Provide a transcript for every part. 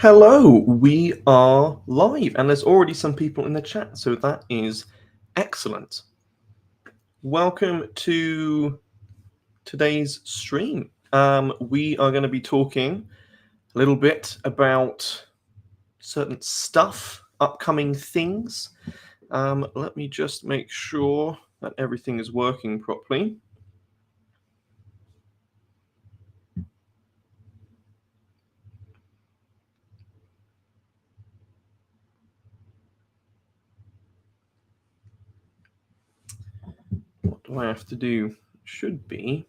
Hello, we are live, and there's already some people in the chat, so that is excellent. Welcome to today's stream. We are going to be talking a little bit about certain stuff, upcoming things. Let me just make sure that everything is working properly. What do I have to do? Should be.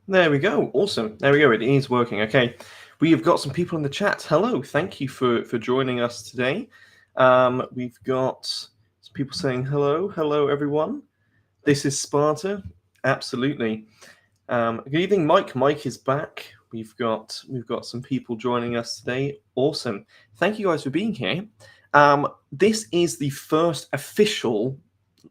There we go. Awesome. There we go. It is working. Okay. We have got some people in the chat. Hello. Thank you for joining us today. We've got some people saying hello. Hello, everyone. This is Sparta. Absolutely. Good evening, Mike. Mike is back. We've got some people joining us today. Awesome. Thank you guys for being here. This is the first official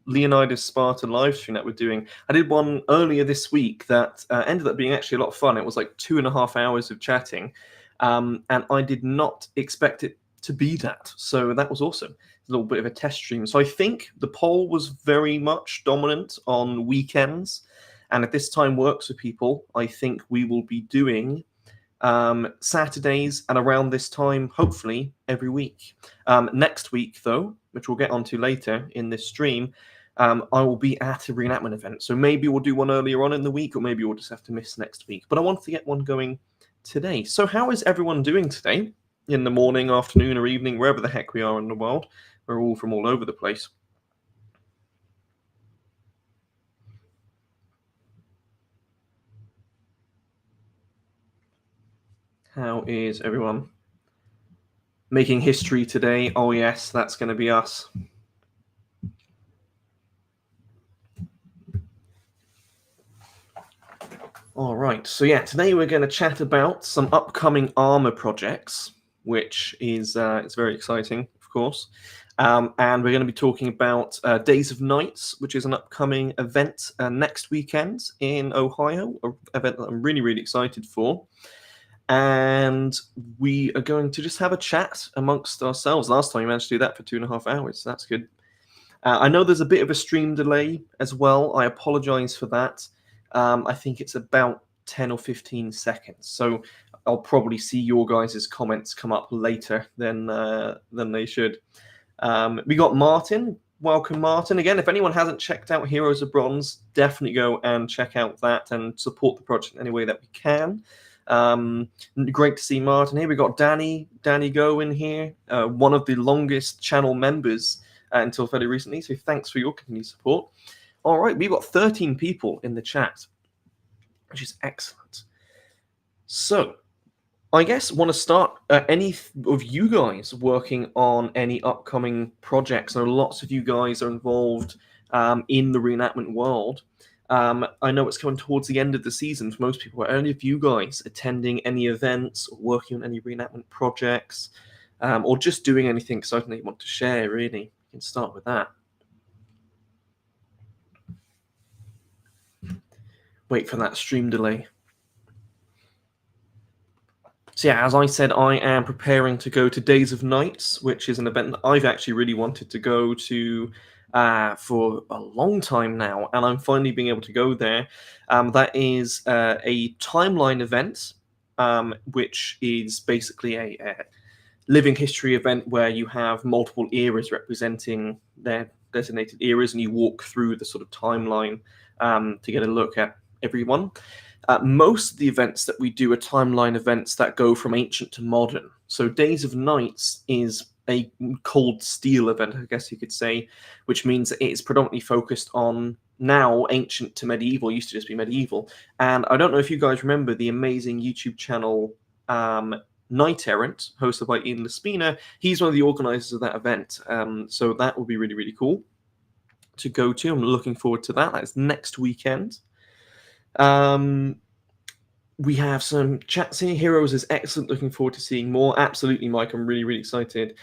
Leonidas Spartan live stream that we're doing. I did one earlier this week that ended up being actually a lot of fun. It was like 2.5 hours of chatting, and I did not expect it to be that. So that was awesome. A little bit of a test stream. So I think the poll was very much dominant on weekends, and if this time works for people, I think we will be doing Saturdays and around this time, hopefully every week. Next week, though, which we'll get onto later in this stream, I will be at a reenactment event. So maybe we'll do one earlier on in the week, or maybe we'll just have to miss next week. But I wanted to get one going today. So how is everyone doing today? In the morning, afternoon, or evening, wherever the heck we are in the world. We're all from all over the place. How is everyone? Making history today. Oh, yes, that's going to be us. All right, so yeah, today we're going to chat about some upcoming armour projects, which is it's very exciting, of course. And we're going to be talking about Days of Nights, which is an upcoming event next weekend in Ohio, an event that I'm really, really excited for. And we are going to just have a chat amongst ourselves. Last time we managed to do that for 2.5 hours, so that's good. I know there's a bit of a stream delay as well. I apologize for that. I think it's about 10 or 15 seconds. So I'll probably see your guys' comments come up later than they should. We got Martin. Welcome, Martin. Again, if anyone hasn't checked out Heroes of Bronze, definitely go and check out that and support the project in any way that we can. Great to see Martin here. We got Danny Go in here, one of the longest channel members until fairly recently. So thanks for your continued support. All right, we've got 13 people in the chat, which is excellent. So I guess want to start any of you guys working on any upcoming projects. I know lots of you guys are involved in the reenactment world. I know it's coming towards the end of the season for most people. Are any of you guys attending any events or working on any reenactment projects or just doing anything exciting that you want to share, really? You can start with that. Wait for that stream delay. So yeah, as I said, I am preparing to go to Days of Nights, which is an event that I've actually really wanted to go to for a long time now, and I'm finally being able to go there. That is a timeline event, which is basically a living history event where you have multiple eras representing their designated eras, and you walk through the sort of timeline to get a look at everyone. Most of the events that we do are timeline events that go from ancient to modern. So Days of Nights is a cold steel event, I guess you could say, which means that it is predominantly focused on now ancient to medieval. It used to just be medieval. And I don't know if you guys remember the amazing YouTube channel Knight Errant, hosted by Ian Lespina. He's one of the organisers of that event. So that will be really, really cool to go to. I'm looking forward to that. That's next weekend. We have some chats here. Heroes is excellent. Looking forward to seeing more. Absolutely, Mike. I'm really, really excited.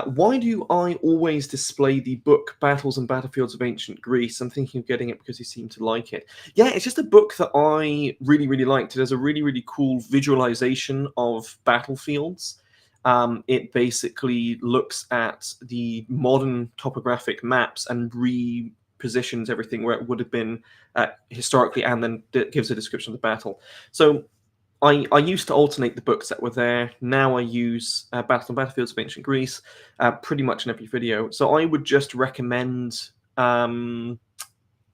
Why do I always display the book Battles and Battlefields of Ancient Greece? I'm thinking of getting it because you seem to like it. Yeah, it's just a book that I really, really liked. It has a really, really cool visualization of battlefields. It basically looks at the modern topographic maps and repositions everything where it would have been historically, and then gives a description of the battle. So I used to alternate the books that were there. Now I use Battle and Battlefields of Ancient Greece pretty much in every video. So I would just recommend,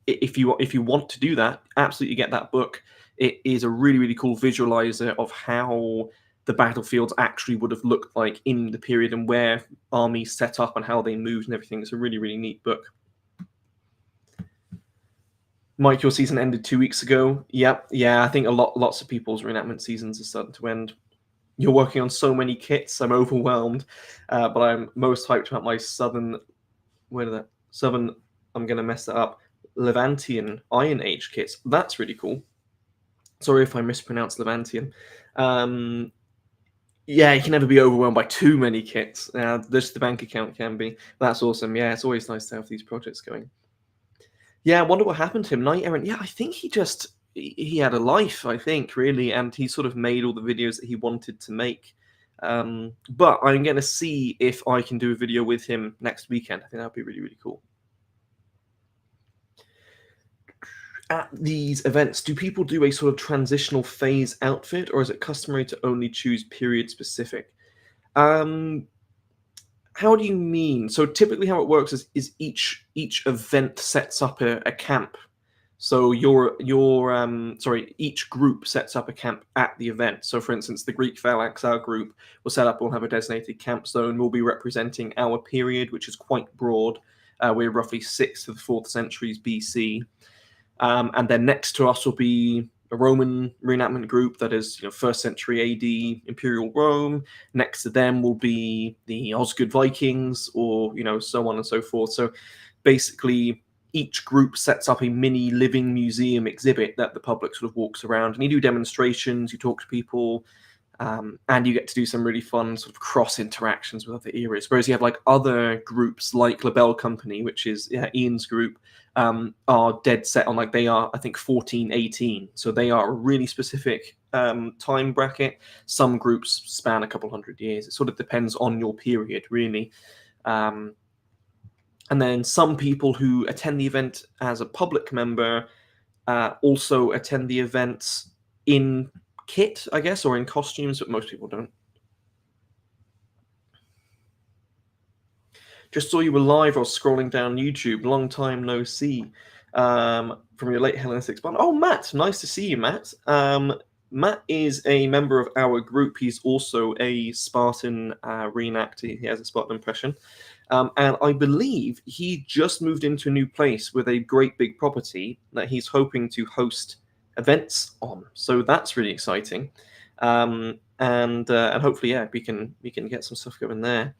if you want to do that, absolutely get that book. It is a really, really cool visualizer of how the battlefields actually would have looked like in the period and where armies set up and how they moved and everything. It's a really, really neat book. Mike, your season ended 2 weeks ago. Yep, yeah, I think lots of people's reenactment seasons are starting to end. You're working on so many kits, I'm overwhelmed, but I'm most hyped about my Southern, I'm going to mess that up, Levantian Iron Age kits. That's really cool. Sorry if I mispronounced Levantian. Yeah, you can never be overwhelmed by too many kits. Just the bank account can be. That's awesome. Yeah, it's always nice to have these projects going. Yeah, I wonder what happened to him. Knight Errant. Yeah, I think he had a life, I think, really, and he sort of made all the videos that he wanted to make. But I'm going to see if I can do a video with him next weekend. I think that would be really, really cool. At these events, do people do a sort of transitional phase outfit, or is it customary to only choose period specific? How do you mean? So typically how it works is each event sets up a camp. So each group sets up a camp at the event. So for instance, the Greek phalanx, our group, will set up, we'll have a designated camp zone. We'll be representing our period, which is quite broad. We're roughly 6th to the 4th centuries BC. And then next to us will be a Roman reenactment group that is 1st century AD Imperial Rome. Next to them will be the Osgood Vikings, or so on and so forth. So basically each group sets up a mini living museum exhibit that the public sort of walks around, and you do demonstrations, you talk to people, and you get to do some really fun sort of cross interactions with other eras. Whereas you have like other groups like Labelle Company, which is Ian's group, are dead set on, like, they are, I think, 1418. So they are a really specific time bracket. Some groups span a couple hundred years. It sort of depends on your period, really. And then some people who attend the event as a public member also attend the events in kit, I guess, or in costumes, but most people don't. Just saw you were live or scrolling down YouTube. Long time no see. From your late Hellenistic Spartan. Oh, Matt, nice to see you, Matt. Matt is a member of our group. He's also a Spartan reenactor. He has a Spartan impression. And I believe he just moved into a new place with a great big property that he's hoping to host events on. So that's really exciting. And hopefully, yeah, we can get some stuff going there.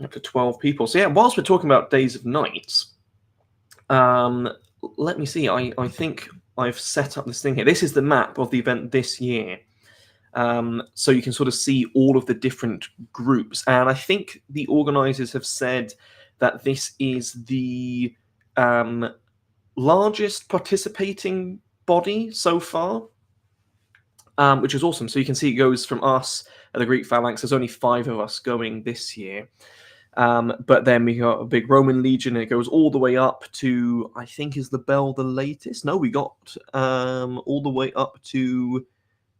Up to 12 people. So yeah, whilst we're talking about Days of Nights, let me see. I think I've set up this thing here. This is the map of the event this year. So you can sort of see all of the different groups. And I think the organizers have said that this is the largest participating body so far, which is awesome. So you can see it goes from us at the Greek phalanx. There's only 5 of us going this year. But then we got a big Roman legion, and it goes all the way up to, I think, is Labelle the latest? No, we got all the way up to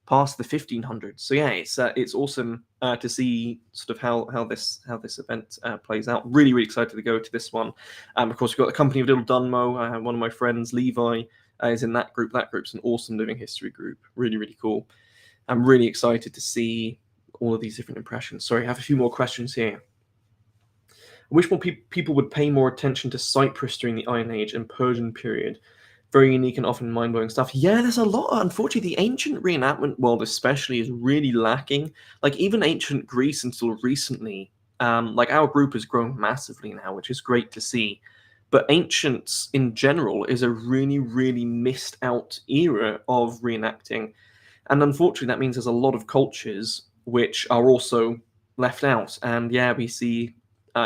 past the 1500s. So yeah, it's awesome to see sort of how this event plays out. Really, really excited to go to this one. Of course, we've got the Company of Little Dunmo. One of my friends, Levi, is in that group. That group's an awesome living history group. Really, really cool. I'm really excited to see all of these different impressions. Sorry, I have a few more questions here. I wish more people would pay more attention to Cyprus during the Iron Age and Persian period. Very unique and often mind-blowing stuff. Yeah, there's a lot. Unfortunately, the ancient reenactment world especially is really lacking. Like, even ancient Greece until recently, like, our group has grown massively now, which is great to see. But ancients in general is a really, really missed out era of reenacting. And unfortunately, that means there's a lot of cultures which are also left out. And yeah, we see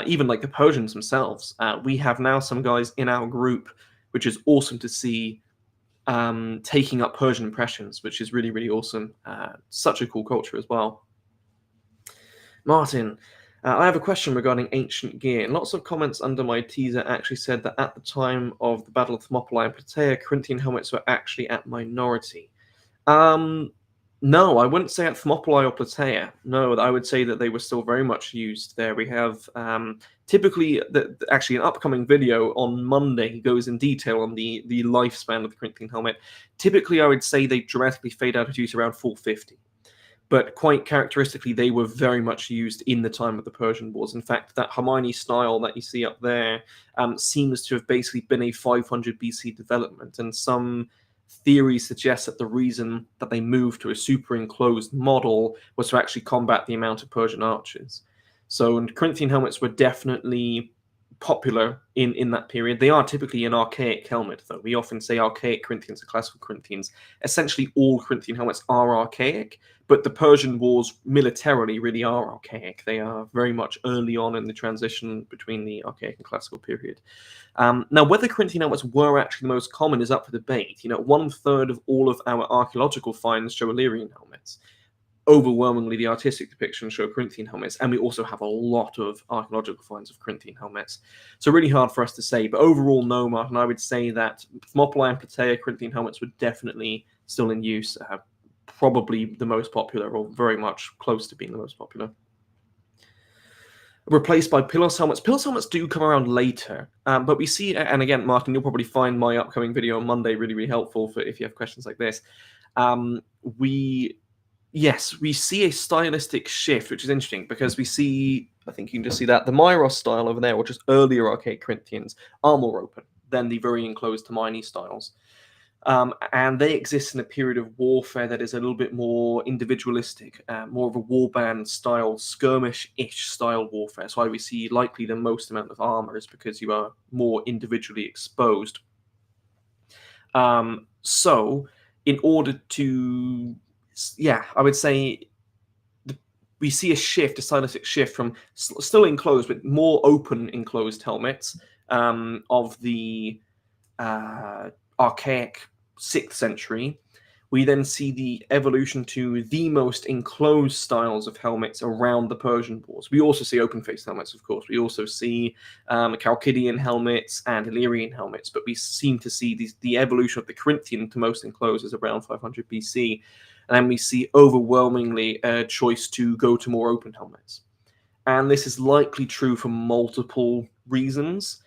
even like the Persians themselves. We have now some guys in our group, which is awesome to see, taking up Persian impressions, which is really, really awesome. Such a cool culture as well. Martin, I have a question regarding ancient gear. And lots of comments under my teaser actually said that at the time of the Battle of Thermopylae and Plataea, Corinthian helmets were actually at minority. No, I wouldn't say at Thermopylae or Plataea. No, I would say that they were still very much used there. We have typically, actually, an upcoming video on Monday goes in detail on the lifespan of the Corinthian helmet. Typically, I would say they dramatically fade out of use around 450. But quite characteristically, they were very much used in the time of the Persian Wars. In fact, that Hermione style that you see up there seems to have basically been a 500 BC development, and some theory suggests that the reason that they moved to a super enclosed model was to actually combat the amount of Persian archers. So, and Corinthian helmets were definitely popular in that period. They are typically an archaic helmet, though. We often say archaic Corinthians and classical Corinthians. Essentially, all Corinthian helmets are archaic, but the Persian wars militarily really are archaic. They are very much early on in the transition between the archaic and classical period. Now, whether Corinthian helmets were actually the most common is up for debate. 1/3 of all of our archaeological finds show Illyrian helmets. Overwhelmingly, the artistic depictions show Corinthian helmets, and we also have a lot of archaeological finds of Corinthian helmets. So really hard for us to say, but overall, no, Martin, I would say that Thermopylae and Plataea Corinthian helmets were definitely still in use, probably the most popular, or very much close to being the most popular. Replaced by Pilos helmets. Pilos helmets do come around later, but we see, and again, Martin, you'll probably find my upcoming video on Monday really, really helpful for if you have questions like this. Yes, we see a stylistic shift, which is interesting because we see, I think you can just see that, the Myros style over there, which is earlier archaic Corinthians, are more open than the very enclosed Hermione styles. And they exist in a period of warfare that is a little bit more individualistic, more of a warband style, skirmish-ish style warfare. That's why we see likely the most amount of armor is because you are more individually exposed. So in order to... Yeah, I would say we see a shift, a stylistic shift from still enclosed, but more open enclosed helmets of the archaic 6th century. We then see the evolution to the most enclosed styles of helmets around the Persian Wars. We also see open-faced helmets, of course. We also see Chalcidian helmets and Illyrian helmets, but we seem to see the evolution of the Corinthian to most enclosed is around 500 BC. And then we see overwhelmingly a choice to go to more open helmets. And this is likely true for multiple reasons.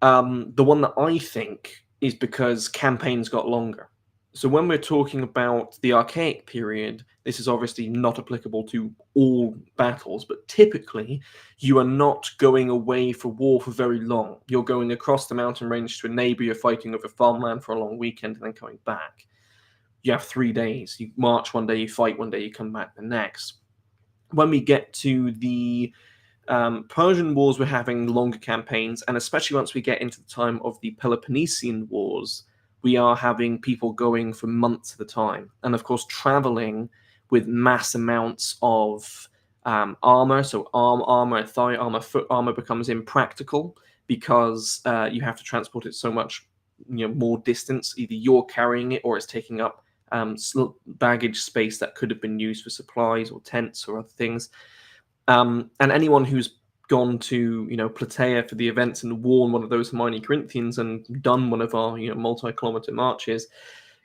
The one that I think is because campaigns got longer. So when we're talking about the archaic period, this is obviously not applicable to all battles, but typically you are not going away for war for very long. You're going across the mountain range to a neighbor, you're fighting over farmland for a long weekend and then coming back. You have 3 days. You march one day, you fight one day, you come back the next. When we get to the Persian Wars, we're having longer campaigns, and especially once we get into the time of the Peloponnesian Wars, we are having people going for months at a time. And of course, traveling with mass amounts of armor, so arm armor, thigh armor, foot armor becomes impractical because you have to transport it so much more distance. Either you're carrying it or it's taking up baggage space that could have been used for supplies or tents or other things. And anyone who's gone to Plataea for the events and worn one of those Hermione Corinthians and done one of our multi-kilometer marches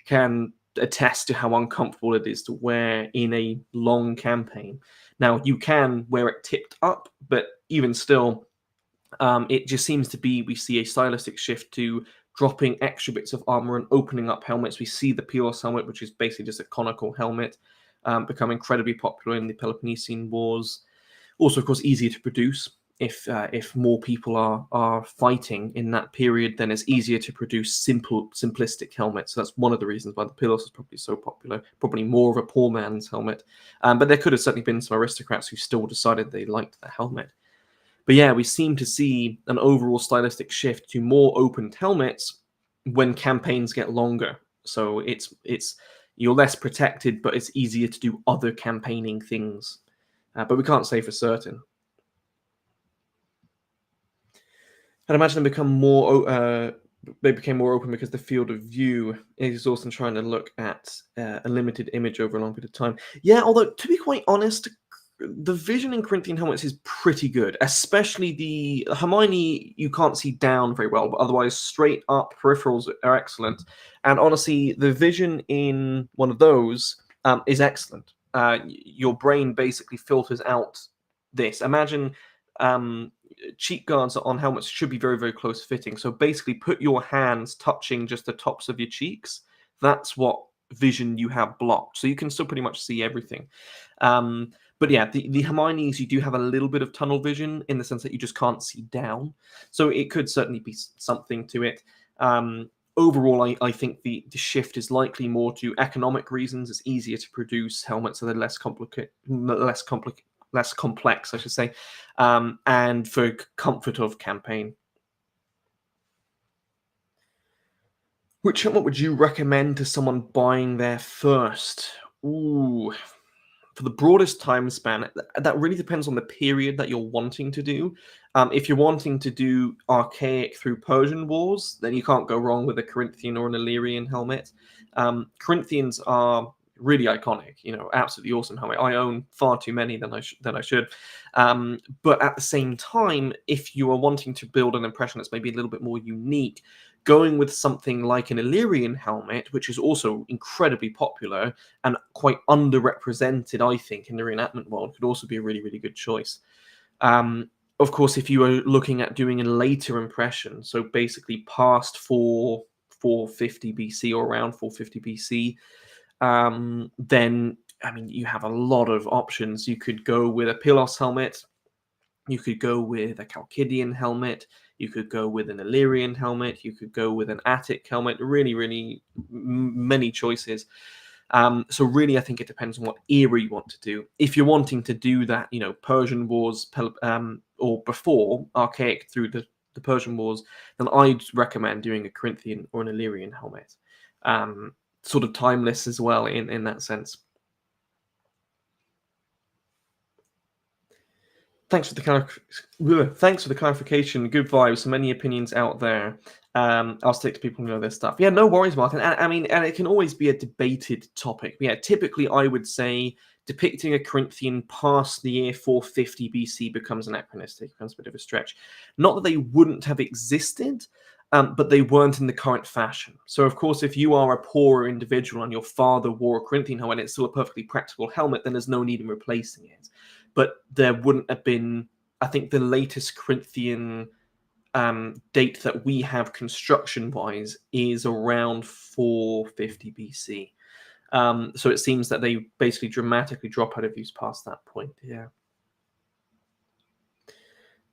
can attest to how uncomfortable it is to wear in a long campaign. Now you can wear it tipped up, but even still, it just seems to be, we see a stylistic shift to dropping extra bits of armor and opening up helmets. We see the Pylos helmet, which is basically just a conical helmet, become incredibly popular in the Peloponnesian Wars. Also, of course, easier to produce. if more people are fighting in that period, then it's easier to produce simplistic helmets. So that's one of the reasons why the Pilos is probably so popular. Probably more of a poor man's helmet, but there could have certainly been some aristocrats who still decided they liked the helmet. But yeah, we seem to see an overall stylistic shift to more opened helmets when campaigns get longer. So it's you're less protected, but it's easier to do other campaigning things. But we can't say for certain. I'd imagine they became more open because the field of view is also trying to look at a limited image over a long period of time. Yeah, although to be quite honest, the vision in Corinthian helmets is pretty good, especially the Hermione. You can't see down very well, but otherwise straight up peripherals are excellent. And honestly, the vision in one of those is excellent. Your brain basically filters out this. Imagine cheek guards on helmets should be very, very close fitting. So basically put your hands touching just the tops of your cheeks. That's what vision you have blocked. So you can still pretty much see everything. But yeah, the Hermiones, you do have a little bit of tunnel vision in the sense that you just can't see down. So it could certainly be something to it. Overall, I think the shift is likely more to economic reasons. It's easier to produce helmets that are less complex, I should say, and for comfort of campaign. Which helmet would you recommend to someone buying their first? Ooh, for the broadest time span, that really depends on the period that you're wanting to do. If you're wanting to do archaic through Persian wars, then you can't go wrong with a Corinthian or an Illyrian helmet. Corinthians are really iconic, absolutely awesome helmet. I own far too many than I should. But at the same time, if you are wanting to build an impression that's maybe a little bit more unique, going with something like an Illyrian helmet, which is also incredibly popular and quite underrepresented, I think, in the reenactment world, could also be a really, really good choice. Of course, if you are looking at doing a later impression, so basically past 450 BC or around 450 BC, then, I mean, you have a lot of options. You could go with a Pylos helmet. You could go with a Chalcidian helmet. You could go with an Illyrian helmet. You could go with an Attic helmet. Really, really many choices. So really, I think it depends on what era you want to do. If you're wanting to do that, Persian wars or before, archaic through the Persian wars, then I'd recommend doing a Corinthian or an Illyrian helmet. Sort of timeless as well in that sense. Thanks for the clarification. Good vibes. So many opinions out there. I'll stick to people who know their stuff. Yeah, no worries, Martin. And it can always be a debated topic. Yeah, typically I would say depicting a Corinthian past the year 450 BC becomes anachronistic, becomes a bit of a stretch. Not that they wouldn't have existed, but they weren't in the current fashion. So, of course, if you are a poorer individual and your father wore a Corinthian helmet and it's still a perfectly practical helmet, then there's no need in replacing it. But there wouldn't have been, I think the latest Corinthian date that we have construction-wise is around 450 BC. So it seems that they basically dramatically drop out of use past that point, yeah.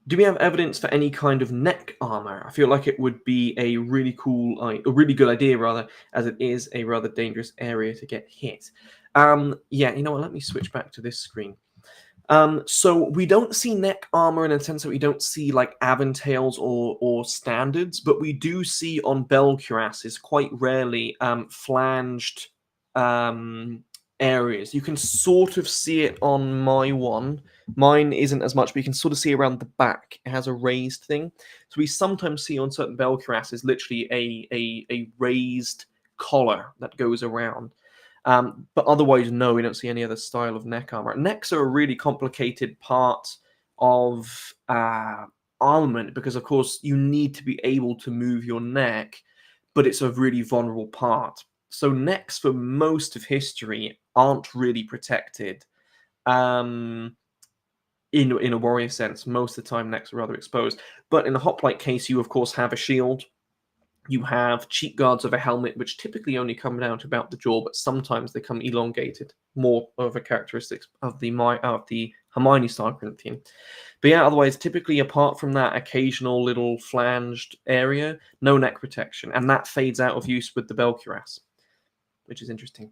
Do we have evidence for any kind of neck armor? I feel like it would be a really good idea, rather, as it is a rather dangerous area to get hit. Yeah, you know what? Let me switch back to this screen. So we don't see neck armor in a sense that we don't see like aventails or standards, but we do see on bell cuirasses quite rarely flanged areas. You can sort of see it on my one. Mine isn't as much, but you can sort of see around the back. It has a raised thing. So we sometimes see on certain bell cuirasses literally a raised collar that goes around. But otherwise, no, we don't see any other style of neck armor. Necks are a really complicated part of armament because, of course, you need to be able to move your neck, but it's a really vulnerable part. So necks for most of history aren't really protected. In a warrior sense, most of the time necks are rather exposed. But in a hoplite case, you of course have a shield. You have cheek guards of a helmet, which typically only come down to about the jaw, but sometimes they come elongated. More of a characteristic of the Hermione style Corinthian. But yeah, otherwise, typically apart from that occasional little flanged area, no neck protection, and that fades out of use with the bell cuirass, which is interesting.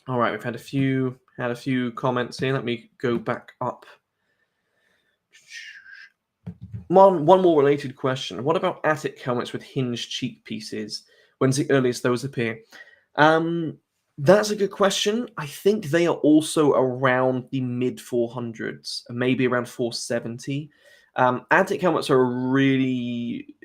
All right, we've had a few comments here. Let me go back up. One more related question. What about Attic helmets with hinged cheek pieces? When's the earliest those appear? That's a good question. I think they are also around the mid 400s, maybe around 470. Attic helmets are really,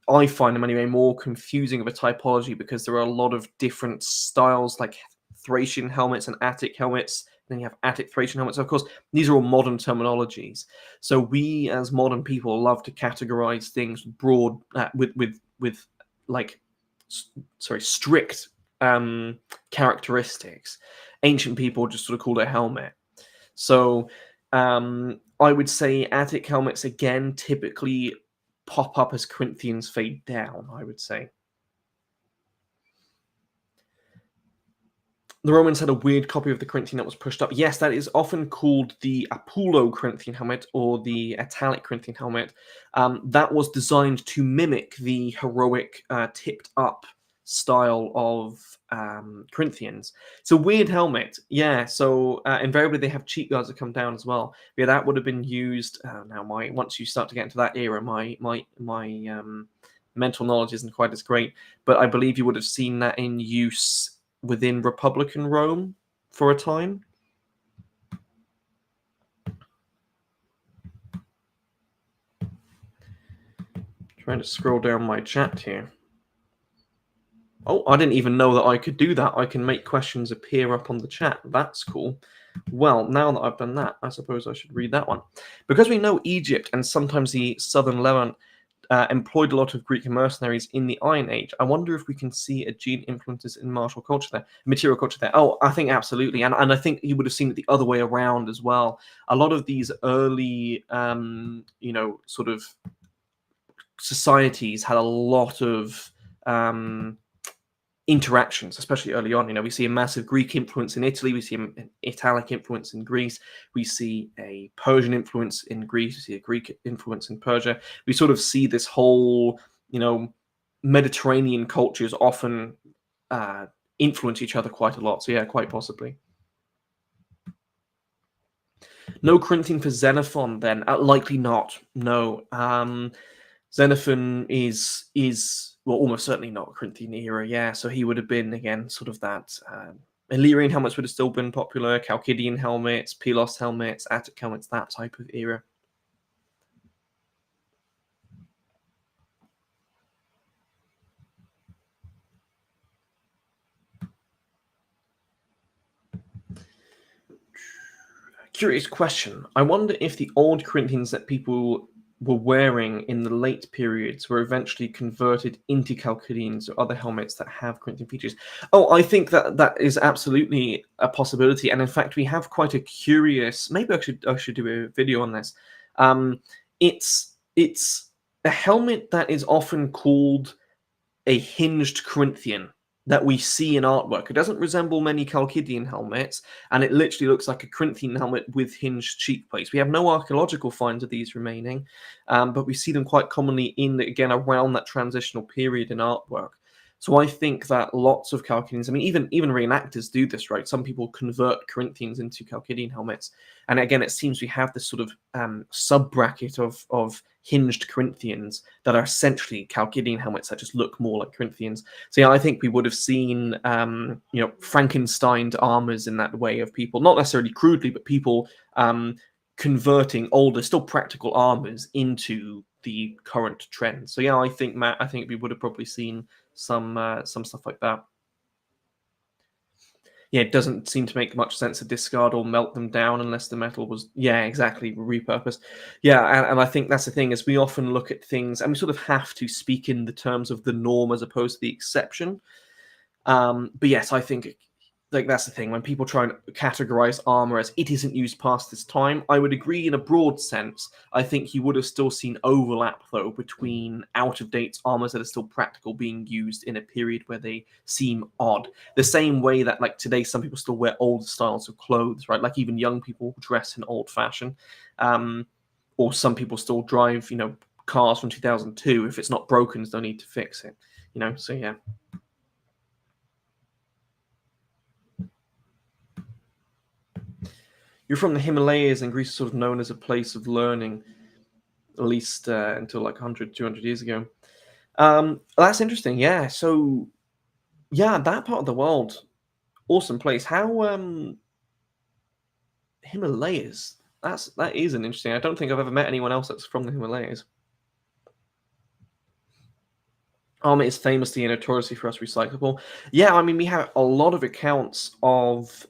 I find them anyway, more confusing of a typology because there are a lot of different styles like Thracian helmets and Attic helmets. Then you have Attic Thracian helmets. Of course, these are all modern terminologies. So we, as modern people, love to categorize things broad with like, strict characteristics. Ancient people just sort of called it a helmet. So I would say Attic helmets again typically pop up as Corinthians fade down, I would say. The Romans had a weird copy of the Corinthian that was pushed up. Yes, that is often called the Apollo Corinthian helmet or the Italic Corinthian helmet. That was designed to mimic the heroic tipped up style of Corinthians. It's a weird helmet. Yeah, so invariably they have cheek guards that come down as well. Yeah, that would have been used. Now, once you start to get into that era, my mental knowledge isn't quite as great, but I believe you would have seen that in use within Republican Rome for a time. Trying to scroll down my chat here. Oh, I didn't even know that I could do that. I can make questions appear up on the chat. That's cool. Well, now that I've done that, I suppose I should read that one. Because we know Egypt and sometimes the southern Levant employed a lot of Greek mercenaries in the Iron Age, I wonder if we can see Aegean influences in martial culture there, material culture there. Oh, I think absolutely. And I think you would have seen it the other way around as well. A lot of these early, sort of societies had a lot of interactions, especially early on. We see a massive Greek influence in Italy. We see an Italic influence in Greece. We see a Persian influence in Greece. We see a Greek influence in Persia. We sort of see this whole, Mediterranean cultures often influence each other quite a lot. So yeah, quite possibly. No Corinthian for Xenophon then? Likely not. No. Xenophon is well, almost certainly not Corinthian era, yeah. So he would have been, again, sort of that. Illyrian helmets would have still been popular, Chalcidian helmets, Pylos helmets, Attic helmets, that type of era. Curious question. I wonder if the old Corinthians that people were wearing in the late periods were eventually converted into Chalcidians or other helmets that have Corinthian features. Oh, I think that is absolutely a possibility, and in fact, we have quite a curious. Maybe I should do a video on this. It's a helmet that is often called a hinged Corinthian that we see in artwork. It doesn't resemble many Chalcidian helmets, and it literally looks like a Corinthian helmet with hinged cheek plates. We have no archaeological finds of these remaining, but we see them quite commonly again, around that transitional period in artwork. So I think that lots of Chalcidians, even reenactors do this, right? Some people convert Corinthians into Chalcidian helmets. And again, it seems we have this sort of sub-bracket of hinged Corinthians that are essentially Chalcidian helmets that just look more like Corinthians. So yeah, I think we would have seen, Frankensteined armors in that way of people, not necessarily crudely, but people converting older, still practical armors into the current trend. So yeah, I think, Matt, we would have probably seen some stuff like that. Yeah, it doesn't seem to make much sense to discard or melt them down unless the metal was, yeah, exactly, repurposed. Yeah, and I think that's the thing, is we often look at things, and we sort of have to speak in the terms of the norm as opposed to the exception. But yes, I think like that's the thing when people try and categorize armor as it isn't used past this time. I would agree in a broad sense. I think you would have still seen overlap though between out of date armors that are still practical being used in a period where they seem odd. The same way that like today some people still wear old styles of clothes, right? Like even young people dress in old fashion, or some people still drive cars from 2002. If it's not broken, there's no need to fix it. So yeah. You're from the Himalayas, and Greece is sort of known as a place of learning, at least until like 100, 200 years ago. That's interesting. Yeah. So, yeah, that part of the world, awesome place. How Himalayas? That is an interesting. I don't think I've ever met anyone else that's from the Himalayas. It is famously and notoriously for us recyclable. Yeah, I mean, we have a lot of accounts of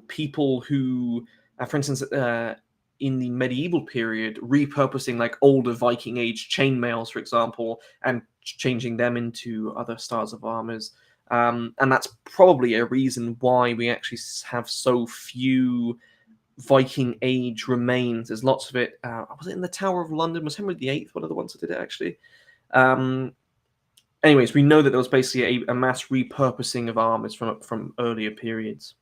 people who, for instance, in the medieval period, repurposing like older Viking age chainmails, for example, and changing them into other styles of armors. And that's probably a reason why we actually have so few Viking age remains. There's lots of it. Was it in the Tower of London? Was Henry VIII one of the ones that did it actually? Anyways, we know that there was basically a mass repurposing of armors from earlier periods.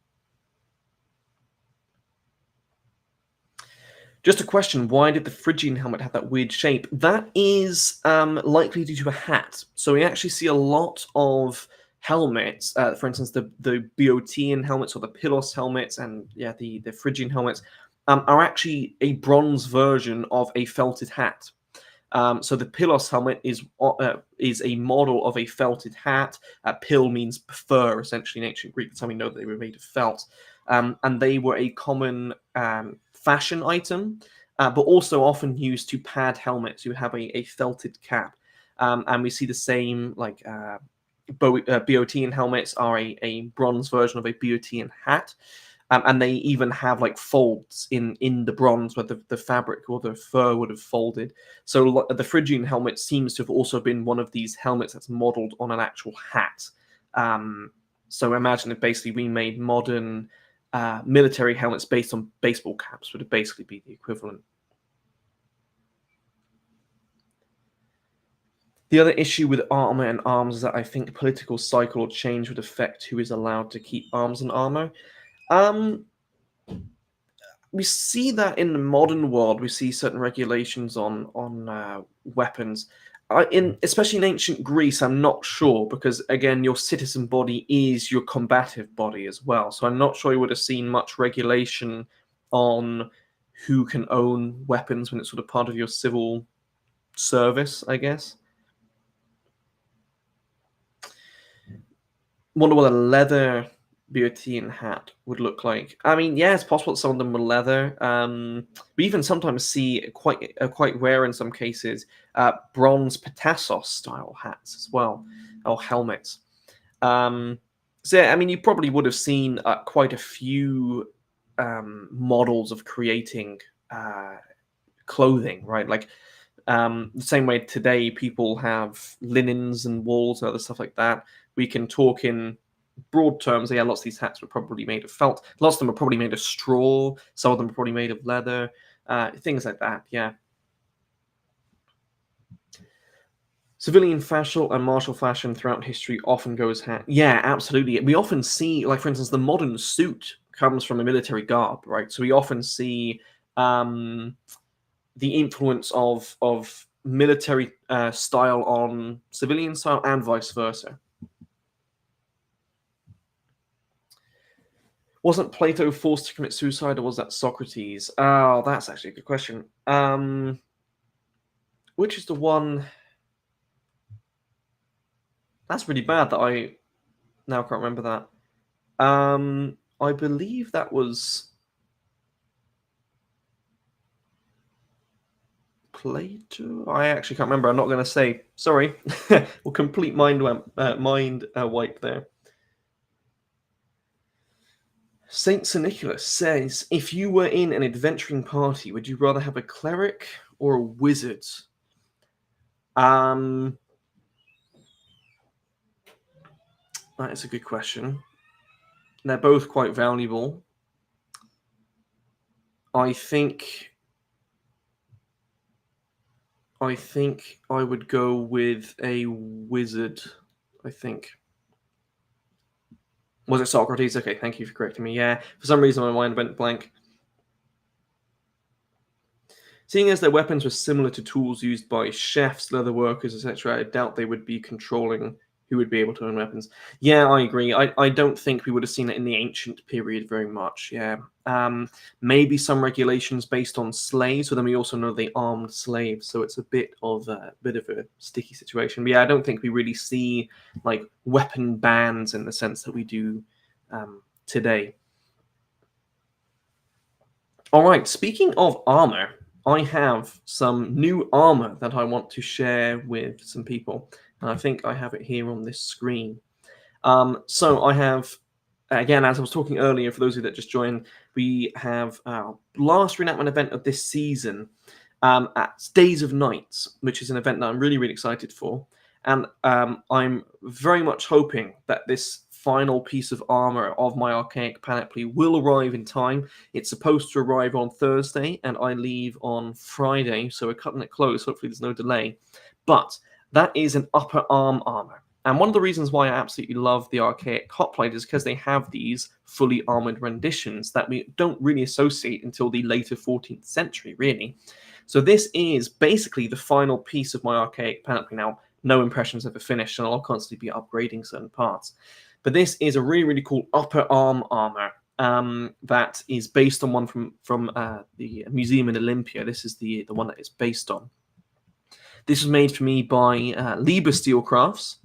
Just a question, why did the Phrygian helmet have that weird shape? That is likely due to a hat. So we actually see a lot of helmets, for instance, the Boeotian helmets or the Pylos helmets and the Phrygian helmets are actually a bronze version of a felted hat. So the Pylos helmet is a model of a felted hat. Pil means fur, essentially, in ancient Greek. That's how we know that they were made of felt. And they were a common fashion item, but also often used to pad helmets. You have a felted cap. And we see the same, like Boeotian helmets are a bronze version of a Boeotian hat. And they even have like folds in the bronze where the fabric or the fur would have folded. So the Phrygian helmet seems to have also been one of these helmets that's modeled on an actual hat. So imagine if basically we made modern military helmets based on baseball caps, would basically be the equivalent. The other issue with armor and arms is that I think political cycle or change would affect who is allowed to keep arms and armor. We see that in the modern world. We see certain regulations on weapons. Especially in ancient Greece, I'm not sure because again, your citizen body is your combative body as well. So I'm not sure you would have seen much regulation on who can own weapons when it's sort of part of your civil service, I guess. Wonder what a leather Boeotian hat would look like. I mean, yeah, it's possible that some of them were leather. We even sometimes see quite rare in some cases bronze Petassos style hats as well, or helmets. So yeah, I mean, you probably would have seen quite a few models of creating clothing, right? Like the same way today people have linens and wools and other stuff like that. We can talk in broad terms. Yeah, lots of these hats were probably made of felt. Lots of them are probably made of straw. Some of them are probably made of leather. Things like that. Yeah. Civilian fashion and martial fashion throughout history often goes hand. Yeah, absolutely. We often see, like for instance, the modern suit comes from a military garb, right? So we often see the influence of military style on civilian style and vice versa. Wasn't Plato forced to commit suicide, or was that Socrates? Oh, that's actually a good question. Which is the one? That's really bad that I now can't remember that. I believe that was Plato. I actually can't remember. I'm not going to say. Sorry. Well, complete mind wipe there. Saint Sir Nicholas says, if you were in an adventuring party, would you rather have a cleric or a wizard? That is a good question. They're both quite valuable. I think I would go with a wizard. I think. Was it Socrates? Okay, thank you for correcting me. Yeah, for some reason my mind went blank. Seeing as their weapons were similar to tools used by chefs, leather workers, etc., I doubt they would be controlling who would be able to own weapons. Yeah, I agree. I don't think we would have seen it in the ancient period very much. Yeah. Maybe some regulations based on slaves, but then we also know they armed slaves, so it's a bit of a sticky situation. But yeah, I don't think we really see like weapon bans in the sense that we do today. All right, speaking of armor, I have some new armor that I want to share with some people. And I think I have it here on this screen. So I have, again, as I was talking earlier, for those of you that just joined, we have our last reenactment event of this season at Days of Nights, which is an event that I'm really, really excited for. And I'm very much hoping that this final piece of armor of my archaic panoply will arrive in time. It's supposed to arrive on Thursday, and I leave on Friday, so we're cutting it close. Hopefully, there's no delay. But that is an upper arm armor. And one of the reasons why I absolutely love the archaic hoplite is because they have these fully armored renditions that we don't really associate until the later 14th century, really. So this is basically the final piece of my archaic panoply. Now, no impressions ever finished, and I'll constantly be upgrading certain parts. But this is a really, really cool upper arm armor that is based on one from the museum in Olympia. This is the one that it's based on. This was made for me by Lieber Steel Crafts,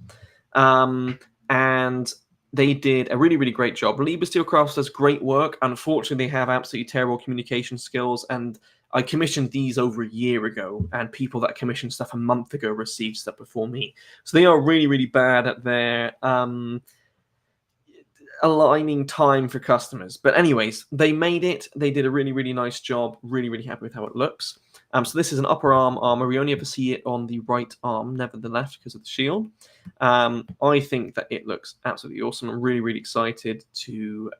and they did a really, really great job. Lieber Steel Crafts does great work. Unfortunately, they have absolutely terrible communication skills, and I commissioned these over a year ago, and people that commissioned stuff a month ago received stuff before me. So they are really, really bad at their aligning time for customers. But anyways, they made it. They did a really, really nice job. Really, really happy with how it looks. So this is an upper arm armor. We only ever see it on the right arm, never the left, because of the shield. I think that it looks absolutely awesome. I'm really, really excited to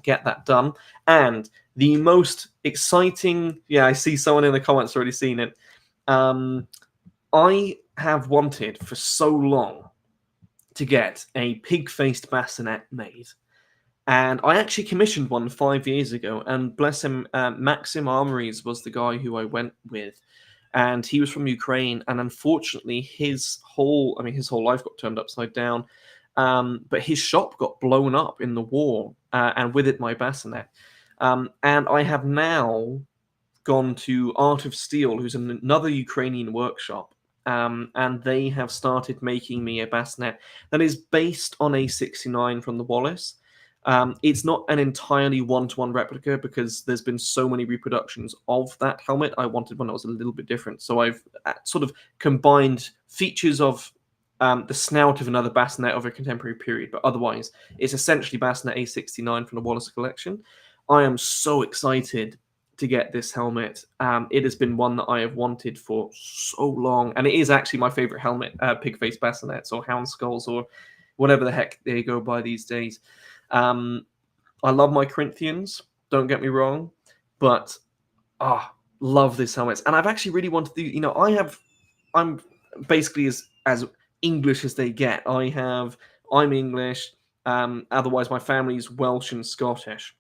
get that done. And the most exciting, I see someone in the comments already seen it. I have wanted for so long to get a pig-faced bassinet made. And I actually commissioned one 5 years ago, and bless him, Maxim Armories was the guy who I went with, and he was from Ukraine, and unfortunately his whole life got turned upside down, but his shop got blown up in the war, and with it my bassinet. And I have now gone to Art of Steel, who's another Ukrainian workshop, and they have started making me a bassinet that is based on a 69 from the Wallace. It's not an entirely one-to-one replica because there's been so many reproductions of that helmet. I wanted one that was a little bit different. So I've sort of combined features of the snout of another bassinet of a contemporary period, but otherwise it's essentially bassinet A69 from the Wallace collection. I am so excited to get this helmet. It has been one that I have wanted for so long, and it is actually my favorite helmet, pig-faced bassinets or hound skulls or whatever the heck they go by these days. I love my Corinthians, don't get me wrong, but love this helmet. And I've actually really wanted to, I'm basically as English as they get. I'm English, otherwise my family's Welsh and Scottish.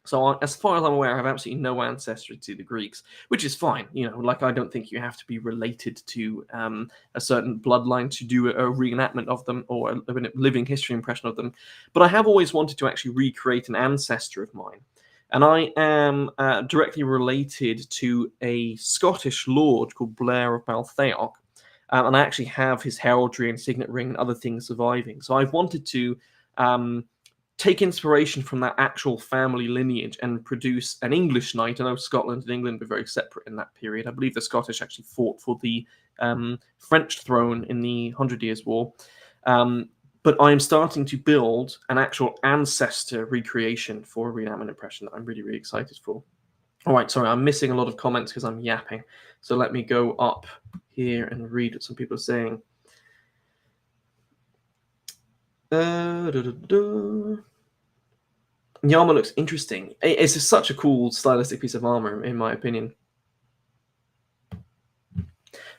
So as far as I'm aware, I have absolutely no ancestry to the Greeks, which is fine. I don't think you have to be related to a certain bloodline to do a reenactment of them or a living history impression of them. But I have always wanted to actually recreate an ancestor of mine. And I am directly related to a Scottish lord called Blair of Balthaoch. And I actually have his heraldry and signet ring and other things surviving. So I've wanted to take inspiration from that actual family lineage and produce an English knight. I know Scotland and England were very separate in that period. I believe the Scottish actually fought for the French throne in the 100 Years' War. But I'm starting to build an actual ancestor recreation for a reenactment impression that I'm really, really excited for. All right, sorry, I'm missing a lot of comments because I'm yapping. So let me go up here and read what some people are saying. The armor looks interesting. It's just such a cool stylistic piece of armor, in my opinion.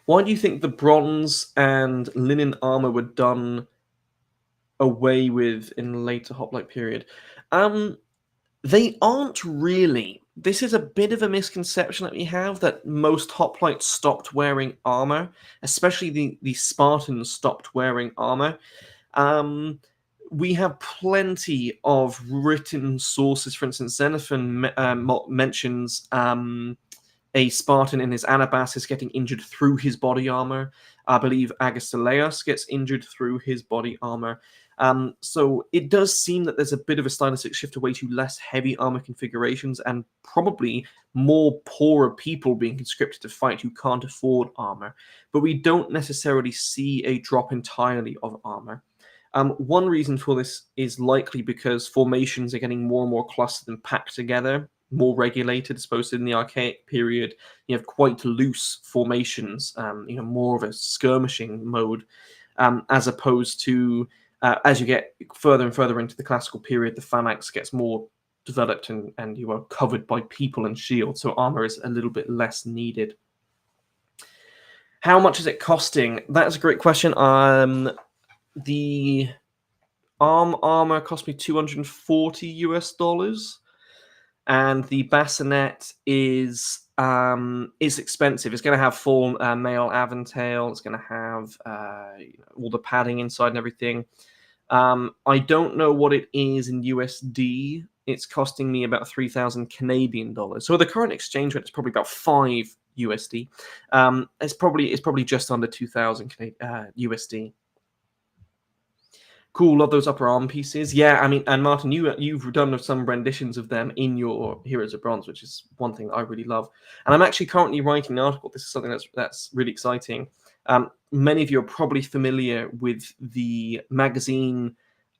Why do you think the bronze and linen armor were done away with in the later hoplite period? They aren't really. This is a bit of a misconception that we have, that most hoplites stopped wearing armor, especially the Spartans stopped wearing armor. Um, we have plenty of written sources. For instance, Xenophon mentions a Spartan in his Anabasis getting injured through his body armor. I believe Agesilaus gets injured through his body armor. So it does seem that there's a bit of a stylistic shift away to less heavy armor configurations, and probably more poorer people being conscripted to fight who can't afford armor. But we don't necessarily see a drop entirely of armor. One reason for this is likely because formations are getting more and more clustered and packed together, more regulated, as opposed to in the archaic period. You have quite loose formations, more of a skirmishing mode, as opposed to as you get further and further into the classical period, the phalanx gets more developed and you are covered by people and shields, so armor is a little bit less needed. How much is it costing? That's a great question. The armor cost me $240, and the bassinet is expensive. It's going to have full male aventail. It's going to have all the padding inside and everything. I don't know what it is in USD. It's costing me about 3,000 Canadian dollars. So the current exchange rate is probably about 5 USD. It's probably just under 2,000 USD. Cool, love those upper arm pieces. Yeah, I mean, and Martin, you've done some renditions of them in your Heroes of Bronze, which is one thing that I really love. And I'm actually currently writing an article. This is something that's really exciting. Many of you are probably familiar with the magazine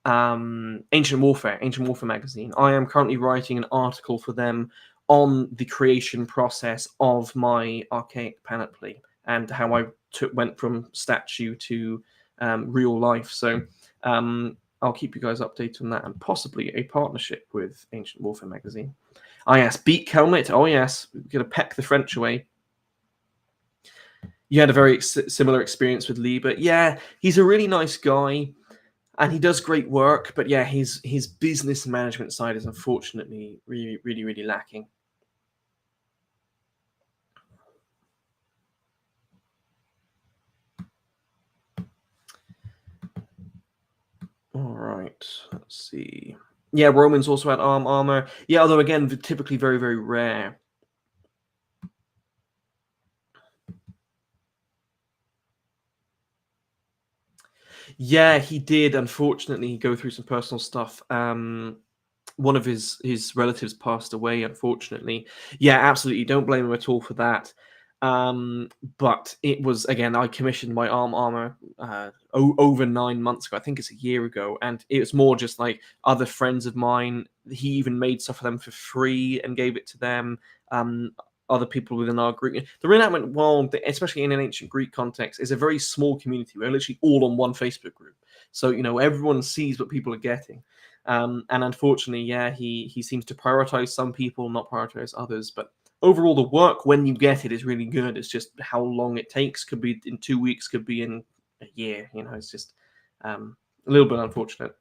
Ancient Warfare magazine. I am currently writing an article for them on the creation process of my archaic panoply and how I went from statue to real life. So I'll keep you guys updated on that, and possibly a partnership with Ancient Warfare magazine. Oh yes, Beak Helmet. Oh yes, we're gonna peck the French away. You had a very similar experience with Lee, but yeah, he's a really nice guy, and he does great work. But yeah, his business management side is unfortunately really, really, really lacking. All right, let's see. Yeah, Romans also had armor. Yeah, although again, typically very, very rare. Yeah, he did unfortunately go through some personal stuff. One of his relatives passed away, unfortunately. Yeah, absolutely. Don't blame him at all for that. But it was, again, I commissioned my armor over 9 months ago. I think it's a year ago, and it was more just like other friends of mine. He even made stuff for them for free and gave it to them. Other people within our group. The reenactment world, especially in an ancient Greek context, is a very small community. We're literally all on one Facebook group, so everyone sees what people are getting. And unfortunately, yeah, he seems to prioritize some people, not prioritize others. But overall, the work when you get it is really good. It's just how long it takes. Could be in 2 weeks, could be in a year. It's just a little bit unfortunate.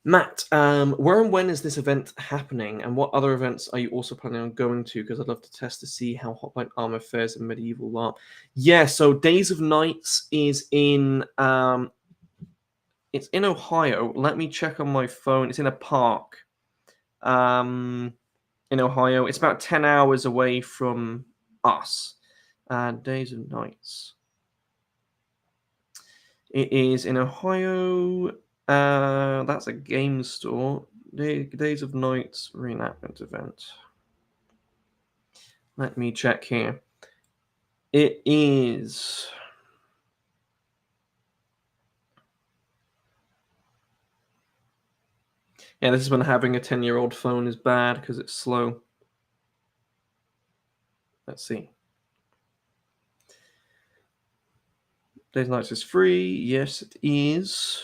Matt, where and when is this event happening, and what other events are you also planning on going to? Because I'd love to test to see how Hotline Armor fares in medieval art. Yeah, so Days of Nights is in it's in Ohio. Let me check on my phone. It's in a park in Ohio. It's about 10 hours away from us. Days of Nights. It is in Ohio. That's a game store. Days of Nights reenactment event. Let me check here. It is. Yeah, this is when having a 10-year-old phone is bad because it's slow. Let's see. Days of Nights is free. Yes, it is.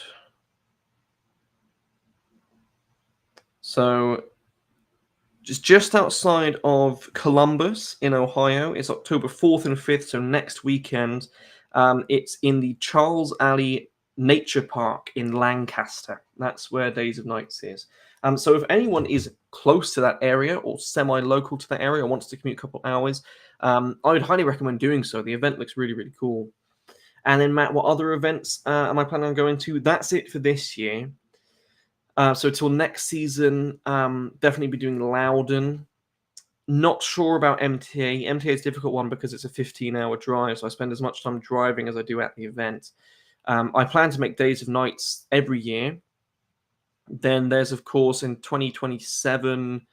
So just outside of Columbus in Ohio. It's October 4th and 5th, so next weekend. It's in the Charles Alley Nature Park in Lancaster. That's where Days of Nights is. So if anyone is close to that area or semi-local to that area or wants to commute a couple hours, I would highly recommend doing so. The event looks really, really cool. And then, Matt, what other events am I planning on going to? That's it for this year. So till next season, definitely be doing Loudon. Not sure about MTA. MTA is a difficult one because it's a 15-hour drive, so I spend as much time driving as I do at the event. I plan to make Days of Nights every year. Then there's, of course, in 2027,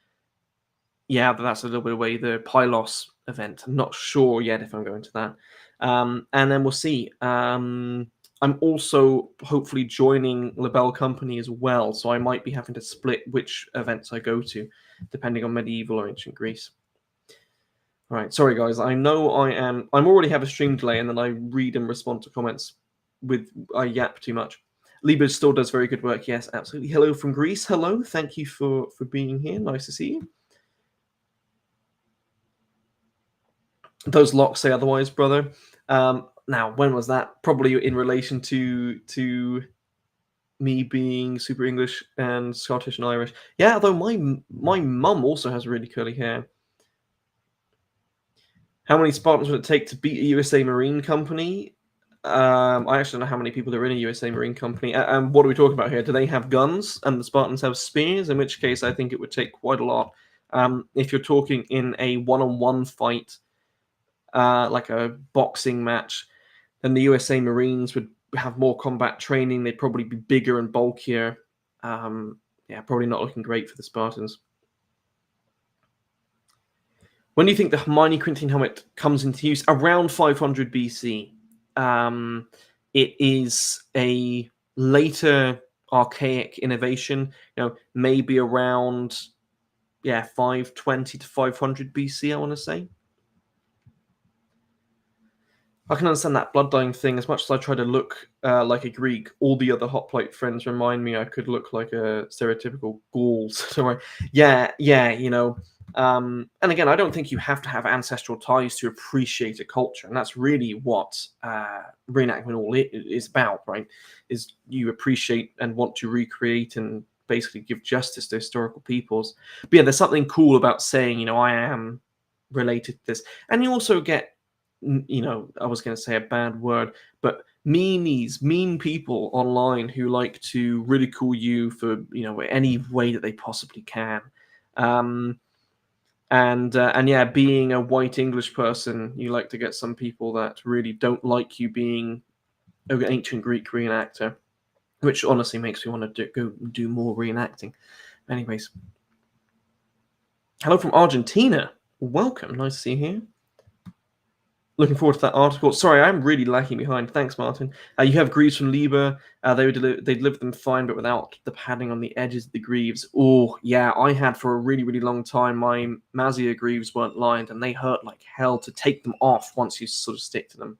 yeah, but that's a little bit away, the Pylos event. I'm not sure yet if I'm going to that. And then we'll see. I'm also hopefully joining Labelle Company as well, so I might be having to split which events I go to, depending on medieval or ancient Greece. All right, sorry guys. I know I'm already have a stream delay, and then I read and respond to comments I yap too much. Liber still does very good work. Yes, absolutely. Hello from Greece. Hello. Thank you for being here. Nice to see you. Those locks say otherwise, brother. Now, when was that? Probably in relation to me being super English and Scottish and Irish. Yeah, although my mum also has really curly hair. How many Spartans would it take to beat a USA Marine company? I actually don't know how many people are in a USA Marine company. And what are we talking about here? Do they have guns and the Spartans have spears? In which case, I think it would take quite a lot. If you're talking in a one-on-one fight, like a boxing match, then the USA Marines would have more combat training. They'd probably be bigger and bulkier. Yeah, probably not looking great for the Spartans. When do you think the Hermione Corinthian helmet comes into use? Around 500 BC. It is a later archaic innovation. Maybe around 520 to 500 BC. I want to say. I can understand that blood dyeing thing. As much as I try to look like a Greek, all the other hot plate friends remind me I could look like a stereotypical Gaul. So yeah. And again, I don't think you have to have ancestral ties to appreciate a culture, and that's really what reenactment all is about, right? Is you appreciate and want to recreate and basically give justice to historical peoples. But yeah, there's something cool about saying, I am related to this, and you also get. I was going to say a bad word, but meanies, mean people online who like to ridicule you for, any way that they possibly can. And yeah, being a white English person, you like to get some people that really don't like you being an ancient Greek reenactor, which honestly makes me want to go do more reenacting. Anyways, hello from Argentina. Welcome. Nice to see you here. Looking forward to that article. Sorry, I'm really lagging behind. Thanks, Martin. You have greaves from Liber. They deliver them fine, but without the padding on the edges of the greaves. Oh, yeah, I had for a really, really long time. My Mazia greaves weren't lined, and they hurt like hell to take them off once you sort of stick to them.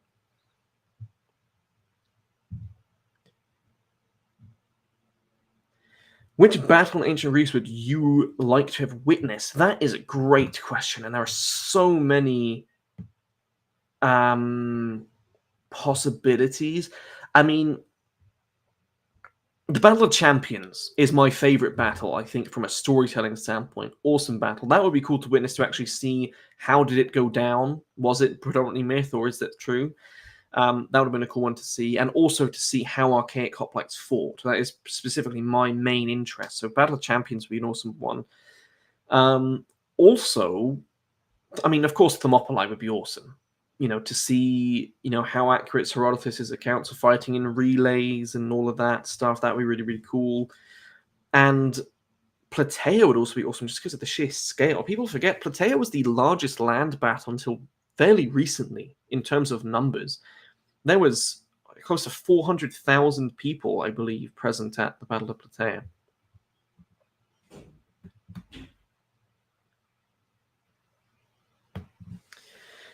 Which battle in ancient Greece would you like to have witnessed? That is a great question, and there are so many possibilities. I mean, the Battle of Champions is my favorite battle, I think, from a storytelling standpoint. Awesome battle. That would be cool to witness, to actually see how did it go down. Was it predominantly myth, or is that true? That would have been a cool one to see, and also to see how archaic hoplites fought. That is specifically my main interest. So Battle of Champions would be an awesome one. Also, I mean, of course, Thermopylae would be awesome. To see, how accurate Herodotus' accounts of fighting in relays and all of that stuff. That would be really, really cool. And Plataea would also be awesome just because of the sheer scale. People forget Plataea was the largest land battle until fairly recently in terms of numbers. There was close to 400,000 people, I believe, present at the Battle of Plataea.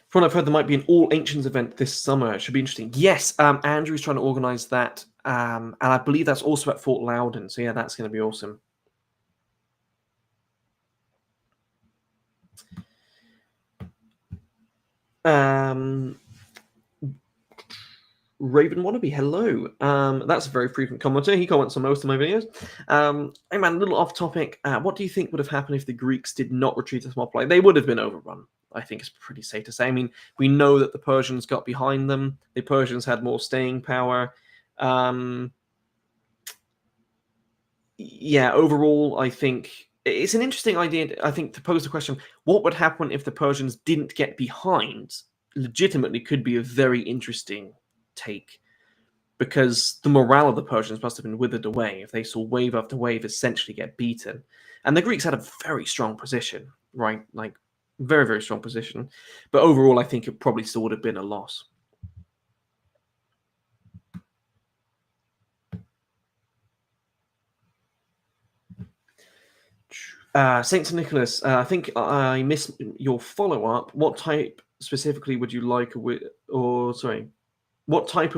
From what I've heard, there might be an All Ancients event this summer. It should be interesting. Yes, Andrew's trying to organise that, and I believe that's also at Fort Loudon. So yeah, that's going to be awesome. Um, Raven Wannabe, hello. That's a very frequent commenter. He comments on most of my videos. Hey man, a little off topic. What do you think would have happened if the Greeks did not retreat to Thermopylae? They would have been overrun. I think it's pretty safe to say. I mean, we know that the Persians got behind them. The Persians had more staying power. Yeah, overall, I think it's an interesting idea. I think to pose the question, what would happen if the Persians didn't get behind? Legitimately, could be a very interesting take, because the morale of the Persians must have been withered away if they saw wave after wave essentially get beaten. And the Greeks had a very strong position, right? Like, very, very strong position. But overall, I think it probably still would have been a loss. Saint Nicholas, I think I missed your follow-up. What type specifically would you like, what type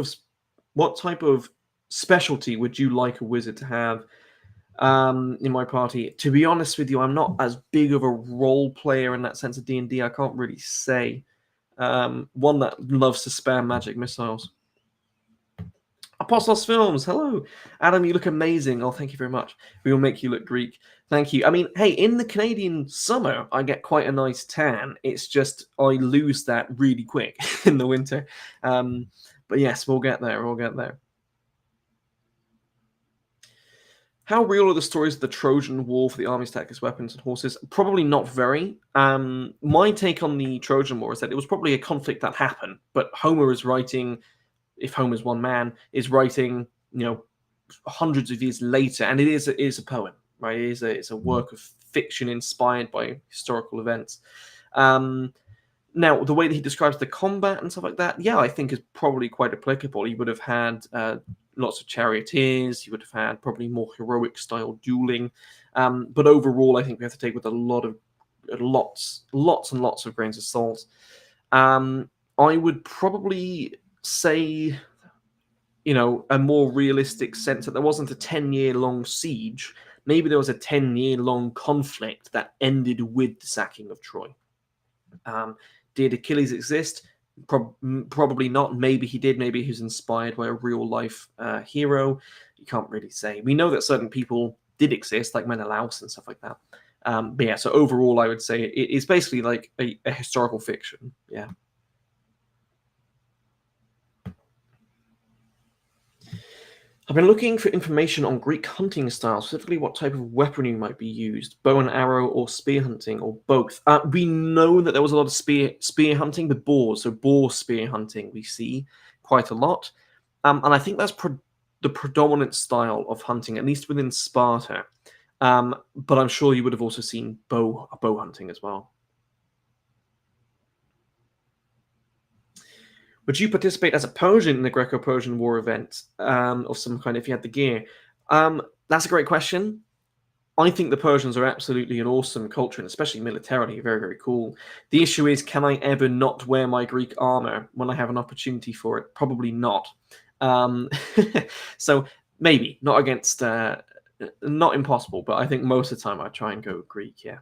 of specialty would you like a wizard to have in my party? To be honest with you, I'm not as big of a role player in that sense of D&D. I can't really say. One that loves to spam magic missiles. Apostles Films, hello. Adam, you look amazing. Oh, thank you very much. We will make you look Greek. Thank you. I mean, hey, in the Canadian summer, I get quite a nice tan. It's just I lose that really quick in the winter. But yes, we'll get there. We'll get there. How real are the stories of the Trojan War for the army's tactics, weapons, and horses? Probably not very. My take on the Trojan War is that it was probably a conflict that happened, but Homer is writing, if Homer's one man, is writing, hundreds of years later, and it is a poem, right? It's a work of fiction inspired by historical events. Now, the way that he describes the combat and stuff like that, yeah, I think is probably quite applicable. He would have had lots of charioteers. He would have had probably more heroic style dueling. But overall, I think we have to take with lots and lots of grains of salt. I would probably say, a more realistic sense that there wasn't a 10-year-long siege. Maybe there was a 10-year-long conflict that ended with the sacking of Troy. Did Achilles exist? Probably not. Maybe he did. Maybe he was inspired by a real-life hero. You can't really say. We know that certain people did exist, like Menelaus and stuff like that. But yeah, so overall, I would say it's basically like a historical fiction. Yeah. I've been looking for information on Greek hunting styles, specifically what type of weaponry might be used, bow and arrow or spear hunting, or both. We know that there was a lot of spear hunting with boars, so boar spear hunting we see quite a lot. And I think that's the predominant style of hunting, at least within Sparta. But I'm sure you would have also seen bow hunting as well. Would you participate as a Persian in the Greco-Persian War event of some kind if you had the gear? That's a great question. I think the Persians are absolutely an awesome culture, and especially militarily, very, very cool. The issue is, can I ever not wear my Greek armor when I have an opportunity for it? Probably not. So maybe, not against, not impossible, but I think most of the time I try and go Greek, yeah.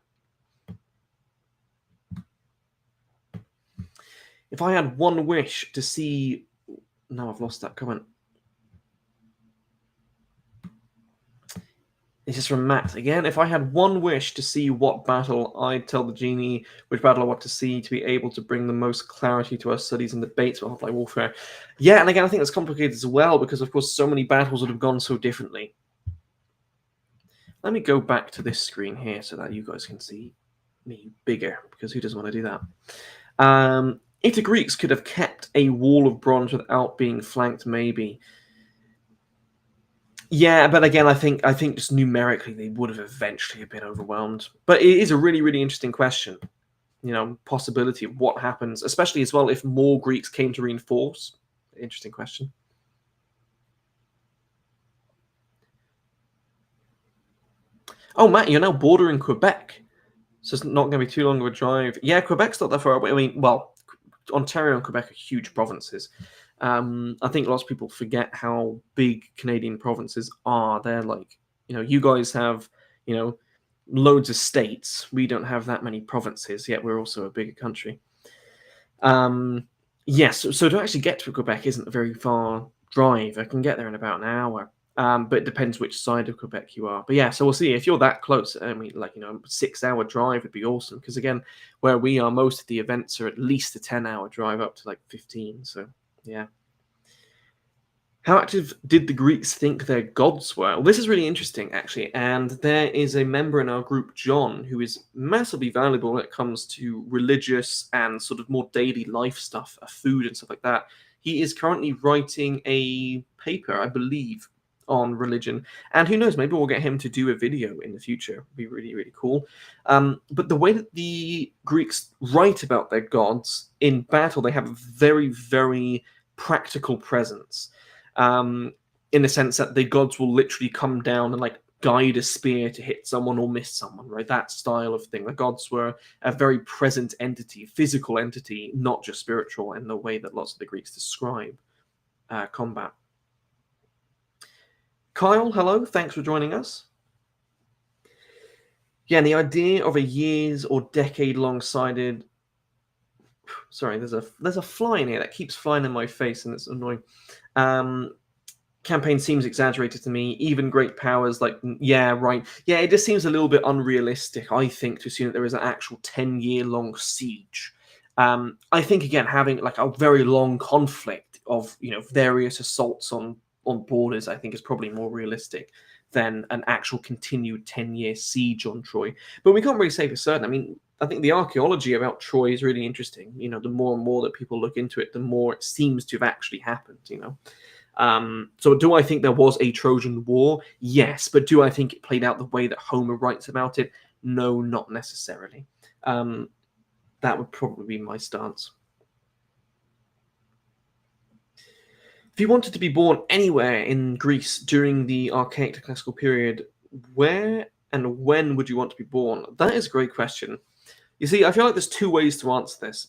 If I had one wish to see... No, I've lost that comment. This is from Matt again. If I had one wish to see what battle, I'd tell the genie which battle I want to see to be able to bring the most clarity to our studies and debates about hardline warfare. Yeah, and again, I think that's complicated as well because, of course, so many battles would have gone so differently. Let me go back to this screen here so that you guys can see me bigger, because who doesn't want to do that? If the Greeks could have kept a wall of bronze without being flanked, maybe. Yeah, but again, I think just numerically they would have eventually been overwhelmed. But it is a really, really interesting question. Possibility of what happens, especially as well if more Greeks came to reinforce. Interesting question. Oh, Matt, you're now bordering Quebec. So it's not going to be too long of a drive. Yeah, Quebec's not that far away. I mean, well, Ontario and Quebec are huge provinces. I think lots of people forget how big Canadian provinces are. They're like, you guys have, loads of states. We don't have that many provinces, yet we're also a bigger country. Yes, so to actually get to Quebec isn't a very far drive. I can get there in about an hour. But it depends which side of Quebec you are. But yeah, so we'll see. If you're that close, I mean, like, 6-hour drive would be awesome. Because again, where we are, most of the events are at least a 10-hour drive up to like 15. So yeah. How active did the Greeks think their gods were? Well, this is really interesting, actually. And there is a member in our group, John, who is massively valuable when it comes to religious and sort of more daily life stuff, food and stuff like that. He is currently writing a paper, I believe, on religion. And who knows, maybe we'll get him to do a video in the future. It'd be really, really cool. But the way that the Greeks write about their gods in battle, they have a very, very practical presence. In the sense that the gods will literally come down and like guide a spear to hit someone or miss someone, right? That style of thing. The gods were a very present entity, physical entity, not just spiritual, in the way that lots of the Greeks describe combat. Kyle, hello, thanks for joining us. Yeah, and the idea of a years or decade-long sided. Sorry, there's a fly in here that keeps flying in my face, and it's annoying. Campaign seems exaggerated to me. Even great powers, like, yeah, right. Yeah, it just seems a little bit unrealistic, I think, to assume that there is an actual 10-year-long siege. I think, again, having like a very long conflict of, various assaults on borders, I think is probably more realistic than an actual continued 10-year siege on Troy. But we can't really say for certain. I mean, I think the archaeology about Troy is really interesting. The more and more that people look into it, the more it seems to have actually happened, So do I think there was a Trojan War? Yes. But do I think it played out the way that Homer writes about it? No, not necessarily. That would probably be my stance. If you wanted to be born anywhere in Greece during the Archaic to Classical period, where and when would you want to be born? That is a great question. You see, I feel like there's two ways to answer this.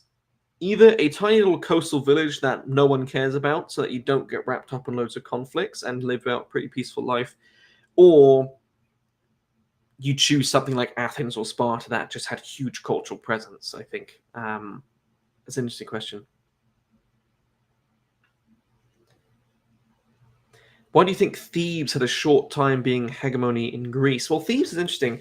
Either a tiny little coastal village that no one cares about so that you don't get wrapped up in loads of conflicts and live out a pretty peaceful life, or you choose something like Athens or Sparta that just had huge cultural presence, I think. That's an interesting question. Why do you think Thebes had a short time being hegemony in Greece? Well, Thebes is interesting,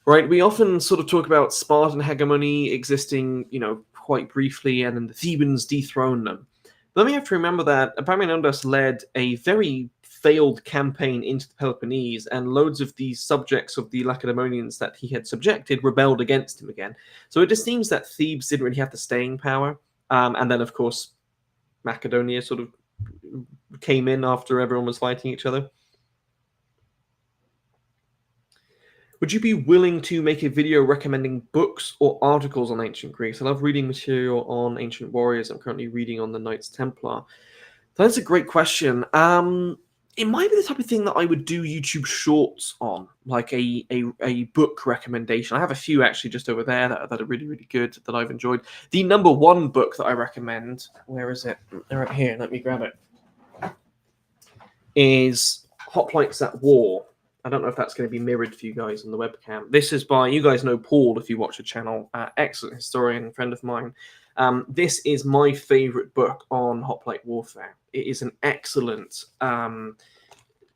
right? We often sort of talk about Spartan hegemony existing, quite briefly, and then the Thebans dethrone them. But then we have to remember that Epaminondas led a very failed campaign into the Peloponnese, and loads of the subjects of the Lacedaemonians that he had subjected rebelled against him again. So it just seems that Thebes didn't really have the staying power. And then, of course, Macedonia sort of came in after everyone was fighting each other. Would you be willing to make a video recommending books or articles on ancient Greece? I love reading material on ancient warriors. I'm currently reading on the Knights Templar. That's a great question. It might be the type of thing that I would do YouTube shorts on, like a book recommendation. I have a few actually just over there that are really, really good that I've enjoyed. The number one book that I recommend, where is it? Right here, let me grab it, is Hoplites at War. I don't know if that's going to be mirrored for you guys on the webcam. This is by, you guys know Paul if you watch the channel, excellent historian, friend of mine. This is my favorite book on hoplite warfare. It is an excellent,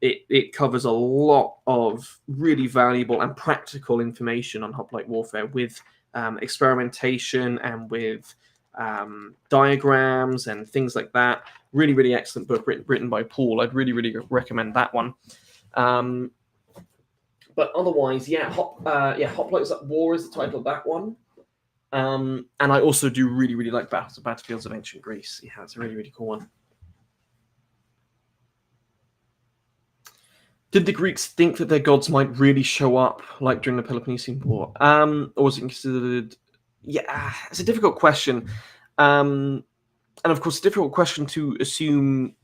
it covers a lot of really valuable and practical information on hoplite warfare with experimentation and with diagrams and things like that. Really, really excellent book written by Paul. I'd really, really recommend that one. But otherwise, Hoplites at War is the title of that one. And I also do really, really like Battlefields of Ancient Greece. Yeah, it's a really, really cool one. Did the Greeks think that their gods might really show up, like during the Peloponnesian War? Or was it considered? Yeah, it's a difficult question. And of course, a difficult question to assume,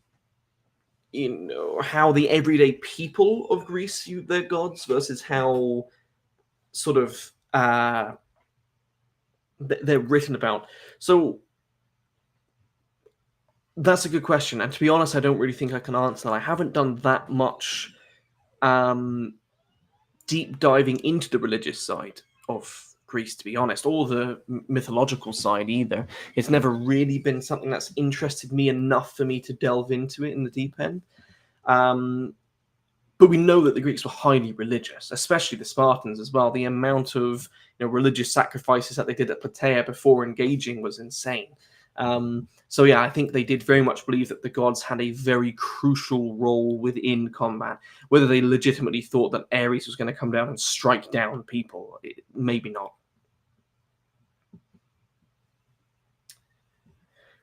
how the everyday people of Greece viewed their gods versus how sort of they're written about. So that's a good question. And to be honest, I don't really think I can answer that. I haven't done that much deep diving into the religious side of Greece, to be honest, or the mythological side either. It's never really been something that's interested me enough for me to delve into it in the deep end. But we know that the Greeks were highly religious, especially the Spartans as well. The amount of religious sacrifices that they did at Plataea before engaging was insane. So yeah, I think they did very much believe that the gods had a very crucial role within combat. Whether they legitimately thought that Ares was going to come down and strike down people, maybe not.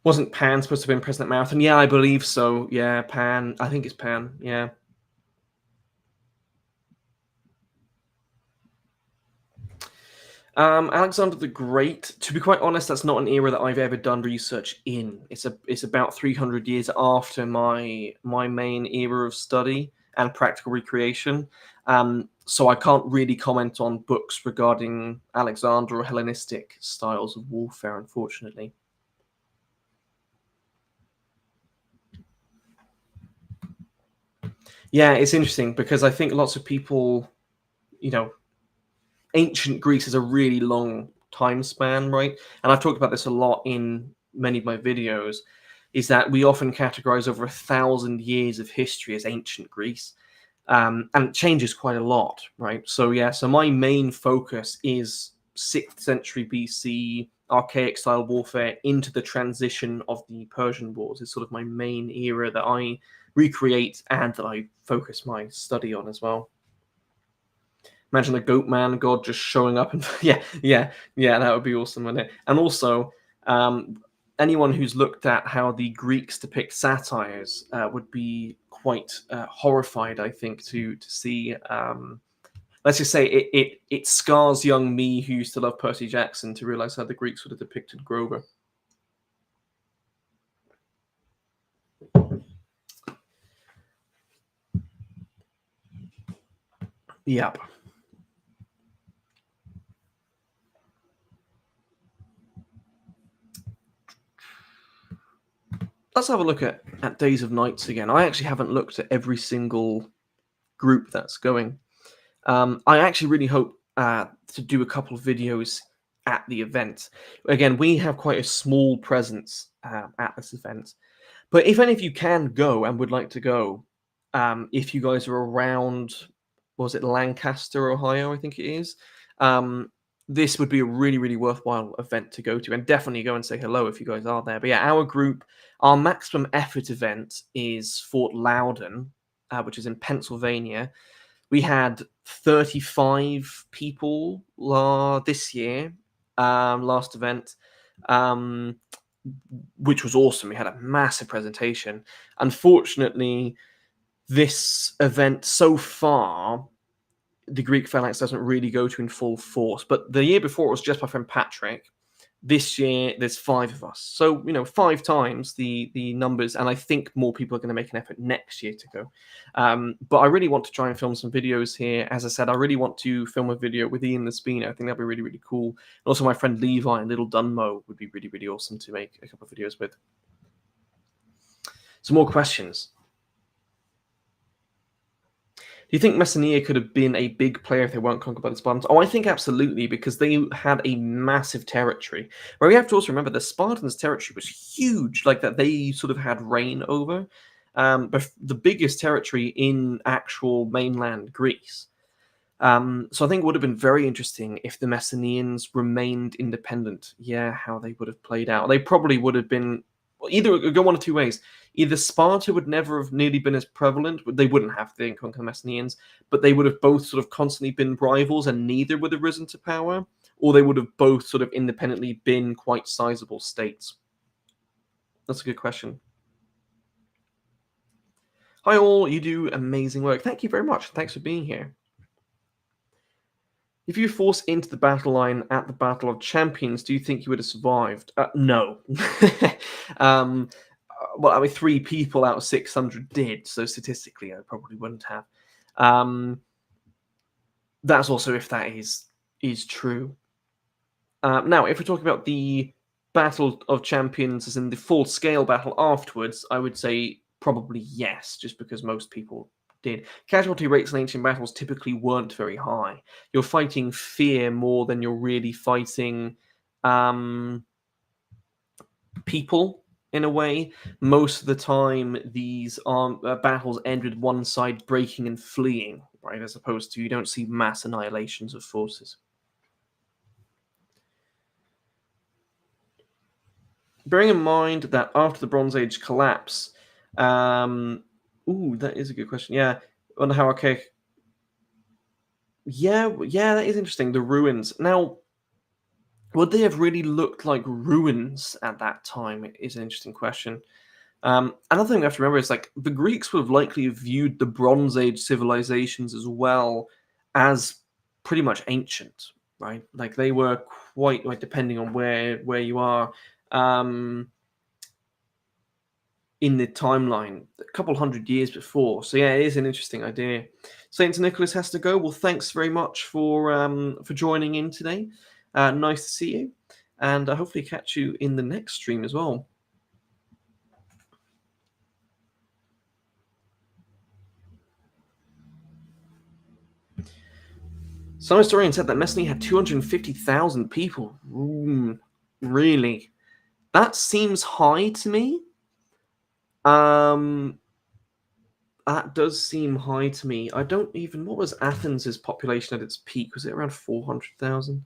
Wasn't Pan supposed to have been present at Marathon? Yeah, I believe so. Yeah, Pan. I think it's Pan. Yeah. Alexander the Great, to be quite honest, that's not an era that I've ever done research in. It's about 300 years after my main era of study and practical recreation. So I can't really comment on books regarding Alexander or Hellenistic styles of warfare, unfortunately. Yeah, it's interesting because I think lots of people, ancient Greece is a really long time span, right? And I've talked about this a lot in many of my videos, is that we often categorize over 1,000 years of history as ancient Greece. And it changes quite a lot, right? So yeah, so my main focus is 6th century BC archaic style warfare into the transition of the Persian Wars. Is sort of my main era that I recreate and that I focus my study on as well. Imagine the Goat Man god just showing up and yeah, that would be awesome, wouldn't it? And also, anyone who's looked at how the Greeks depict satires would be quite horrified, I think, to see. Let's just say it scars young me who used to love Percy Jackson to realize how the Greeks would have depicted Grover. Yep. Let's have a look at Days of Nights again. I actually haven't looked at every single group that's going. I actually really hope to do a couple of videos at the event. Again, we have quite a small presence at this event. But if any of you can go and would like to go, if you guys are around, was it Lancaster, Ohio, I think it is, this would be a really, really worthwhile event to go to. And definitely go and say hello if you guys are there. But yeah, our group, our maximum effort event is Fort Loudon, which is in Pennsylvania. We had 35 people this year, last event, which was awesome. We had a massive presentation. Unfortunately, this event so far, the Greek Phalanx doesn't really go to in full force. But the year before, it was just my friend Patrick. This year, there's 5 of us. So, 5 times the numbers, and I think more people are going to make an effort next year to go. But I really want to try and film some videos here. As I said, I really want to film a video with Ian the Spino. I think that'd be really, really cool. And also my friend Levi and Little Dunmo would be really, really awesome to make a couple of videos with. Some more questions. Do you think Messenia could have been a big player if they weren't conquered by the Spartans? Oh, I think absolutely, because they had a massive territory. But we have to also remember the Spartans' territory was huge, like that they sort of had reign over. But the biggest territory in actual mainland Greece. So I think it would have been very interesting if the Messenians remained independent. Yeah, how they would have played out. They probably would have been either go one of two ways. Either Sparta would never have nearly been as prevalent, they wouldn't have the conquer the Messenians, but they would have both sort of constantly been rivals and neither would have risen to power, or they would have both sort of independently been quite sizable states. That's a good question. Hi all, you do amazing work. Thank you very much. Thanks for being here. If you were forced into the battle line at the Battle of Champions, do you think you would have survived? No. Well, I mean, 3 people out of 600 did, so statistically, I probably wouldn't have. That's also if that is true. Now, if we're talking about the Battle of Champions, as in the full-scale battle afterwards, I would say probably yes, just because most people did. Casualty rates in ancient battles typically weren't very high. You're fighting fear more than you're really fighting um, people in a way. Most of the time, these battles end with one side breaking and fleeing, right? As opposed to you don't see mass annihilations of forces. Bearing in mind that after the Bronze Age collapse, that is a good question. Yeah, on how archaic. Yeah, that is interesting. The ruins. Now, would they have really looked like ruins at that time? It is an interesting question. Another thing we have to remember is like the Greeks would have likely viewed the Bronze Age civilizations as well as pretty much ancient, right? Like they were quite like depending on where you are. In the timeline a couple hundred years before. So yeah, it is an interesting idea. Saint Nicholas has to go. Well, thanks very much for joining in today. Nice to see you, and I hopefully catch you in the next stream as well. Some historian said that Messene had 250,000 people. Really? That seems high to me. That does seem high to me. I don't even. What was Athens' population at its peak? Was it around 400,000?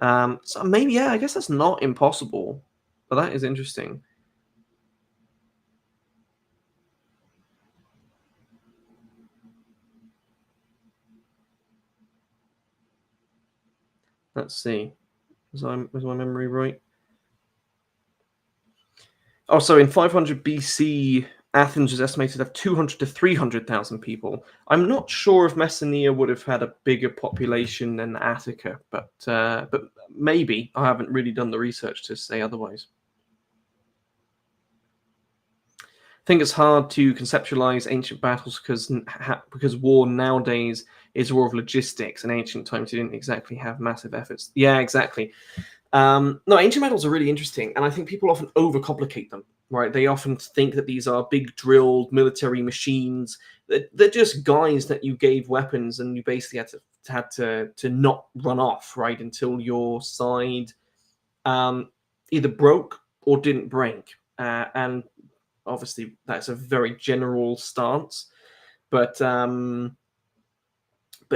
So maybe, yeah, I guess that's not impossible, but that is interesting. Let's see. Was my memory right? Oh, so in 500 BC, Athens is estimated to have 200 to 300,000 people. I'm not sure if Messenia would have had a bigger population than Attica, but maybe. I haven't really done the research to say otherwise. I think it's hard to conceptualize ancient battles because war nowadays is war of logistics, and ancient times you didn't exactly have massive efforts. Yeah, exactly. No, ancient battles are really interesting, and I think people often overcomplicate them. Right? They often think that these are big drilled military machines. They're just guys that you gave weapons, and you basically had to not run off, right, until your side either broke or didn't break. And obviously, that's a very general stance, but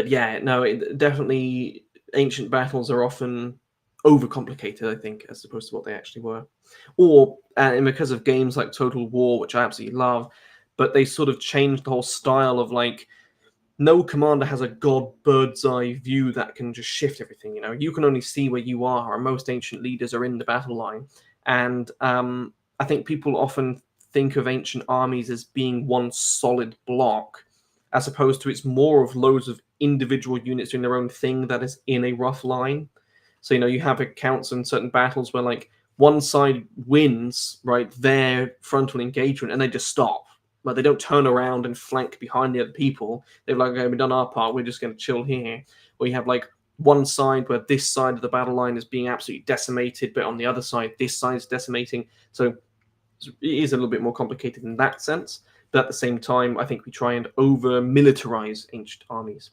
yeah, no, definitely ancient battles are often overcomplicated, I think, as opposed to what they actually were. Or and because of games like Total War, which I absolutely love, but they sort of changed the whole style of like no commander has a god bird's eye view that can just shift everything. You know, you can only see where you are, and most ancient leaders are in the battle line. And I think people often think of ancient armies as being one solid block, as opposed to it's more of loads of individual units doing their own thing that is in a rough line. So you know, you have accounts in certain battles where like one side wins, right, their frontal engagement, and they just stop. Like they don't turn around and flank behind the other people. They're like, okay, we've done our part. We're just going to chill here. Or you have like one side where this side of the battle line is being absolutely decimated, but on the other side, this side is decimating. So it is a little bit more complicated in that sense. But at the same time, I think we try and over militarize ancient armies.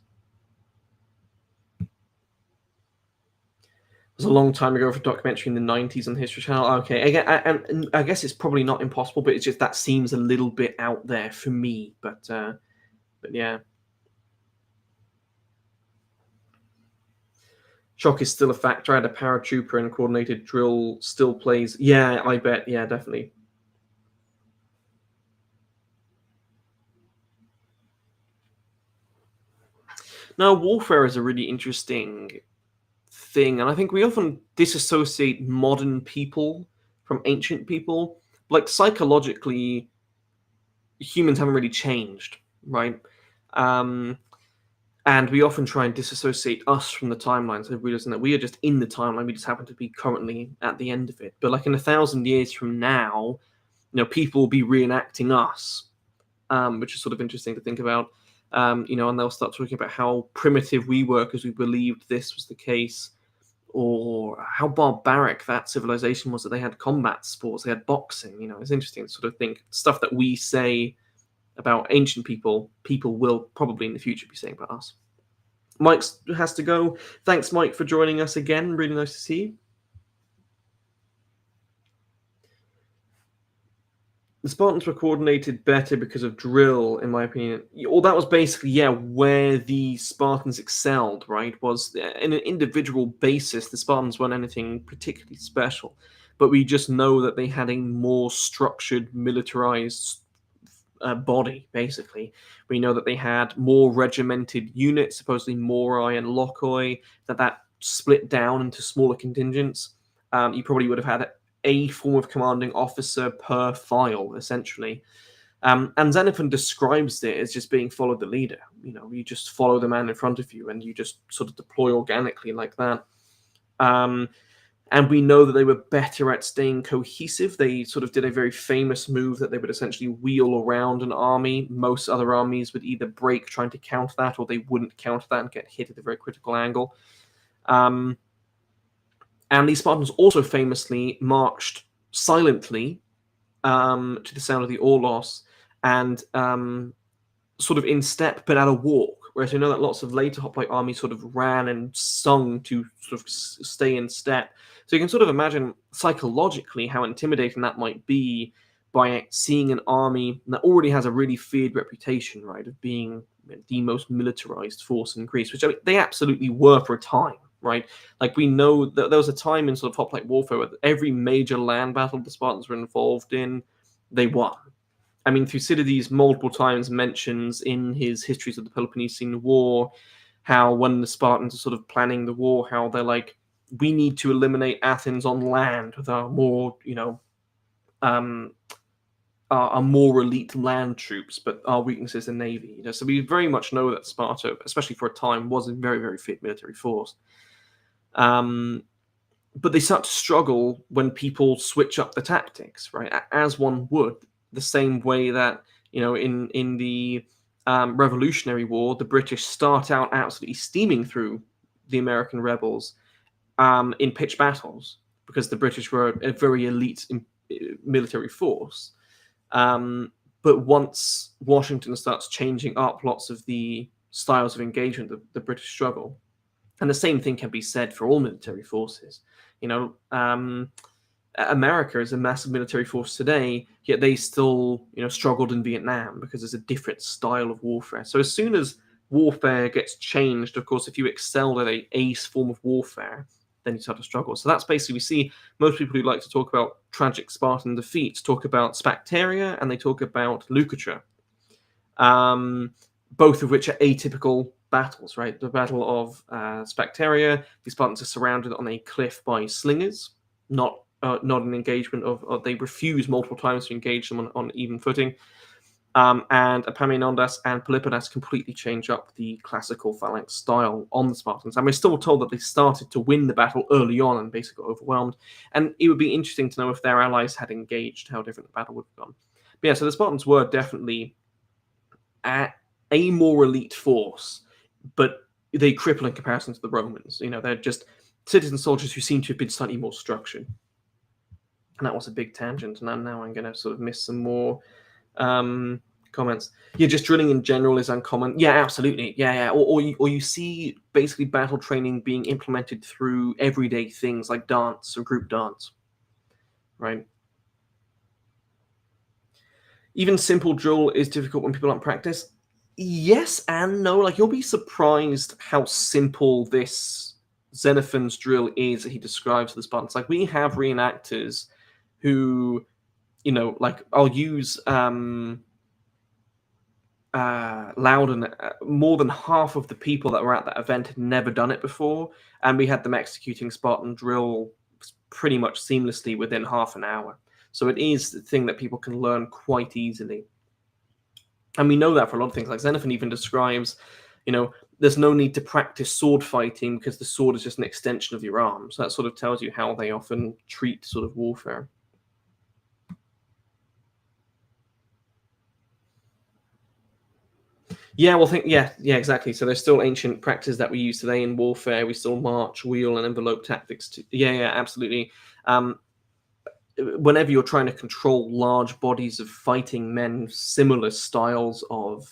It was a long time ago for a documentary in the 90s on the History Channel. Okay, again, I guess it's probably not impossible, but it's just that seems a little bit out there for me. But yeah. Shock is still a factor. I had a paratrooper and coordinated drill still plays. Yeah, I bet. Yeah, definitely. Now, warfare is a really interesting thing, and I think we often disassociate modern people from ancient people. Like psychologically, humans haven't really changed, right? And we often try and disassociate us from the timeline, so realizing that we are just in the timeline, we just happen to be currently at the end of it. But like in 1,000 years from now, you know, people will be reenacting us, which is sort of interesting to think about. You know, and they'll start talking about how primitive we were because we believed this was the case, or how barbaric that civilization was that they had combat sports, they had boxing. You know, it's interesting to sort of think stuff that we say about ancient people, people will probably in the future be saying about us. Mike has to go. Thanks, Mike, for joining us again. Really nice to see you. The Spartans were coordinated better because of drill, in my opinion. Well, that was basically, yeah, where the Spartans excelled, right? Was in an individual basis, the Spartans weren't anything particularly special. But we just know that they had a more structured, militarized body, basically. We know that they had more regimented units, supposedly Morai and Lochoi, that split down into smaller contingents. You probably would have had a form of commanding officer per file, essentially. And Xenophon describes it as just being follow the leader. You just follow the man in front of you and you just sort of deploy organically like that. And we know that they were better at staying cohesive. They sort of did a very famous move that they would essentially wheel around an army. Most other armies would either break trying to counter that, or they wouldn't counter that and get hit at a very critical angle. And these Spartans also famously marched silently to the sound of the Orlos and sort of in step but at a walk. Whereas we know that lots of later hoplite armies sort of ran and sung to sort of stay in step. So you can sort of imagine psychologically how intimidating that might be by seeing an army that already has a really feared reputation, right, of being the most militarized force in Greece, which I mean, they absolutely were for a time, right? Like we know that there was a time in sort of hoplite warfare where every major land battle the Spartans were involved in, they won. I mean, Thucydides multiple times mentions in his histories of the Peloponnesian War how when the Spartans are sort of planning the war, how they're like, we need to eliminate Athens on land with our more, our more elite land troops, but our weakness is the navy. So we very much know that Sparta, especially for a time, was a very, very fit military force. But they start to struggle when people switch up the tactics, right? As one would. The same way that in the Revolutionary War, the British start out absolutely steaming through the American rebels in pitched battles because the British were a very elite military force. But once Washington starts changing up lots of the styles of engagement, the British struggle. And the same thing can be said for all military forces. America is a massive military force today, yet they still, struggled in Vietnam because there's a different style of warfare. So as soon as warfare gets changed, of course, if you excel at a ace form of warfare, then you start to struggle. So that's basically, we see most people who like to talk about tragic Spartan defeats talk about Spacteria and they talk about Leucatra, both of which are atypical battles, right? The Battle of Spacteria, the Spartans are surrounded on a cliff by slingers, not an engagement of they refuse multiple times to engage them on even footing. And Epaminondas and Polypodas completely change up the classical phalanx style on the Spartans. And we're still told that they started to win the battle early on and basically got overwhelmed. And it would be interesting to know if their allies had engaged, how different the battle would have gone. But yeah, so the Spartans were definitely a more elite force, but they cripple in comparison to the Romans. They're just citizen soldiers who seem to have been slightly more structured. And that was a big tangent, and now I'm going to sort of miss some more comments. Yeah, just drilling in general is uncommon. Yeah, absolutely. Yeah. Or you see basically battle training being implemented through everyday things like dance or group dance, right? Even simple drill is difficult when people aren't practiced. Yes and no. Like, you'll be surprised how simple this Xenophon's drill is that he describes to the Spartans. Like, we have reenactors who, like, I'll use Loudon. More than half of the people that were at that event had never done it before, and we had them executing Spartan drill pretty much seamlessly within half an hour. So it is the thing that people can learn quite easily. And we know that for a lot of things. Like Xenophon even describes, there's no need to practice sword fighting because the sword is just an extension of your arm. So that sort of tells you how they often treat sort of warfare. Yeah, well, yeah, exactly. So there's still ancient practices that we use today in warfare. We still march, wheel, and envelope tactics. Yeah, absolutely. whenever you're trying to control large bodies of fighting men, similar styles of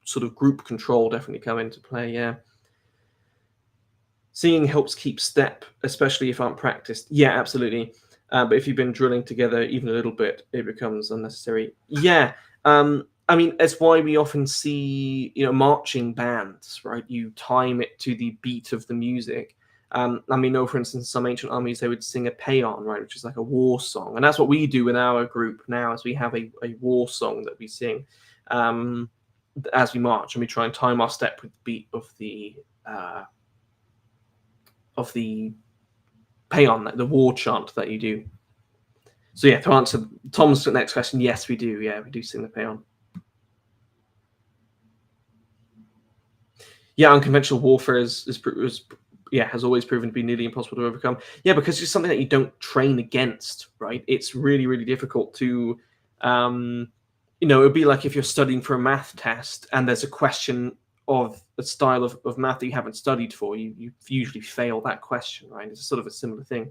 sort of group control definitely come into play. Yeah. Singing helps keep step, especially if aren't practiced. Yeah, absolutely. But if you've been drilling together even a little bit, it becomes unnecessary. Yeah. I mean, that's why we often see, marching bands, right? You time it to the beat of the music. I mean, for instance, some ancient armies, they would sing a paean, right, which is like a war song. And that's what we do in our group now, is we have a war song that we sing as we march, and we try and time our step with the beat of the paean, the war chant that you do. So yeah, to answer Tom's next question, yes, we do. Yeah, we do sing the paean. Yeah, unconventional warfare has always proven to be nearly impossible to overcome. Yeah, because it's something that you don't train against, right? It's really, really difficult to, it would be like if you're studying for a math test and there's a question of a style of math that you haven't studied for, you usually fail that question, right? It's sort of a similar thing.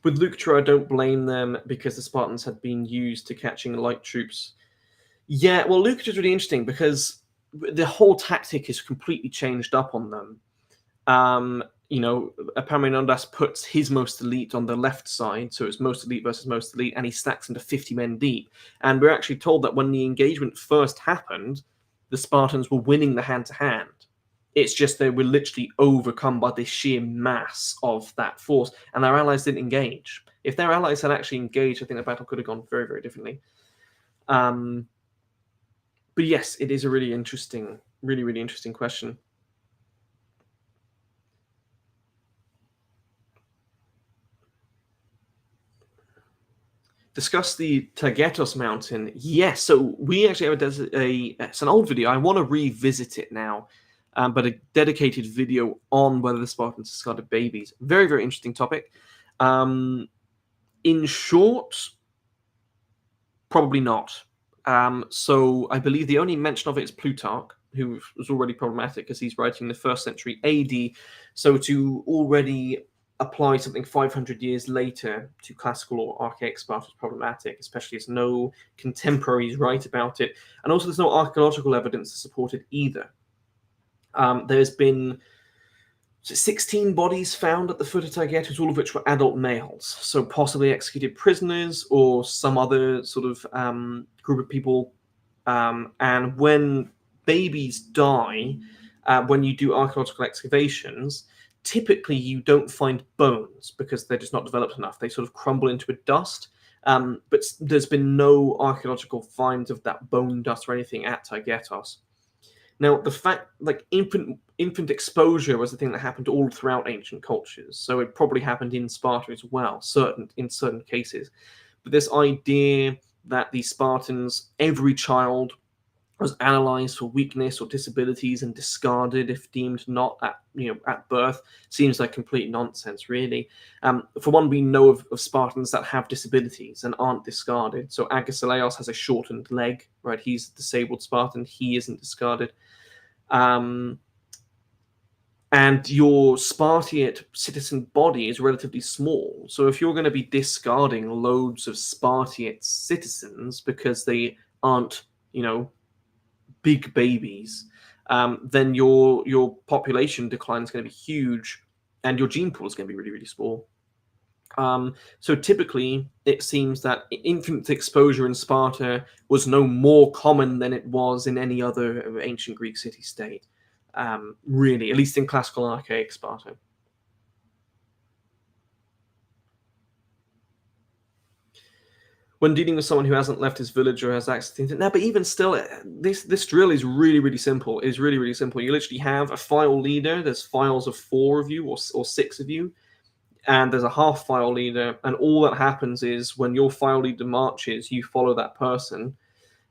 With Luctra, I don't blame them because the Spartans had been used to catching light troops. Yeah, well, Luctra is really interesting because the whole tactic is completely changed up on them. Epaminondas puts his most elite on the left side, so it's most elite versus most elite, and he stacks into 50 men deep. And we're actually told that when the engagement first happened, the Spartans were winning the hand-to-hand. It's just they were literally overcome by the sheer mass of that force, and their allies didn't engage. If their allies had actually engaged, I think the battle could have gone very, very differently. But yes, it is a really interesting, really, really interesting question. Discuss the Tagetos mountain. Yes, so we actually have it's an old video. I want to revisit it now, but a dedicated video on whether the Spartans discarded babies. Very, very interesting topic. In short, probably not. So I believe the only mention of it is Plutarch, who was already problematic because he's writing the 1st century AD. So to already apply something 500 years later to classical or archaic Sparta is problematic, especially as no contemporaries write about it. And also there's no archaeological evidence to support it either. There's been 16 bodies found at the foot of Taygetus, all of which were adult males, so possibly executed prisoners or some other sort of group of people. And when babies die, when you do archaeological excavations, typically you don't find bones because they're just not developed enough. They sort of crumble into a dust. But there's been no archaeological finds of that bone dust or anything at Taygetus. Now, the fact, like, infant exposure was a thing that happened all throughout ancient cultures, so it probably happened in Sparta as well, in certain cases. But this idea that the Spartans, every child was analyzed for weakness or disabilities and discarded if deemed not at birth seems like complete nonsense, really. For one, we know of Spartans that have disabilities and aren't discarded. So Agesilaos has a shortened leg, right? He's a disabled Spartan. He isn't discarded. And your Spartiate citizen body is relatively small. So if you're going to be discarding loads of Spartiate citizens because they aren't, big babies, then your population decline is going to be huge, and your gene pool is going to be really, really small. So typically, it seems that infant exposure in Sparta was no more common than it was in any other ancient Greek city-state, really, at least in classical and archaic Sparta. When dealing with someone who hasn't left his village or has access to internet, no, but even still, this drill is really, really simple. It's really, really simple. You literally have a file leader. There's files of 4 of you or 6 of you, and there's a half file leader. And all that happens is when your file leader marches, you follow that person.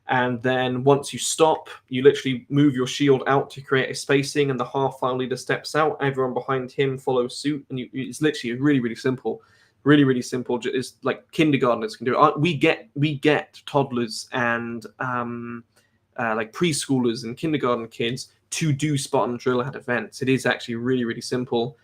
And then once you stop, you literally move your shield out to create a spacing, and the half file leader steps out. Everyone behind him follows suit, and it's literally really, really simple. Really, really simple. It's like kindergartners can do it. We get toddlers and like preschoolers and kindergarten kids to do Spartan drill at events. It is actually really, really simple.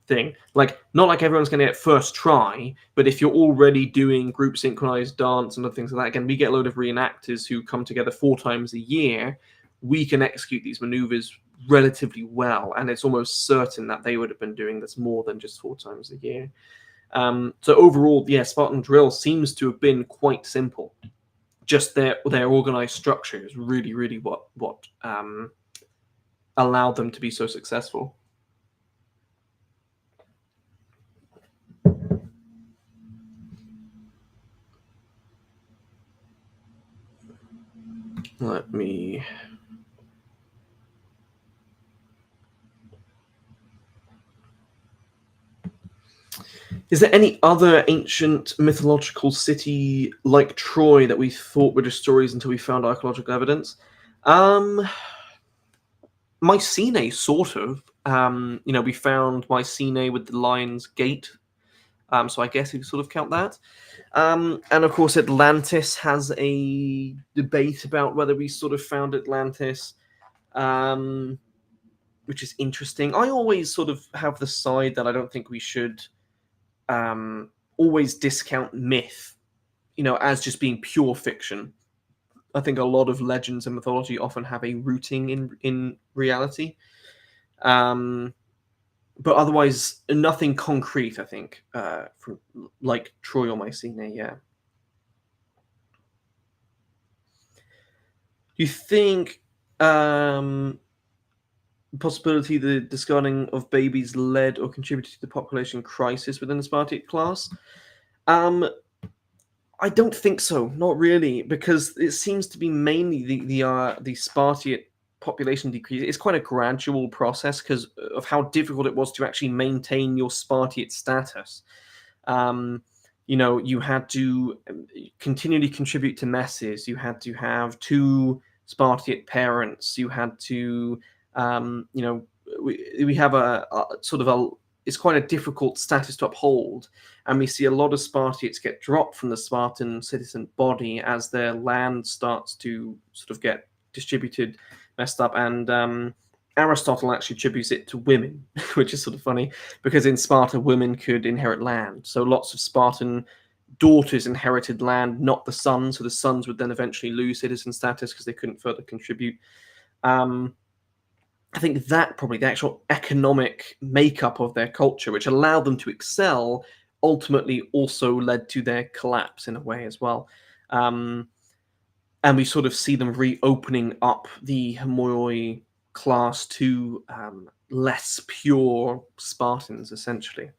thing. Like, not like everyone's going to get first try, but if you're already doing group synchronized dance and other things like that, again, we get a load of reenactors who come together 4 times a year. We can execute these maneuvers relatively well, and it's almost certain that they would have been doing this more than just 4 times a year. So overall, yeah, Spartan drill seems to have been quite simple. Just their organized structure is really, really what allowed them to be so successful. Let me... Is there any other ancient mythological city like Troy that we thought were just stories until we found archaeological evidence? Mycenae, sort of. We found Mycenae with the Lion's Gate, so I guess we can sort of count that. And of course, Atlantis has a debate about whether we sort of found Atlantis, which is interesting. I always sort of have the side that I don't think we should always discount myth, as just being pure fiction. I think a lot of legends and mythology often have a rooting in reality. But otherwise, nothing concrete, I think, from like Troy or Mycenae, yeah. Do you think possibility the discarding of babies led or contributed to the population crisis within the Spartiate class? I don't think so, not really, because it seems to be mainly the Spartiate population decrease. It's quite a gradual process because of how difficult it was to actually maintain your Spartiate status. You had to continually contribute to messes. You had to have 2 Spartiate parents. You had to, we have a sort of a. It's quite a difficult status to uphold, and we see a lot of Spartiates get dropped from the Spartan citizen body as their land starts to sort of get distributed, messed up, and Aristotle actually attributes it to women, which is sort of funny, because in Sparta, women could inherit land. So lots of Spartan daughters inherited land, not the sons, so the sons would then eventually lose citizen status because they couldn't further contribute. I think that probably the actual economic makeup of their culture, which allowed them to excel, ultimately also led to their collapse in a way as well. And we sort of see them reopening up the Homoi class to less pure Spartans, essentially.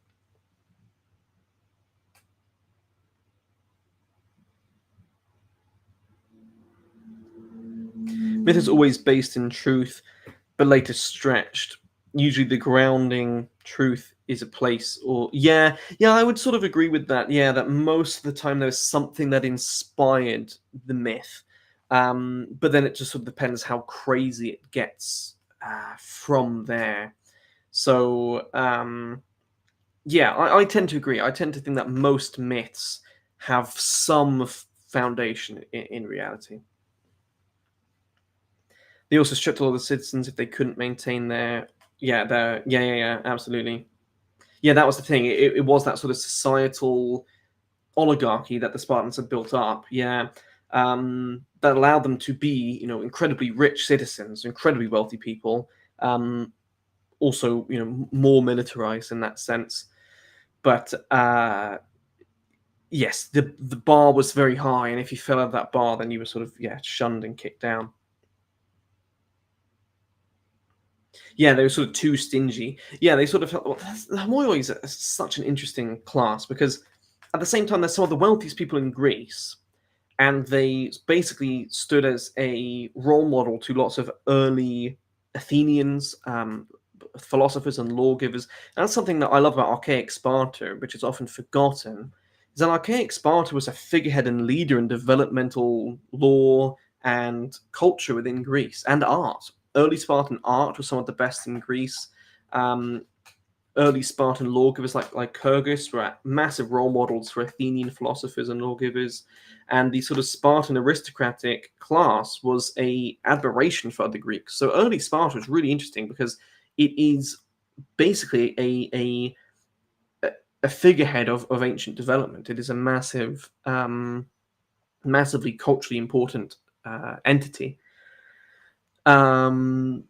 Myth is always based in truth, but later stretched. Usually the grounding truth is a place, or yeah, I would sort of agree with that. Yeah, that most of the time there's something that inspired the myth, but then it just sort of depends how crazy it gets from there. So yeah, I tend to agree. I tend to think that most myths have some foundation in reality. They also stripped all the citizens if they couldn't maintain their absolutely. Yeah, that was the thing. It was that sort of societal oligarchy that the Spartans had built up. Yeah, that allowed them to be, incredibly rich citizens, incredibly wealthy people. Also, more militarized in that sense. But yes, the bar was very high, and if you fell out of that bar, then you were sort of shunned and kicked down. Yeah, they were sort of too stingy. Yeah, they sort of felt, the Homoioi is such an interesting class because at the same time, they're some of the wealthiest people in Greece, and they basically stood as a role model to lots of early Athenians, philosophers, and lawgivers. And that's something that I love about archaic Sparta, which is often forgotten, is that archaic Sparta was a figurehead and leader in developmental law and culture within Greece and art. Early Spartan art was some of the best in Greece. Early Spartan lawgivers like Kyrgyz were massive role models for Athenian philosophers and lawgivers, and the sort of Spartan aristocratic class was a admiration for other Greeks. So early Sparta was really interesting because it is basically a figurehead of ancient development. It is a massively culturally important entity. And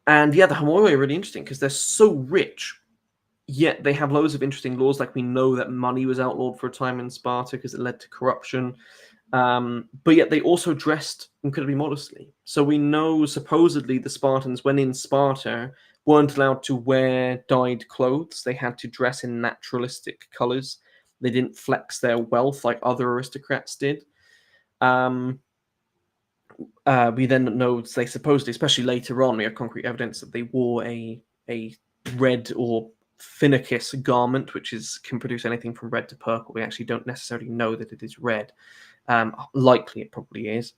yeah, the Hammurabi are really interesting because they're so rich, yet they have loads of interesting laws. Like we know that money was outlawed for a time in Sparta because it led to corruption. But yet they also dressed incredibly modestly. So we know supposedly the Spartans, when in Sparta, weren't allowed to wear dyed clothes. They had to dress in naturalistic colors. They didn't flex their wealth like other aristocrats did. Um, we then know they supposedly, especially later on, we have concrete evidence that they wore a red or finicus garment, which can produce anything from red to purple. We actually don't necessarily know that it is red. Likely it probably is.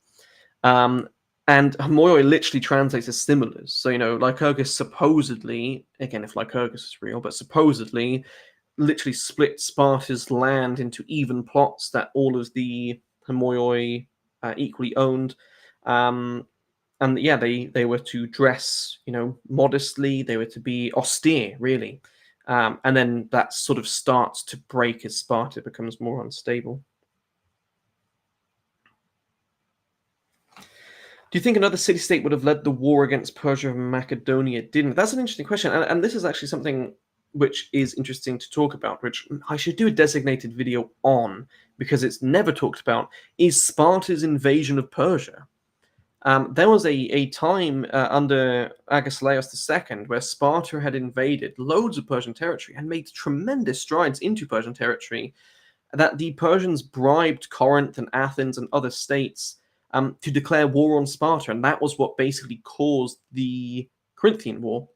And Hammurabi literally translates as similars. So, Lycurgus supposedly, again, if Lycurgus is real, but supposedly literally split Sparta's land into even plots that all of the Hammurabi equally owned. And yeah, they were to dress, modestly. They were to be austere, really. And then that sort of starts to break as Sparta becomes more unstable. Do you think another city-state would have led the war against Persia and Macedonia? Didn't? That's an interesting question, and this is actually something which is interesting to talk about, which I should do a designated video on, because it's never talked about, is Sparta's invasion of Persia. There was a time under Agesilaus II where Sparta had invaded loads of Persian territory and made tremendous strides into Persian territory, that the Persians bribed Corinth and Athens and other states to declare war on Sparta, and that was what basically caused the Corinthian War.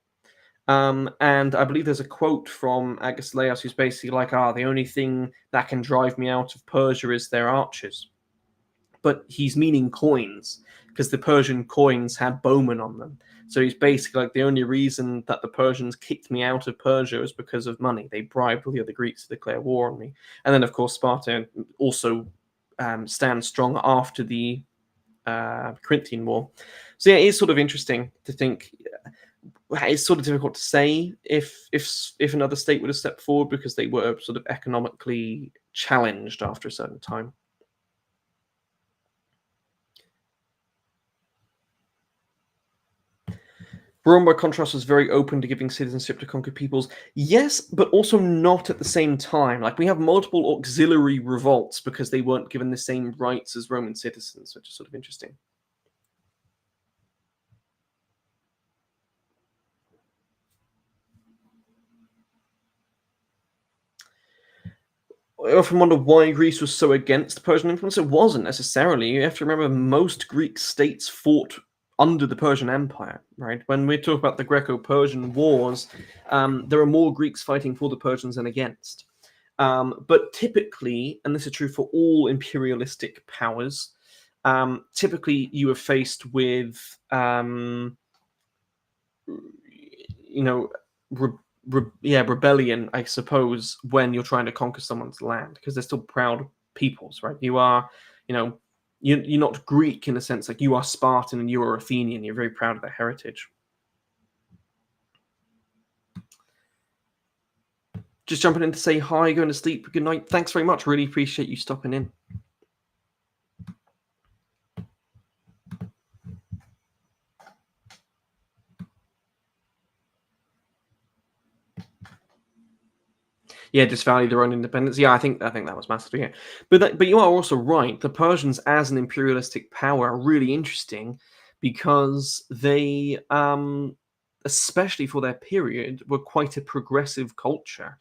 And I believe there's a quote from Agesilaus who's basically like, the only thing that can drive me out of Persia is their archers. But he's meaning coins, because the Persian coins had bowmen on them. So he's basically like, the only reason that the Persians kicked me out of Persia was because of money. They bribed all the other Greeks to declare war on me. And then, of course, Sparta also stands strong after the Corinthian War. So yeah, it's sort of interesting to think. It's sort of difficult to say if another state would have stepped forward, because they were sort of economically challenged after a certain time. Rome, by contrast, was very open to giving citizenship to conquered peoples. Yes, but also not at the same time. Like, we have multiple auxiliary revolts because they weren't given the same rights as Roman citizens, which is sort of interesting. I often wonder why Greece was so against Persian influence. It wasn't necessarily. You have to remember, most Greek states fought under the Persian Empire, right? When we talk about the Greco-Persian wars, there are more Greeks fighting for the Persians than against. But typically, and this is true for all imperialistic powers, typically you are faced with, rebellion, I suppose, when you're trying to conquer someone's land, because they're still proud peoples, right? You are, you're not Greek in a sense, like you are Spartan and you are Athenian. You're very proud of their heritage. Just jumping in to say hi, going to sleep, good night. Thanks very much. Really appreciate you stopping in. Yeah, disvalue their own independence. Yeah, I think that was massively it. But you are also right. The Persians, as an imperialistic power, are really interesting because they, especially for their period, were quite a progressive culture.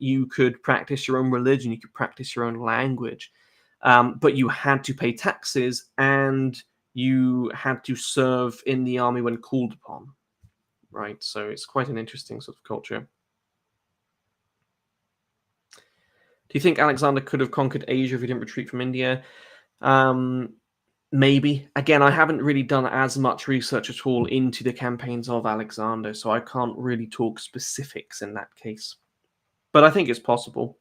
You could practice your own religion, you could practice your own language, but you had to pay taxes and you had to serve in the army when called upon. Right, so it's quite an interesting sort of culture. Do you think Alexander could have conquered Asia if he didn't retreat from India? Maybe. Again, I haven't really done as much research at all into the campaigns of Alexander, so I can't really talk specifics in that case. But I think it's possible.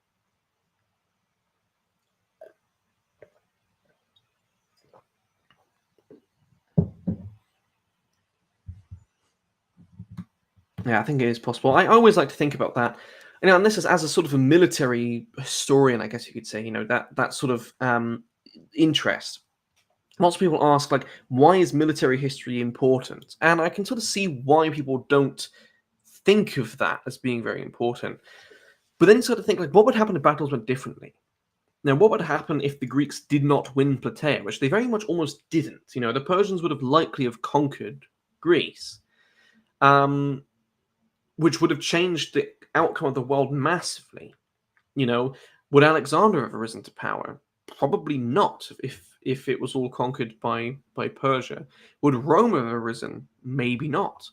Yeah, I think it is possible. I always like to think about that. And this is as a sort of a military historian, I guess you could say. That sort of interest. Lots of people ask, like, why is military history important? And I can sort of see why people don't think of that as being very important. But then you sort of think, like, what would happen if battles went differently? Now, what would happen if the Greeks did not win Plataea, which they very much almost didn't? The Persians would have likely have conquered Greece, um, which would have changed the outcome of the world massively. You know, would Alexander have risen to power? Probably not. If it was all conquered by Persia, would Rome have arisen? Maybe not.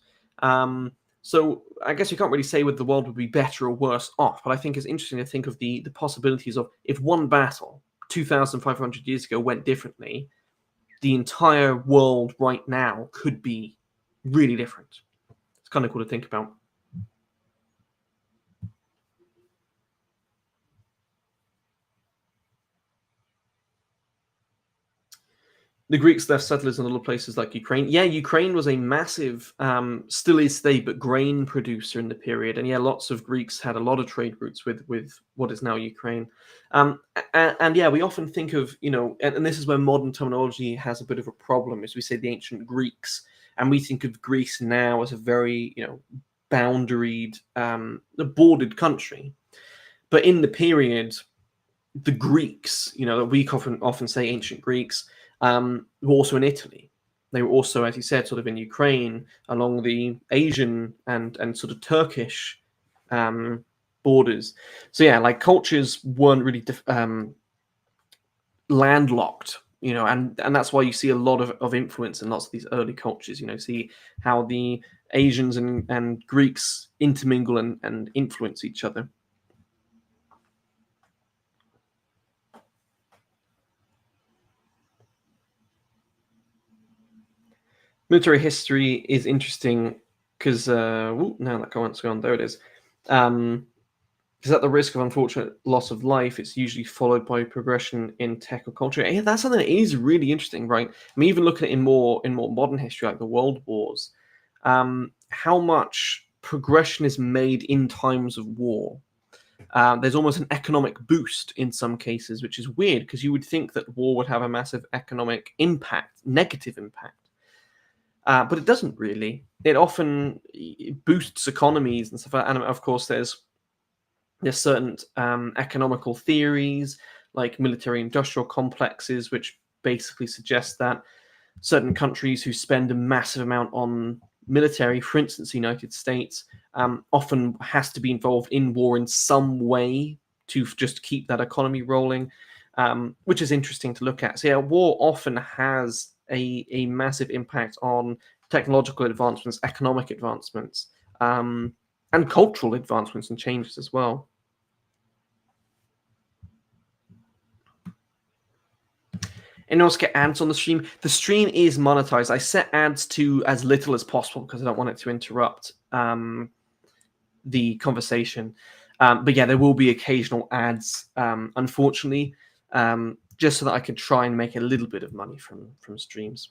So I guess you can't really say whether the world would be better or worse off. But I think it's interesting to think of the possibilities of if one battle 2,500 years ago went differently, the entire world right now could be really different. It's kind of cool to think about. The Greeks left settlers in other places like Ukraine. Yeah, Ukraine was a massive, still is today, but grain producer in the period. And yeah, lots of Greeks had a lot of trade routes with what is now Ukraine. And yeah, we often think of, and this is where modern terminology has a bit of a problem, is we say the ancient Greeks, and we think of Greece now as a very, boundaried, bordered country. But in the period, the Greeks, that we often say ancient Greeks, were also in Italy. They were also, as you said, sort of in Ukraine, along the Asian and sort of Turkish borders. So yeah, like cultures weren't really landlocked, and that's why you see a lot of influence in lots of these early cultures. See how the Asians and Greeks intermingle and influence each other. Military history is interesting because now that comment's gone. There it is. Because at the risk of unfortunate loss of life, it's usually followed by progression in tech or culture. Yeah, that's something that is really interesting, right? I mean, even looking at it in more modern history, like the World Wars, how much progression is made in times of war. There's almost an economic boost in some cases, which is weird because you would think that war would have a massive economic impact, negative impact. But it doesn't really. It often boosts economies and stuff like that. And of course, there's certain economical theories like military-industrial complexes, which basically suggest that certain countries who spend a massive amount on military, for instance, the United States, often has to be involved in war in some way to just keep that economy rolling, which is interesting to look at. So yeah, war often has a massive impact on technological advancements, economic advancements, and cultural advancements and changes as well. Anyone else get ads on the stream? The stream is monetized. I set ads to as little as possible because I don't want it to interrupt the conversation. But yeah, there will be occasional ads, unfortunately, just so that I can try and make a little bit of money from streams.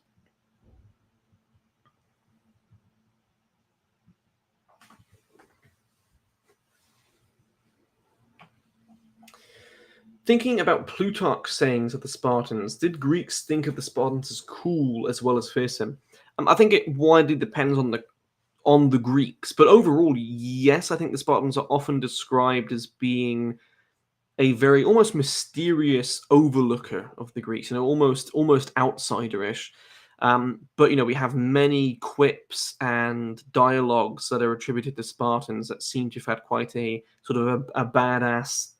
Thinking about Plutarch's sayings of the Spartans, did Greeks think of the Spartans as cool as well as fearsome? I think it widely depends on the Greeks, but overall, yes, I think the Spartans are often described as being a very almost mysterious overlooker of the Greeks, almost outsiderish. But we have many quips and dialogues that are attributed to Spartans that seem to have had quite a sort of a badass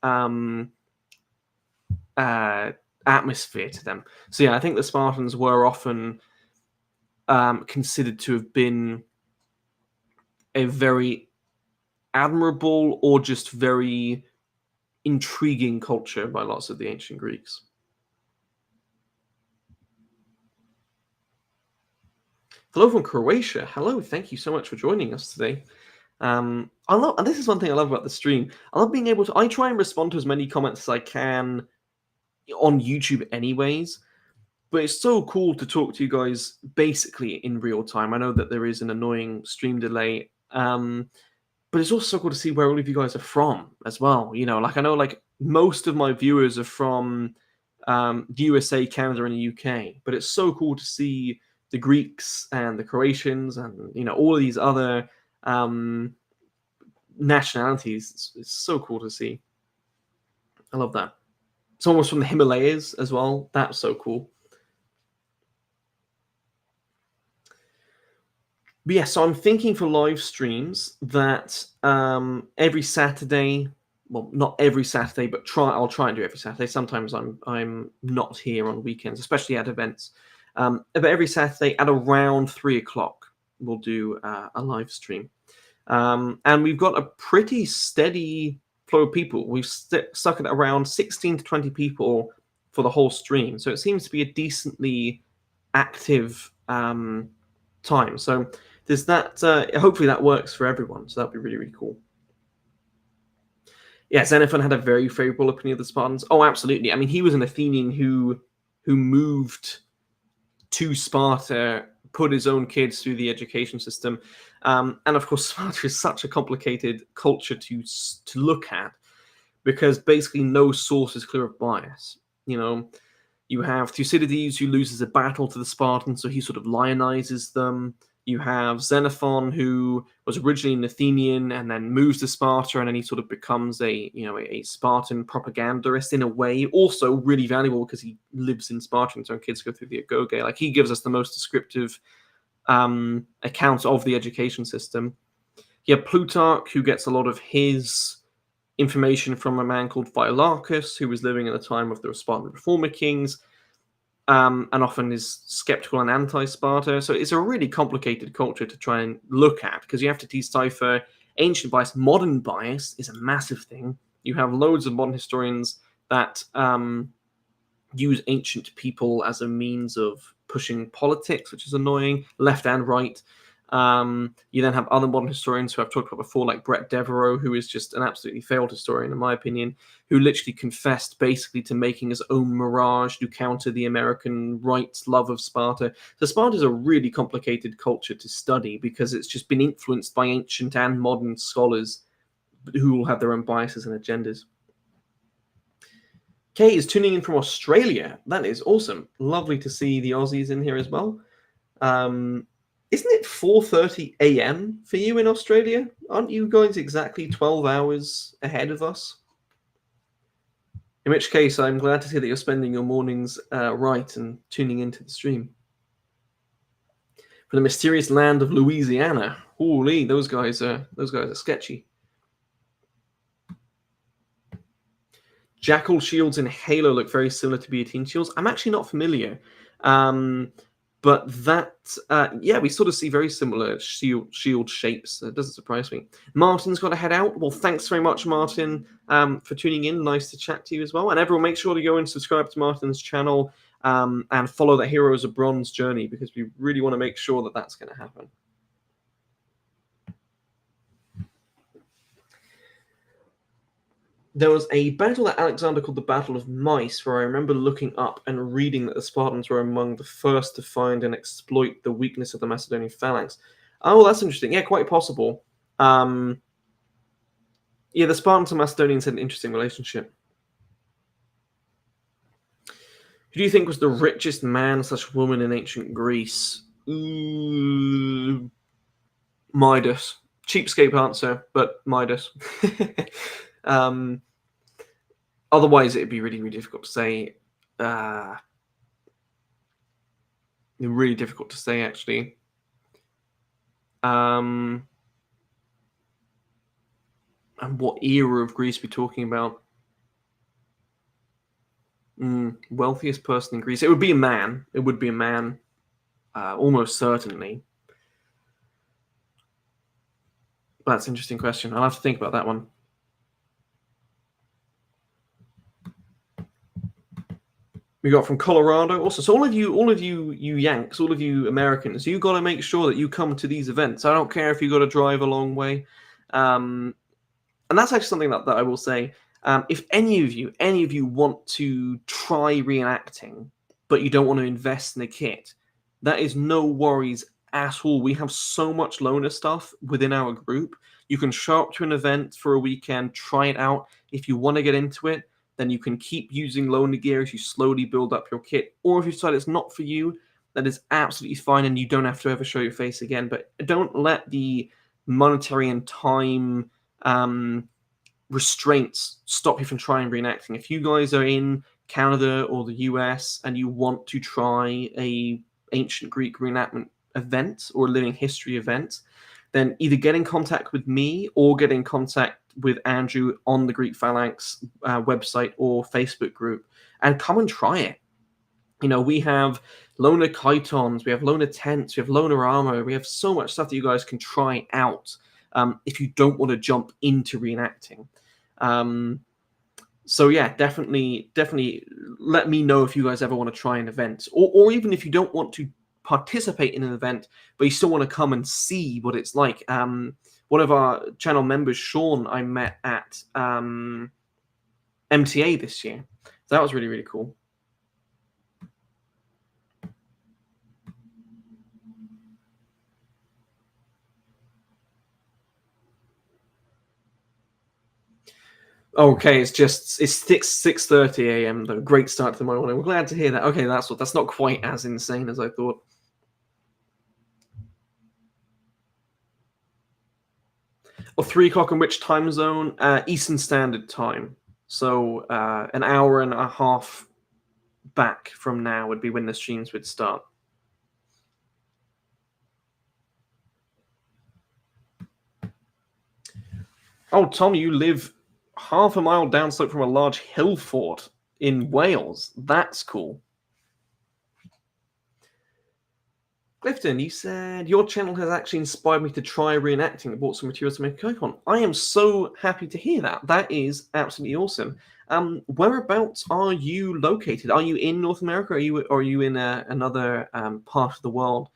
atmosphere to them. So yeah, I think the Spartans were often considered to have been a very admirable or just very intriguing culture by lots of the ancient Greeks. Hello from Croatia. Hello, thank you so much for joining us today. And this is one thing I love about the stream. I love being able to. I try and respond to as many comments as I can on YouTube, anyways. But it's so cool to talk to you guys basically in real time. I know that there is an annoying stream delay But it's also so cool to see where all of you guys are from as well. Like I know like most of my viewers are from the USA, Canada, and the UK. But it's so cool to see the Greeks and the Croatians and all of these other nationalities. It's so cool to see. I love that. Someone was from the Himalayas as well. That's so cool. But yeah, so I'm thinking for live streams that every Saturday, well, not every Saturday, but I'll try and do every Saturday. Sometimes I'm not here on weekends, especially at events. But every Saturday at around 3:00, we'll do a live stream, and we've got a pretty steady flow of people. We've stuck at around 16 to 20 people for the whole stream, so it seems to be a decently active time. So there's that. Hopefully that works for everyone. So that'd be really, really cool. Yeah, Xenophon had a very favorable opinion of the Spartans. Oh, absolutely. I mean, he was an Athenian who moved to Sparta, put his own kids through the education system, and of course, Sparta is such a complicated culture to look at because basically no source is clear of bias. You have Thucydides who loses a battle to the Spartans, so he sort of lionizes them. You have Xenophon, who was originally an Athenian and then moves to Sparta, and then he sort of becomes a Spartan propagandist in a way. Also really valuable because he lives in Sparta and his own kids go through the agoge. Like he gives us the most descriptive accounts of the education system. You have Plutarch, who gets a lot of his information from a man called Philocus, who was living in the time of the Spartan reformer kings, and often is skeptical and anti-Sparta. So it's a really complicated culture to try and look at because you have to decipher ancient bias. Modern bias is a massive thing. You have loads of modern historians that use ancient people as a means of pushing politics, which is annoying, left and right. You then have other modern historians who I've talked about before, like Brett Devereaux, who is just an absolutely failed historian, in my opinion, who literally confessed basically to making his own mirage to counter the American right's love of Sparta. So Sparta is a really complicated culture to study because it's just been influenced by ancient and modern scholars who will have their own biases and agendas. Kay is tuning in from Australia. That is awesome. Lovely to see the Aussies in here as well. Isn't it 4:30 a.m. for you in Australia? Aren't you guys exactly 12 hours ahead of us? In which case, I'm glad to see that you're spending your mornings right and tuning into the stream. From the mysterious land of Louisiana. Holy, those guys are sketchy. Jackal shields in Halo look very similar to B18 shields. I'm actually not familiar. But that, we sort of see very similar shield shapes. It doesn't surprise me. Martin's got to head out. Well, thanks very much, Martin, for tuning in. Nice to chat to you as well. And everyone, make sure to go and subscribe to Martin's channel and follow the Heroes of Bronze journey because we really want to make sure that that's going to happen. There was a battle that Alexander called the Battle of Mice, where I remember looking up and reading that the Spartans were among the first to find and exploit the weakness of the Macedonian phalanx. Oh, well, that's interesting. Yeah, quite possible. The Spartans and Macedonians had an interesting relationship. Who do you think was the richest man/woman in ancient Greece? Midas. Cheapskate answer, but Midas. Otherwise, it'd be really, really difficult to say. Really difficult to say, actually. And what era of Greece we're talking about? Wealthiest person in Greece. It would be a man. It would be a man, almost certainly. But that's an interesting question. I'll have to think about that one. We got from Colorado also. So all of you Yanks, all of you Americans, you got to make sure that you come to these events. I don't care if you got to drive a long way. And that's actually something that I will say. If any of you want to try reenacting, but you don't want to invest in a kit, that is no worries at all. We have so much loaner stuff within our group. You can show up to an event for a weekend, try it out. If you want to get into it, then you can keep using loaner gear as you slowly build up your kit. Or if you decide it's not for you, that is absolutely fine and you don't have to ever show your face again. But don't let the monetary and time restraints stop you from trying reenacting. If you guys are in Canada or the US and you want to try a ancient Greek reenactment event or a living history event, then either get in contact with me or get in contact with Andrew on the Greek Phalanx website or Facebook group and come and try it. You know, we have loaner chitons, we have loaner tents, we have loaner armor, we have so much stuff that you guys can try out if you don't want to jump into reenacting. So yeah, definitely let me know if you guys ever want to try an event, or even if you don't want to participate in an event, but you still want to come and see what it's like. One of our channel members, Sean, I met at MTA this year. So that was really, really cool. Okay, it's 6:30 a.m. though. Great start to the morning. We're glad to hear that. Okay, that's not quite as insane as I thought. Or 3 o'clock in which time zone? Eastern Standard Time. So an hour and a half back from now would be when the streams would start. Oh, Tom, you live half a mile downslope from a large hill fort in Wales. That's cool. Clifton, you said your channel has actually inspired me to try reenacting. I bought some materials to make a icon. I am so happy to hear that. That is absolutely awesome. Whereabouts are you located? Are you in North America? Or are you in another part of the world?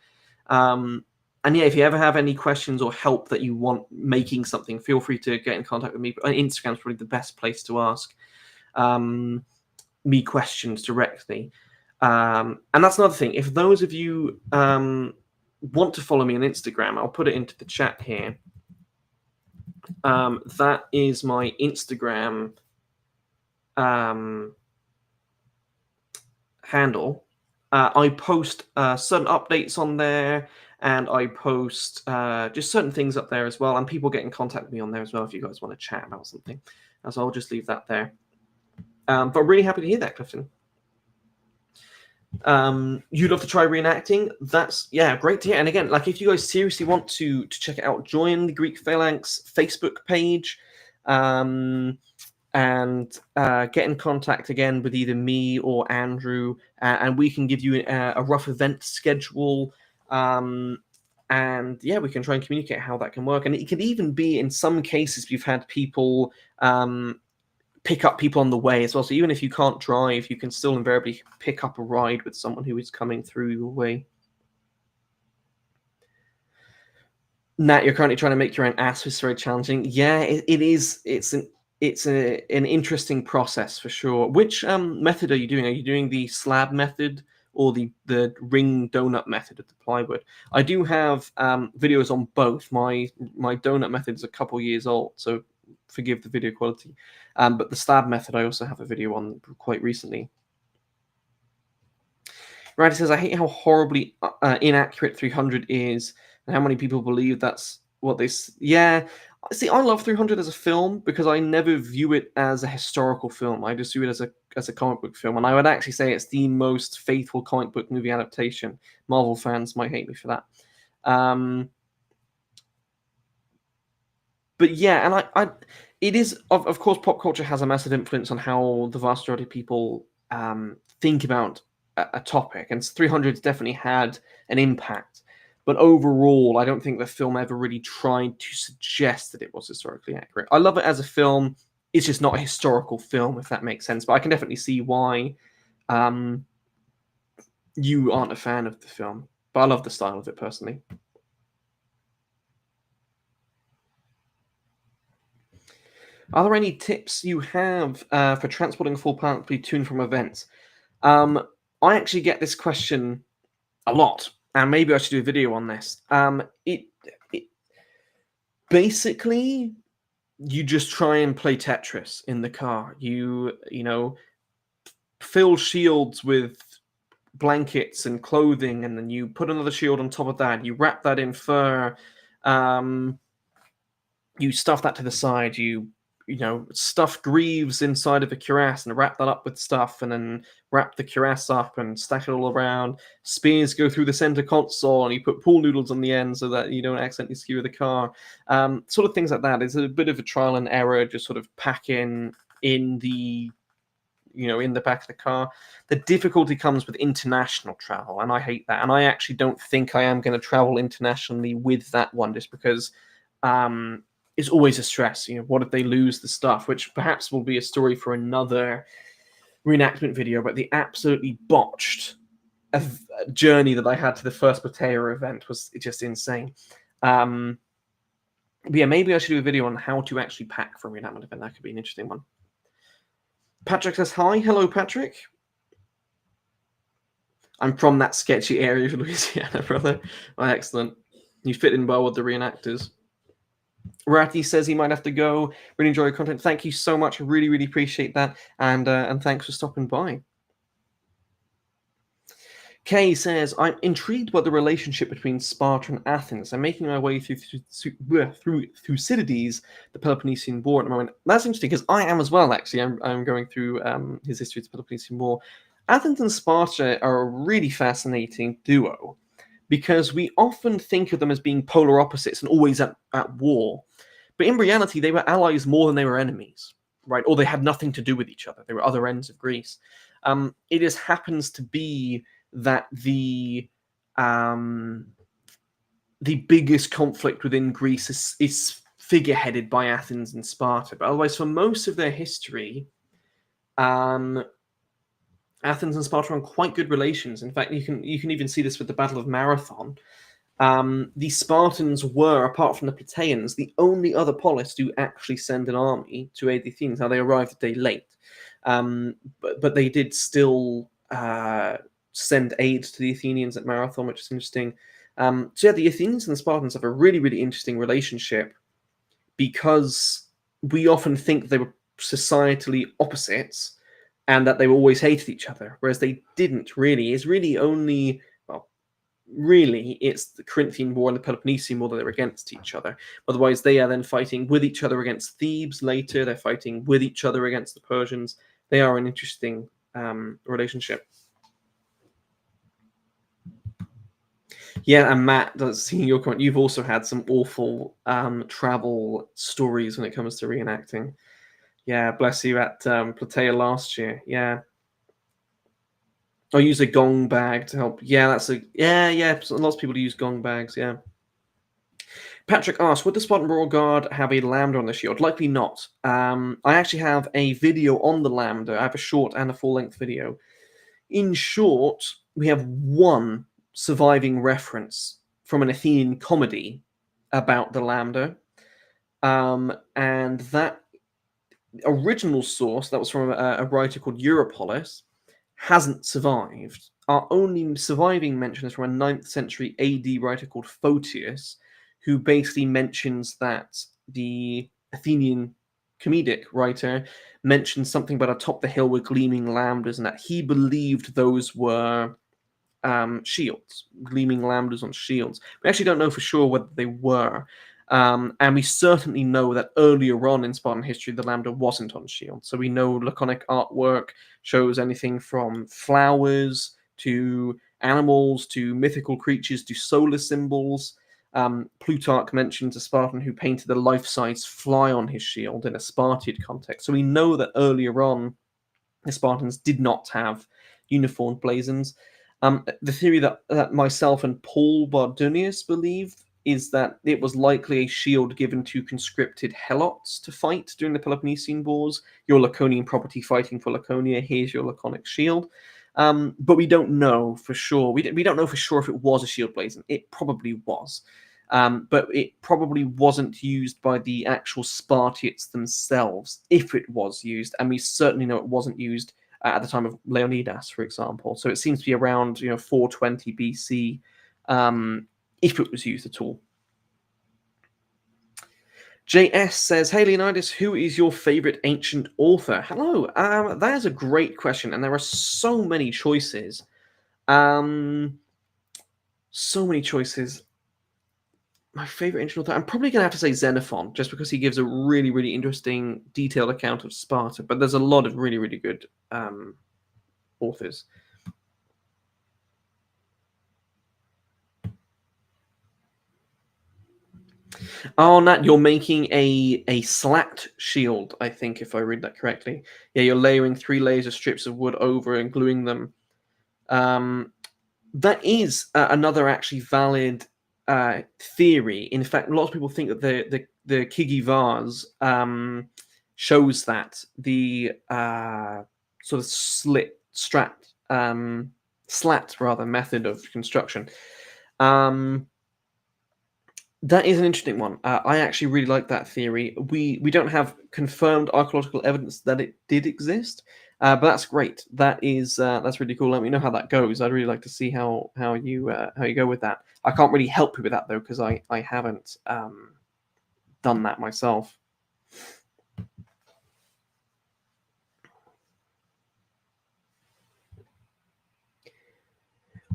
And yeah, if you ever have any questions or help that you want making something, feel free to get in contact with me. Instagram's probably the best place to ask me questions directly. And that's another thing. If those of you want to follow me on Instagram, I'll put it into the chat here. That is my Instagram handle. I post certain updates on there, and I post just certain things up there as well. And people get in contact with me on there as well if you guys want to chat about something. So I'll just leave that there. But I'm really happy to hear that, Clifton. You'd love to try reenacting? That's great to hear. And again, like if you guys seriously want to check it out, join the Greek Phalanx Facebook page, and get in contact again with either me or Andrew, and we can give you a rough event schedule. And yeah, we can try and communicate how that can work. And it could even be, in some cases, we've had people pick up people on the way as well. So even if you can't drive, you can still invariably pick up a ride with someone who is coming through your way. Nat, you're currently trying to make your own ass. It's very challenging. Yeah, it is. It's an interesting process for sure. Which method are you doing? Are you doing the slab method or the ring donut method of the plywood? I do have videos on both. My donut method is a couple years old, so forgive the video quality. But the slab method, I also have a video on quite recently. Right, it says, I hate how horribly inaccurate 300 is, and how many people believe that's what they... Yeah, see, I love 300 as a film because I never view it as a historical film. I just view it as a comic book film, and I would actually say it's the most faithful comic book movie adaptation. Marvel fans might hate me for that. But yeah, and it is, of course, pop culture has a massive influence on how the vast majority of people think about a topic, and 300's definitely had an impact. But overall, I don't think the film ever really tried to suggest that it was historically accurate. I love it as a film. It's just not a historical film, if that makes sense. But I can definitely see why you aren't a fan of the film. But I love the style of it personally. Are there any tips you have for transporting a full platoon from events? I actually get this question a lot. and maybe I should do a video on this. It basically, you just try and play Tetris in the car. You know, fill shields with blankets and clothing, and then you put another shield on top of that. You wrap that in fur. You stuff that to the side. You know, stuff greaves inside of a cuirass and wrap that up with stuff, and then wrap the cuirass up and stack it all around. Spears go through the center console, and you put pool noodles on the end so that you don't accidentally skewer the car. Sort of things like that. It's a bit of a trial and error, just sort of pack in the in the back of the car. The difficulty comes with international travel, and I hate that. And I actually don't think I am going to travel internationally with that one, just because it's always a stress. What if they lose the stuff? Which perhaps will be a story for another reenactment video. But the absolutely botched journey that I had to the first Patea event was just insane. But yeah, maybe I should do a video on how to actually pack for a reenactment event. That could be an interesting one. Patrick says hi. Hello, Patrick. I'm from that sketchy area of Louisiana, brother. Oh, excellent. You fit in well with the reenactors. Ratty says he might have to go. Really enjoy your content. Thank you so much. I really, really appreciate that. And thanks for stopping by. Kay says, I'm intrigued by the relationship between Sparta and Athens. I'm making my way through Thucydides, the Peloponnesian War at the moment. That's interesting, because I am as well, actually. I'm going through his history of the Peloponnesian War. Athens and Sparta are a really fascinating duo, because we often think of them as being polar opposites and always at war. But in reality, they were allies more than they were enemies, right? Or they had nothing to do with each other. They were other ends of Greece. It just happens to be that the biggest conflict within Greece is figureheaded by Athens and Sparta. But otherwise, for most of their history, Athens and Sparta are on quite good relations. In fact, you can even see this with the Battle of Marathon. The Spartans were, apart from the Plataeans, the only other polis to actually send an army to aid the Athenians. Now, they arrived a day late, but they did still send aid to the Athenians at Marathon, which is interesting. So yeah, the Athenians and the Spartans have a really, really interesting relationship, because we often think they were societally opposites and that they always hated each other, whereas they didn't really. It's really only, well, really, it's the Corinthian War and the Peloponnesian War that they're against each other. Otherwise, they are then fighting with each other against Thebes later. They're fighting with each other against the Persians. They are an interesting relationship. Yeah, and Matt, seeing your comment, you've also had some awful travel stories when it comes to reenacting. Yeah, bless you, at Plataea last year. Yeah. I use a gong bag to help. Yeah, lots of people use gong bags, yeah. Patrick asks, would the Spartan Royal Guard have a lambda on the shield? Likely not. I actually have a video on the lambda. I have a short and a full-length video. In short, we have one surviving reference from an Athenian comedy about the lambda. And that original source, that was from a writer called Europolis, hasn't survived. Our only surviving mention is from a 9th century AD writer called Photius, who basically mentions that the Athenian comedic writer mentioned something about atop the hill with gleaming lambdas, and that he believed those were shields, gleaming lambdas on shields. We actually don't know for sure whether they were. And we certainly know that earlier on in Spartan history, the lambda wasn't on shield. So we know laconic artwork shows anything from flowers to animals to mythical creatures to solar symbols. Plutarch mentions a Spartan who painted a life-size fly on his shield in a Spartiad context. So we know that earlier on, the Spartans did not have uniformed blazons. The theory that myself and Paul Bardunius believe is that it was likely a shield given to conscripted helots to fight during the Peloponnesian Wars. Your Laconian property fighting for Laconia, here's your Laconic shield. But we don't know for sure. We don't know for sure if it was a shield blazon. It probably was. But it probably wasn't used by the actual Spartiates themselves, if it was used. And we certainly know it wasn't used at the time of Leonidas, for example. So it seems to be around 420 BC if it was used at all. JS says, "Hey Leonidas, who is your favorite ancient author?" Hello, that is a great question, and there are so many choices. So many choices. My favorite ancient author, I'm probably going to have to say Xenophon, just because he gives a really, really interesting, detailed account of Sparta. But there's a lot of really, really good authors. Oh, Nat, you're making a slat shield, I think, if I read that correctly. Yeah, you're layering 3 layers of strips of wood over and gluing them. That is another actually valid theory. In fact, a lot of people think that the Kigi vase shows that the sort of slat rather method of construction. That is an interesting one. I actually really like that theory. We don't have confirmed archaeological evidence that it did exist, but that's great. That's really cool. Let me know how that goes. I'd really like to see how you go with that. I can't really help you with that though, because I haven't done that myself.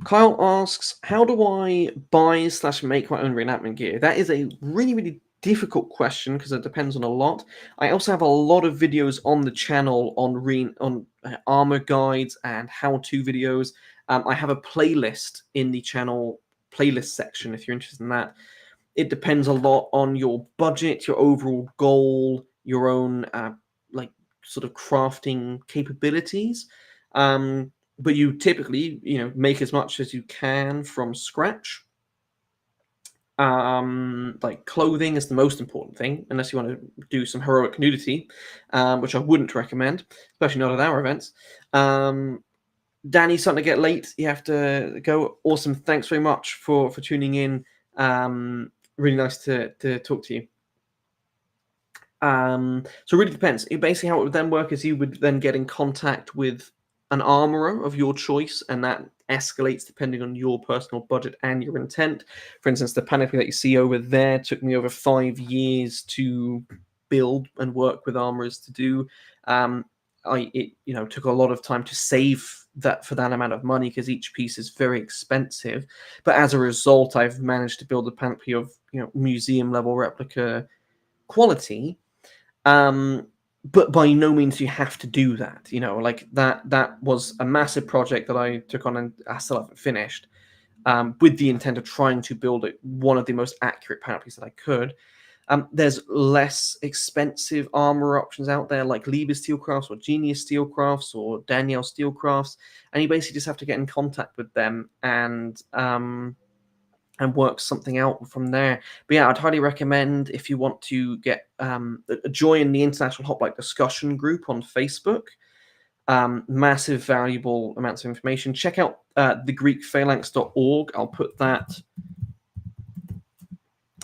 Kyle asks, how do I buy/make my own reenactment gear? That is a really, really difficult question because it depends on a lot. I also have a lot of videos on the channel on armor guides and how-to videos. I have a playlist in the channel playlist section if you're interested in that. It depends a lot on your budget, your overall goal, your own like sort of crafting capabilities. But you typically, make as much as you can from scratch. Like clothing is the most important thing, unless you want to do some heroic nudity, which I wouldn't recommend, especially not at our events. Danny, starting to get late. You have to go. Awesome. Thanks very much for tuning in. Really nice to talk to you. So it really depends. Basically, how it would then work is you would then get in contact with an armorer of your choice, and that escalates depending on your personal budget and your intent. For instance, the panoply that you see over there took me over 5 years to build and work with armorers to do. It took a lot of time to save that for that amount of money because each piece is very expensive. But as a result, I've managed to build a panoply of museum level replica quality. But by no means you have to do that. Like that was a massive project that I took on and I still haven't finished, with the intent of trying to build one of the most accurate panoplies that I could. There's less expensive armor options out there, like Liebes Steelcrafts or Genius Steelcrafts or Danielle Steelcrafts, and you basically just have to get in contact with them and work something out from there. But yeah, I'd highly recommend, if you want to get join the International Hoplite discussion group on Facebook. Massive valuable amounts of information. Check out thegreekphalanx.org. I'll put that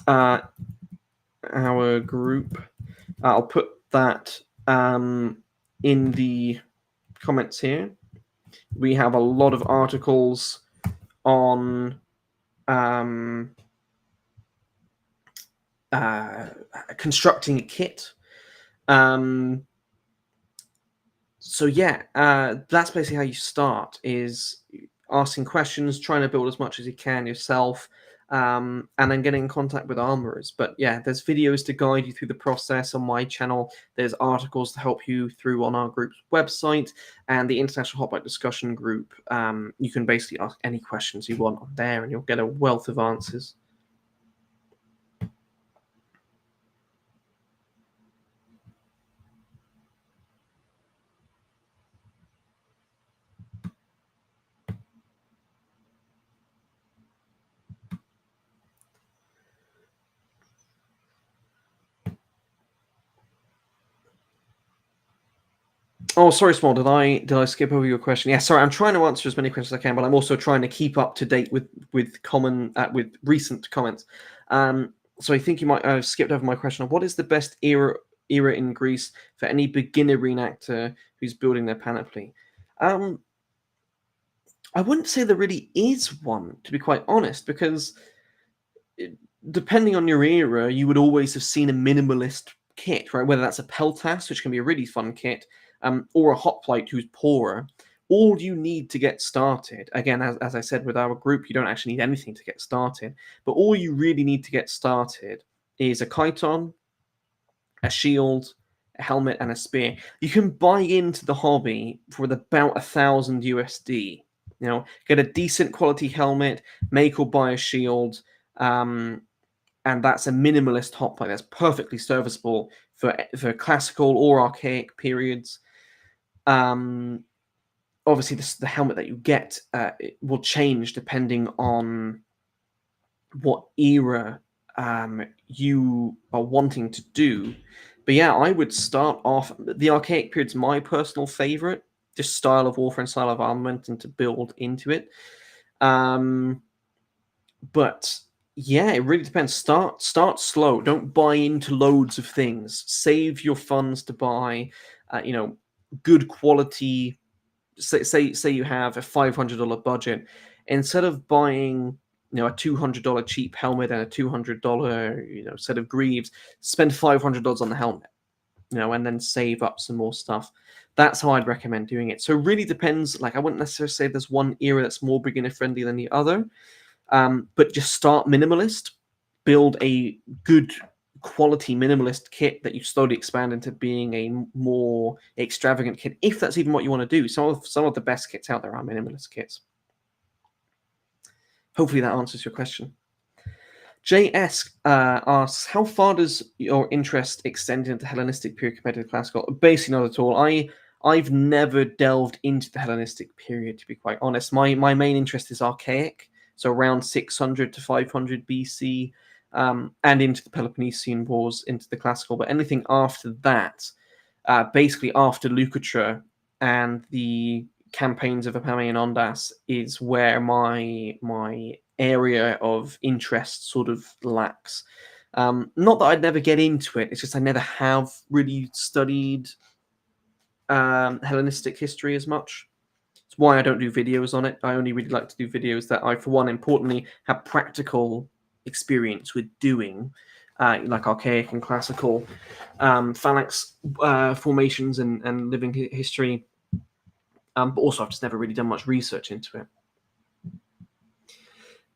our group. I'll put that in the comments here. We have a lot of articles on constructing a kit. So yeah, that's basically how you start, is asking questions, trying to build as much as you can yourself, and then getting in contact with armorers. But yeah, there's videos to guide you through the process on my channel. There's articles to help you through on our group's website, and the International Hoplite discussion group. You can basically ask any questions you want on there, and you'll get a wealth of answers. Oh, sorry, Small. Did I skip over your question? Yeah, sorry. I'm trying to answer as many questions as I can, but I'm also trying to keep up to date with recent comments. So I think you might have skipped over my question of what is the best era in Greece for any beginner reenactor who's building their panoply. I wouldn't say there really is one, to be quite honest, because depending on your era, you would always have seen a minimalist kit, right? Whether that's a peltass, which can be a really fun kit, or a hoplite who's poorer. All you need to get started, again, as I said with our group, you don't actually need anything to get started, but all you really need to get started is a chiton, a shield, a helmet, and a spear. You can buy into the hobby for about 1,000 USD. You know, get a decent quality helmet, make or buy a shield, and that's a minimalist hoplite that's perfectly serviceable for classical or archaic periods. Obviously, the helmet that you get it will change depending on what era you are wanting to do. But yeah, I would start off. The archaic period's my personal favorite, just style of warfare and style of armament, and to build into it. But yeah, it really depends. Start slow. Don't buy into loads of things. Save your funds to buy, good quality. Say you have a $500 budget. Instead of buying a $200 cheap helmet and a $200 set of greaves, spend $500 on the helmet, and then save up some more stuff. That's how I'd recommend doing it. So it really depends. Like, I wouldn't necessarily say there's one era that's more beginner friendly than the other. But just start minimalist, build a good quality minimalist kit that you slowly expand into being a more extravagant kit, if that's even what you want to do. Some of the best kits out there are minimalist kits. Hopefully that answers your question. JS asks, how far does your interest extend into Hellenistic period compared to the classical? Basically not at all. I've never delved into the Hellenistic period, to be quite honest. My main interest is archaic, so around 600 to 500 BC, and into the Peloponnesian Wars, into the classical. But anything after that, basically after Leucatra and the campaigns of Apame and Ondas, is where my area of interest sort of lacks. Not that I'd never get into it, it's just I never have really studied Hellenistic history as much. It's why I don't do videos on it. I only really like to do videos that I, for one, importantly, have practical experience with doing, like archaic and classical phalanx formations and living history. But also, I've just never really done much research into it.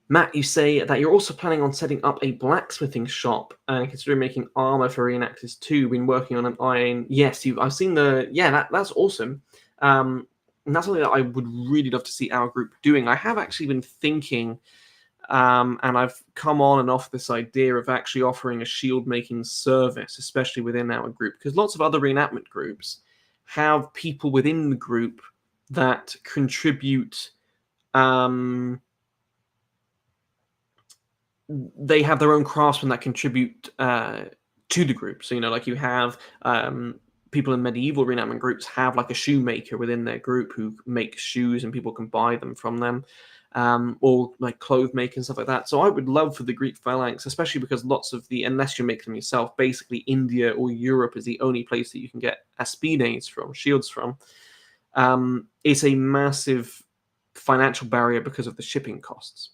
Matt, you say that you're also planning on setting up a blacksmithing shop and considering making armor for reenactors too. Been working on an iron. Yes, I've seen the. Yeah, that's awesome. And that's something that I would really love to see our group doing. I have actually been thinking, and I've come on and off this idea of actually offering a shield making service, especially within our group, because lots of other reenactment groups have people within the group that contribute. They have their own craftsmen that contribute to the group. So, like you have people in medieval reenactment groups have like a shoemaker within their group who makes shoes and people can buy them from them, or like clothes making and stuff like that. So I would love for the Greek phalanx, especially because lots of unless you make them yourself, basically India or Europe is the only place that you can get aspines from, shields from. It's a massive financial barrier because of the shipping costs.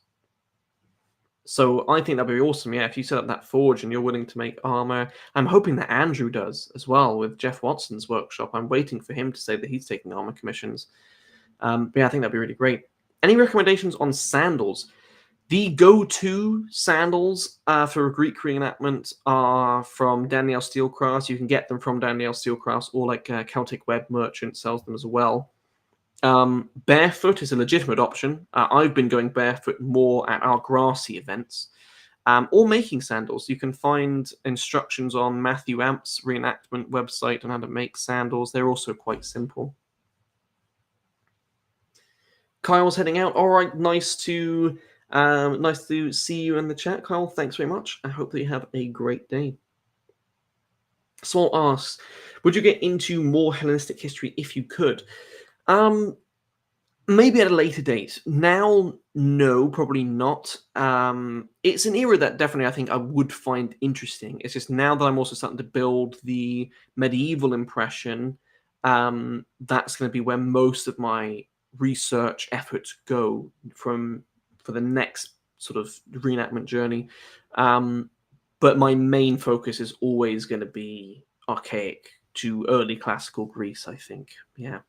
So I think that'd be awesome. Yeah, if you set up that forge and you're willing to make armor, I'm hoping that Andrew does as well with Jeff Watson's workshop. I'm waiting for him to say that he's taking armor commissions. But yeah, I think that'd be really great. Any recommendations on sandals? The go-to sandals for a Greek reenactment are from Danielle Steelcraft. You can get them from Danielle Steelcraft, or like Celtic Web Merchant sells them as well. Barefoot is a legitimate option. I've been going barefoot more at our grassy events, or making sandals. You can find instructions on Matthew Amp's reenactment website on how to make sandals. They're also quite simple. Kyle's heading out. All right, nice to see you in the chat, Kyle. Thanks very much. I hope that you have a great day. Saul asks, would you get into more Hellenistic history if you could? Maybe at a later date. Now, no, probably not. It's an era that definitely I think I would find interesting. It's just now that I'm also starting to build the medieval impression, that's going to be where most of my research efforts go for the next sort of reenactment journey. But my main focus is always going to be archaic to early classical Greece, I think. Yeah.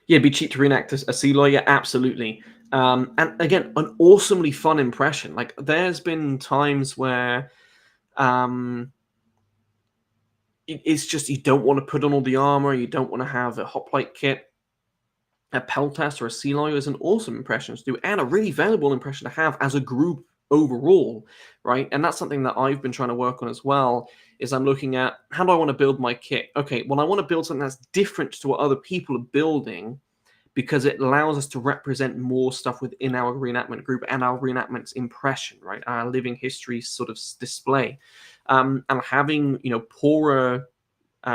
Yeah, it'd be cheap to reenact a Seloy. Yeah, absolutely. And again, an awesomely fun impression. Like, there's been times where it's just you don't want to put on all the armor, you don't want to have a hoplite kit. A Peltas or a Seloy is an awesome impression to do, and a really valuable impression to have as a group overall, right? And that's something that I've been trying to work on as well, is I'm looking at, how do I want to build my kit? Okay, well, I want to build something that's different to what other people are building, because it allows us to represent more stuff within our reenactment group and our reenactment's impression, right? Our living history sort of display. And having, poorer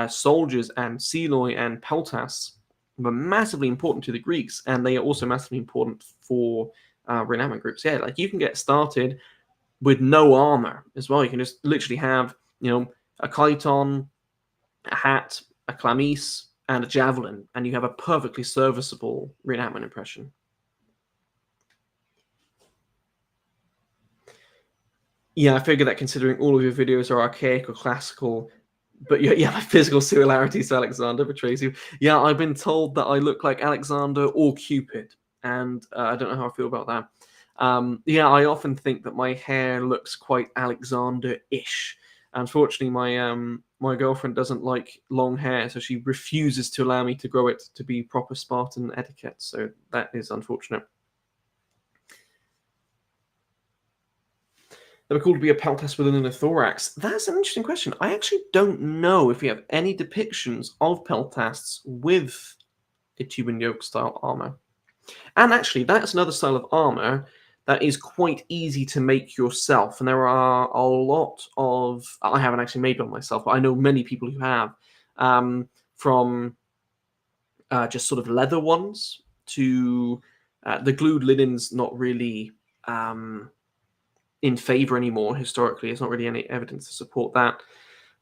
soldiers and Seloy and Peltas were massively important to the Greeks, and they are also massively important for reenactment groups. Yeah, like, you can get started with no armor as well. You can just literally have, a chiton, a hat, a chlamys, and a javelin, and you have a perfectly serviceable reenactment impression. Yeah, I figure that considering all of your videos are archaic or classical, but yeah, my physical similarities to Alexander betrays you. Yeah, I've been told that I look like Alexander or Cupid, and I don't know how I feel about that. Yeah, I often think that my hair looks quite Alexander-ish. Unfortunately, my girlfriend doesn't like long hair, so she refuses to allow me to grow it to be proper Spartan etiquette. So that is unfortunate. They were called to be a peltas within the thorax. That's an interesting question. I actually don't know if we have any depictions of peltas with a tube and yoke style armor. And actually, that's another style of armor that is quite easy to make yourself. And there are a lot of, I haven't actually made one myself, but I know many people who have, from just sort of leather ones to the glued linen's not really in favor anymore historically. There's not really any evidence to support that.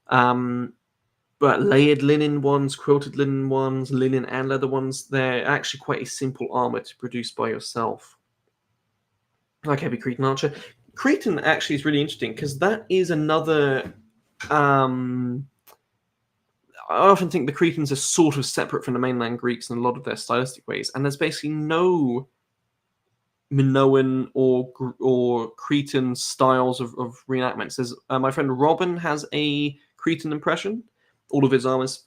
But layered linen ones, quilted linen ones, linen and leather ones, they're actually quite a simple armor to produce by yourself. Like heavy Cretan archer. Cretan actually is really interesting because that is another. I often think the Cretans are sort of separate from the mainland Greeks in a lot of their stylistic ways, and there's basically no Minoan or Cretan styles of reenactments. There's my friend Robin has a Cretan impression. All of his armors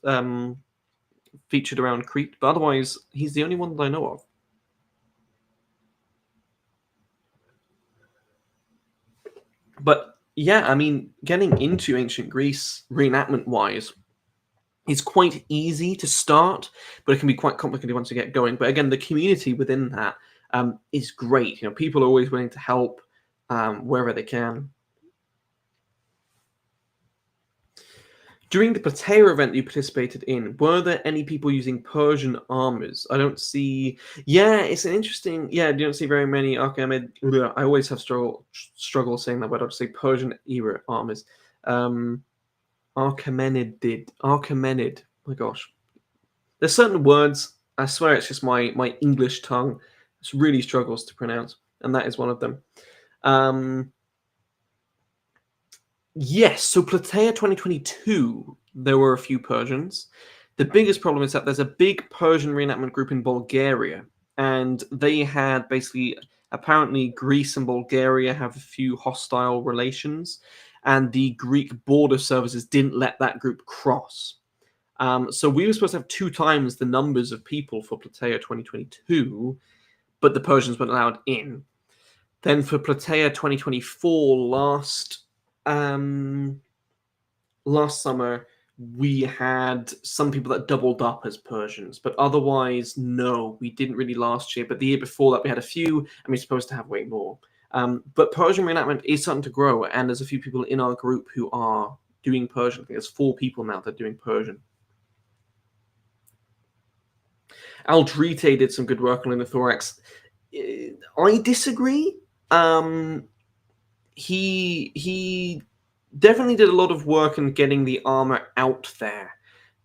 featured around Crete, but otherwise he's the only one that I know of. But yeah, I mean, getting into ancient Greece reenactment-wise is quite easy to start, but it can be quite complicated once you get going. But again, the community within that is great. People are always willing to help wherever they can. During the Plataea event you participated in, were there any people using Persian armors? I don't see. Yeah, it's an interesting. Yeah, you don't see very many Archimed. I always have struggle saying that word. I'll just say Persian era armors. Archimenid. My gosh, there's certain words. I swear it's just my English tongue. It really struggles to pronounce, and that is one of them. Yes, so Plataea 2022, there were a few Persians. The biggest problem is that there's a big Persian reenactment group in Bulgaria, and they had basically, apparently Greece and Bulgaria have a few hostile relations, and the Greek border services didn't let that group cross. So we were supposed to have 2 times the numbers of people for Plataea 2022, but the Persians weren't allowed in. Then for Plataea 2024, last summer, we had some people that doubled up as Persians, but otherwise, no, we didn't really last year. But the year before that, we had a few, and we're supposed to have way more. But Persian reenactment is starting to grow, and there's a few people in our group who are doing Persian. I think there's 4 people now that are doing Persian. Aldrete did some good work on the thorax. I disagree. He definitely did a lot of work in getting the armor out there,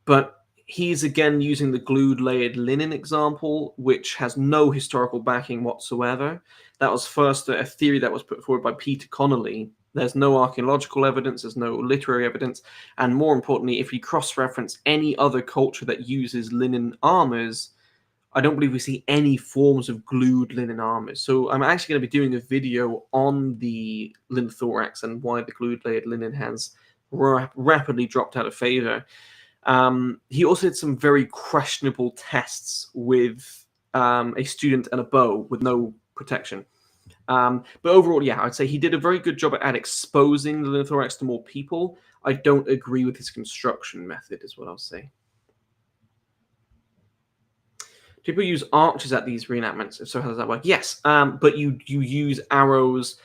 but He's again using the glued layered linen example, which has no historical backing whatsoever. That was first a theory that was put forward by Peter Connolly. There's no archaeological evidence, there's no literary evidence, and more importantly, if you cross-reference any other culture that uses linen armors, I don't believe we see any forms of glued linen armors. So I'm actually going to be doing a video on the linothorax and why the glued layered linen has rapidly dropped out of favor. He also did some very questionable tests with a student and a bow with no protection. But overall, yeah, I'd say he did a very good job at exposing the linothorax to more people. I don't agree with his construction method, is what I'll say. People use archers at these reenactments. If so, how does that work? Yes, but you use arrows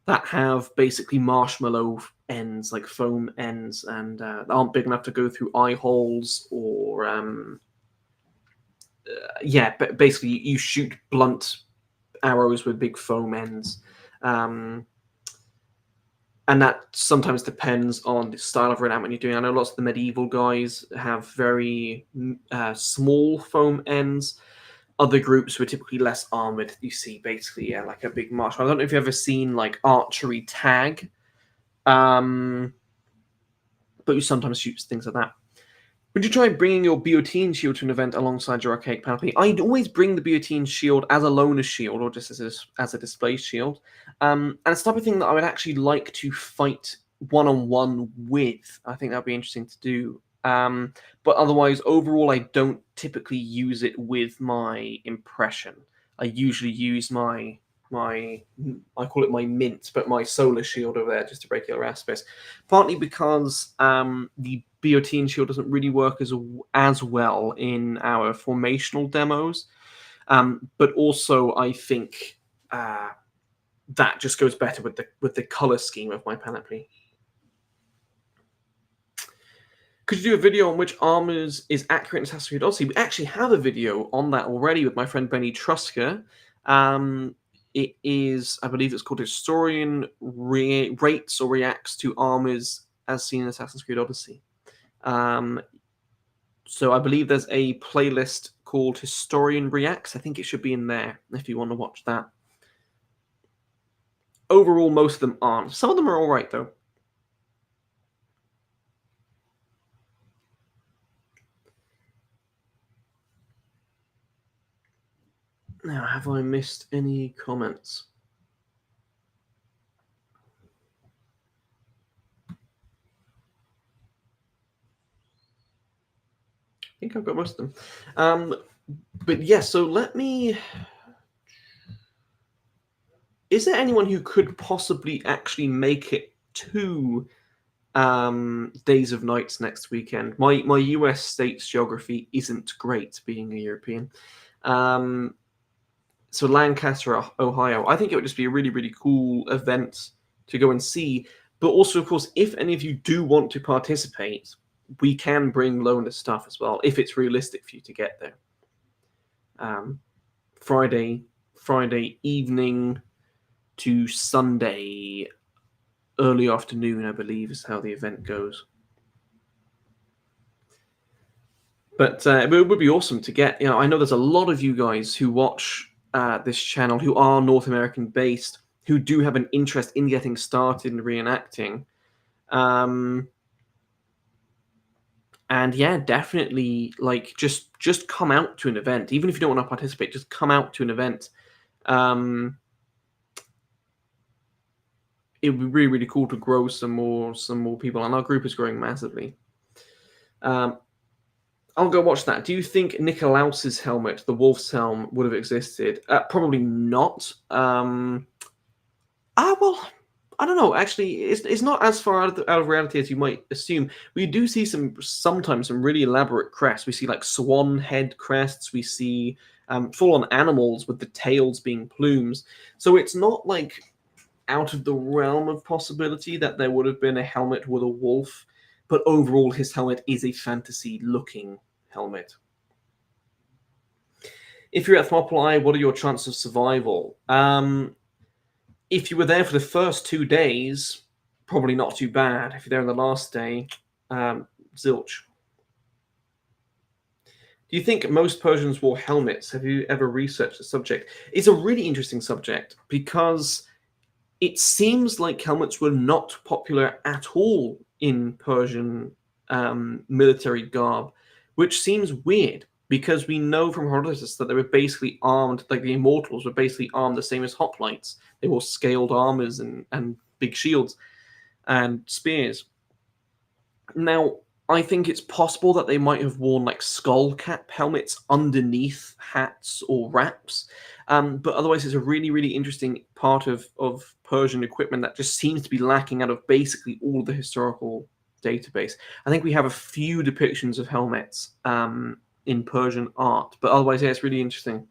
that have basically marshmallow ends, like foam ends, and aren't big enough to go through eye holes or yeah. But basically, you shoot blunt arrows with big foam ends. And that sometimes depends on the style of reenactment you're doing. I know lots of the medieval guys have very small foam ends. Other groups were typically less armored. You see basically, yeah, like a big marshmallow. I don't know if you've ever seen like archery tag, but you sometimes shoot things like that. Would you try bringing your Biotin shield to an event alongside your archaic panoply? I'd always bring the Biotin shield as a loner shield or just as a display shield. And it's the type of thing that I would actually like to fight one-on-one with. I think that would be interesting to do. But otherwise, overall, I don't typically use it with my impression. I usually use my I call it my mint, but my solar shield over there, just a regular aspect. Partly because the Biotin shield doesn't really work as well in our formational demos, but also I think that just goes better with the color scheme of my panoply. Could you do a video on which armors is accurate in Assassin's Creed Odyssey? We actually have a video on that already with my friend Benny Trusker. It is, I believe it's called Historian Rates or Reacts to Armors as Seen in Assassin's Creed Odyssey. So I believe there's a playlist called Historian Reacts. I think it should be in there if you want to watch that. Overall, most of them aren't. Some of them are all right, though. Now, have I missed any comments? I think I've got most of them. But yeah, so let me... Is there anyone who could possibly actually make it to Days of Nights next weekend? My US states geography isn't great, being a European. So Lancaster, Ohio. I think it would just be a really, really cool event to go and see. But also, of course, if any of you do want to participate, we can bring loaner stuff as well, if it's realistic for you to get there. Friday evening to Sunday early afternoon, I believe, is how the event goes. But it would be awesome to get. I know there's a lot of you guys who watch this channel who are North American based, who do have an interest in getting started in reenacting. And yeah, definitely, like, just come out to an event. Even if you don't want to participate, just come out to an event. It would be really, really cool to grow some more people, and our group is growing massively. I'll go watch that. Do you think Nicolaus's helmet, the Wolf's helm, would have existed? Probably not. Well, I don't know. Actually, it's not as far out of reality as you might assume. We do see sometimes some really elaborate crests. We see like swan head crests. We see full-on animals with the tails being plumes. So it's not like out of the realm of possibility that there would have been a helmet with a wolf. But overall, his helmet is a fantasy-looking helmet. If you're at Thermopylae, what are your chances of survival? If you were there for the first 2 days, probably not too bad. If you're there on the last day, zilch. Do you think most Persians wore helmets? Have you ever researched the subject? It's a really interesting subject because it seems like helmets were not popular at all in Persian military garb, which seems weird because we know from Herodotus that they were basically armed, like the immortals were basically armed the same as hoplites. They wore scaled armors and big shields and spears. Now, I think it's possible that they might have worn like skull cap helmets underneath hats or wraps. But otherwise, it's a really, really interesting part of Persian equipment that just seems to be lacking out of basically all the historical database. I think we have a few depictions of helmets in Persian art, but otherwise, yeah, it's really interesting.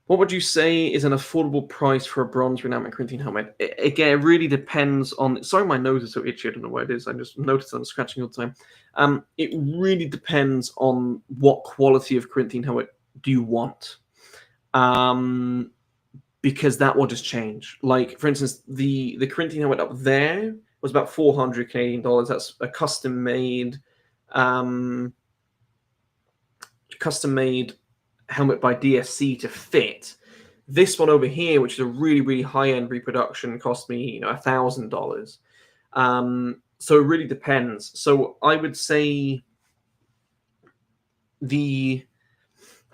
What would you say is an affordable price for a bronze reenactment Corinthian helmet? Again, it really depends on. Sorry, my nose is so itchy. I don't know what it is. I just noticed I'm scratching all the time. It really depends on what quality of Corinthian helmet do you want, because that will just change. Like, for instance, the Corinthian helmet up there was about 400 Canadian dollars. That's a custom made helmet by DSC to fit. This one over here, which is a really, really high-end reproduction, cost me, $1,000. So it really depends. So I would say and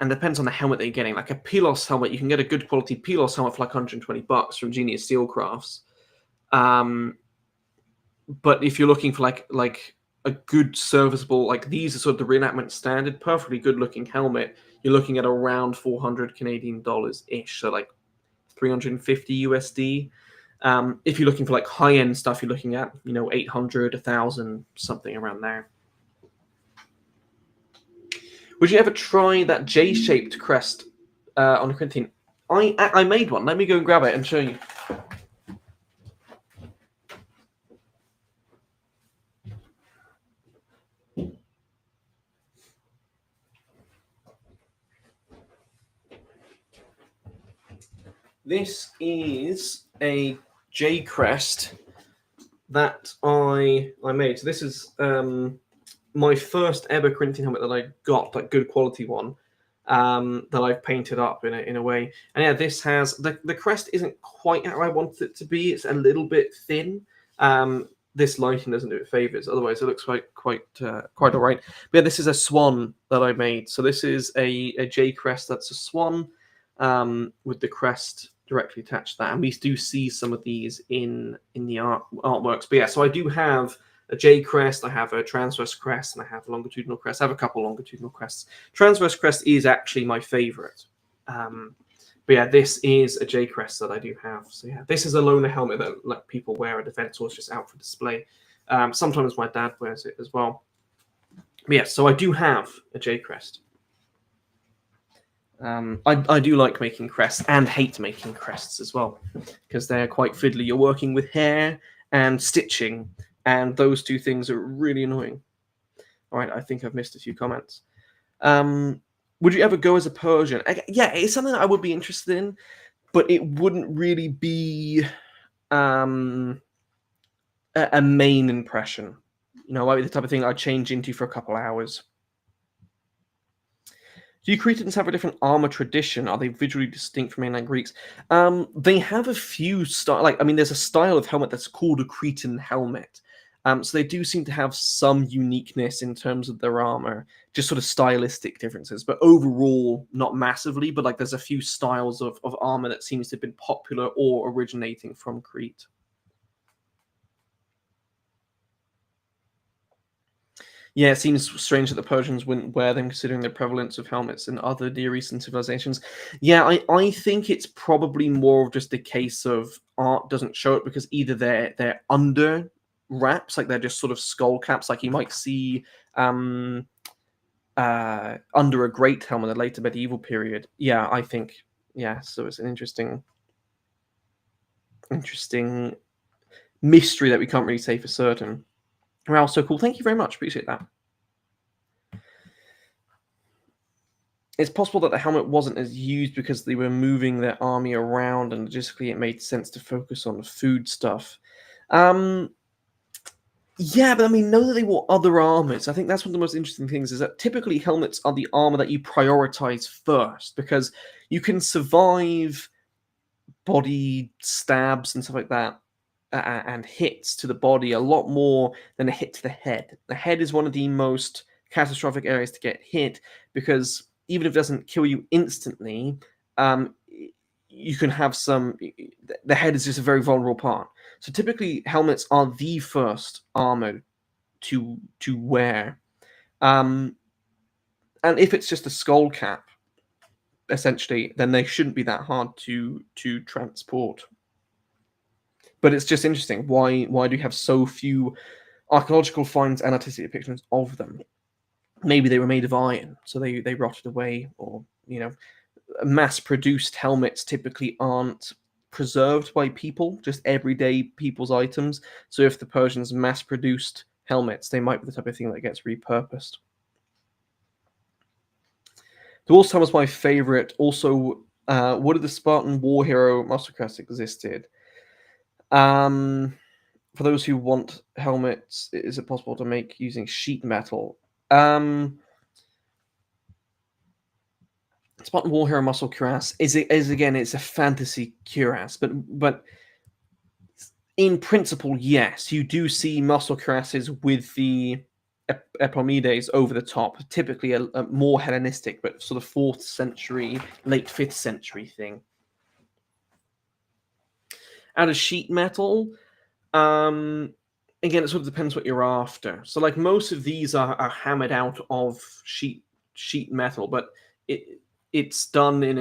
depends on the helmet that you're getting. Like a Pilos helmet, you can get a good quality Pilos helmet for like $120 from Genius Steel Crafts. But if you're looking for like a good serviceable, like these are sort of the reenactment standard, perfectly good looking helmet, you're looking at around 400 Canadian dollars ish, so like 350 USD. If you're looking for like high end stuff, you're looking at 800, 1,000, something around there. Would you ever try that J-shaped crest on a Corinthian? I made one. Let me go and grab it and show you. This is a J crest that I made. So this is my first ever Corinthian helmet that I got, like good quality one, that I've painted up in a way. And yeah, this has the crest isn't quite how I wanted it to be. It's a little bit thin. This lighting doesn't do it favors. Otherwise, it looks quite all right. But yeah, this is a swan that I made. So this is a J crest that's a swan with the crest directly attached to that. And we do see some of these in the artworks. But yeah, so I do have a J crest, I have a transverse crest, and I have a longitudinal crest. I have a couple longitudinal crests. Transverse crest is actually my favorite. But yeah, this is a J crest that I do have. So yeah, this is a loner helmet that like people wear at events or it's just out for display. Sometimes my dad wears it as well. But yeah, so I do have a J crest. I do like making crests and hate making crests as well because they're quite fiddly. You're working with hair and stitching, and those two things are really annoying. All right, I think I've missed a few comments. Would you ever go as a Persian? Yeah, it's something that I would be interested in, but it wouldn't really be a main impression. It might be the type of thing I'd change into for a couple hours. Do you Cretans have a different armor tradition? Are they visually distinct from mainland Greeks? They have a few there's a style of helmet that's called a Cretan helmet. So they do seem to have some uniqueness in terms of their armor, just sort of stylistic differences, but overall not massively. But like there's a few styles of armor that seems to have been popular or originating from Crete. Yeah, it seems strange that the Persians wouldn't wear them, considering the prevalence of helmets in other Near Eastern civilizations. Yeah, I think it's probably more of just a case of art doesn't show it because either they're under wraps, like they're just sort of skull caps, like you might see under a great helmet in the later medieval period. Yeah, I think so it's an interesting mystery that we can't really say for certain. Wow, so cool. Thank you very much. Appreciate that. It's possible that the helmet wasn't as used because they were moving their army around and logistically it made sense to focus on food stuff. Yeah, but I mean, know that they wore other armors. I think that's one of the most interesting things is that typically helmets are the armor that you prioritize first because you can survive body stabs and stuff like that and hits to the body a lot more than a hit to the head. The head is one of the most catastrophic areas to get hit because even if it doesn't kill you instantly, um, you can have some. The head is just a very vulnerable part. So typically, helmets are the first armor to wear. Um, and if it's just a skull cap, essentially, then they shouldn't be that hard to transport. But it's just interesting. Why do you have so few archaeological finds and artistic depictions of them? Maybe they were made of iron, so they rotted away, or mass-produced helmets typically aren't preserved by people, just everyday people's items. So if the Persians mass-produced helmets, they might be the type of thing that gets repurposed. The Wolf's was my favorite. Also, what did the Spartan war hero muscle crest existed? For those who want helmets, is it possible to make using sheet metal? Spartan war hero muscle cuirass is again, it's a fantasy cuirass, but in principle, yes, you do see muscle cuirasses with the epomides over the top, typically a more Hellenistic, but sort of 4th century, late 5th century thing. Out of sheet metal, again, it sort of depends what you're after. So, like, most of these are hammered out of sheet metal, but it's done in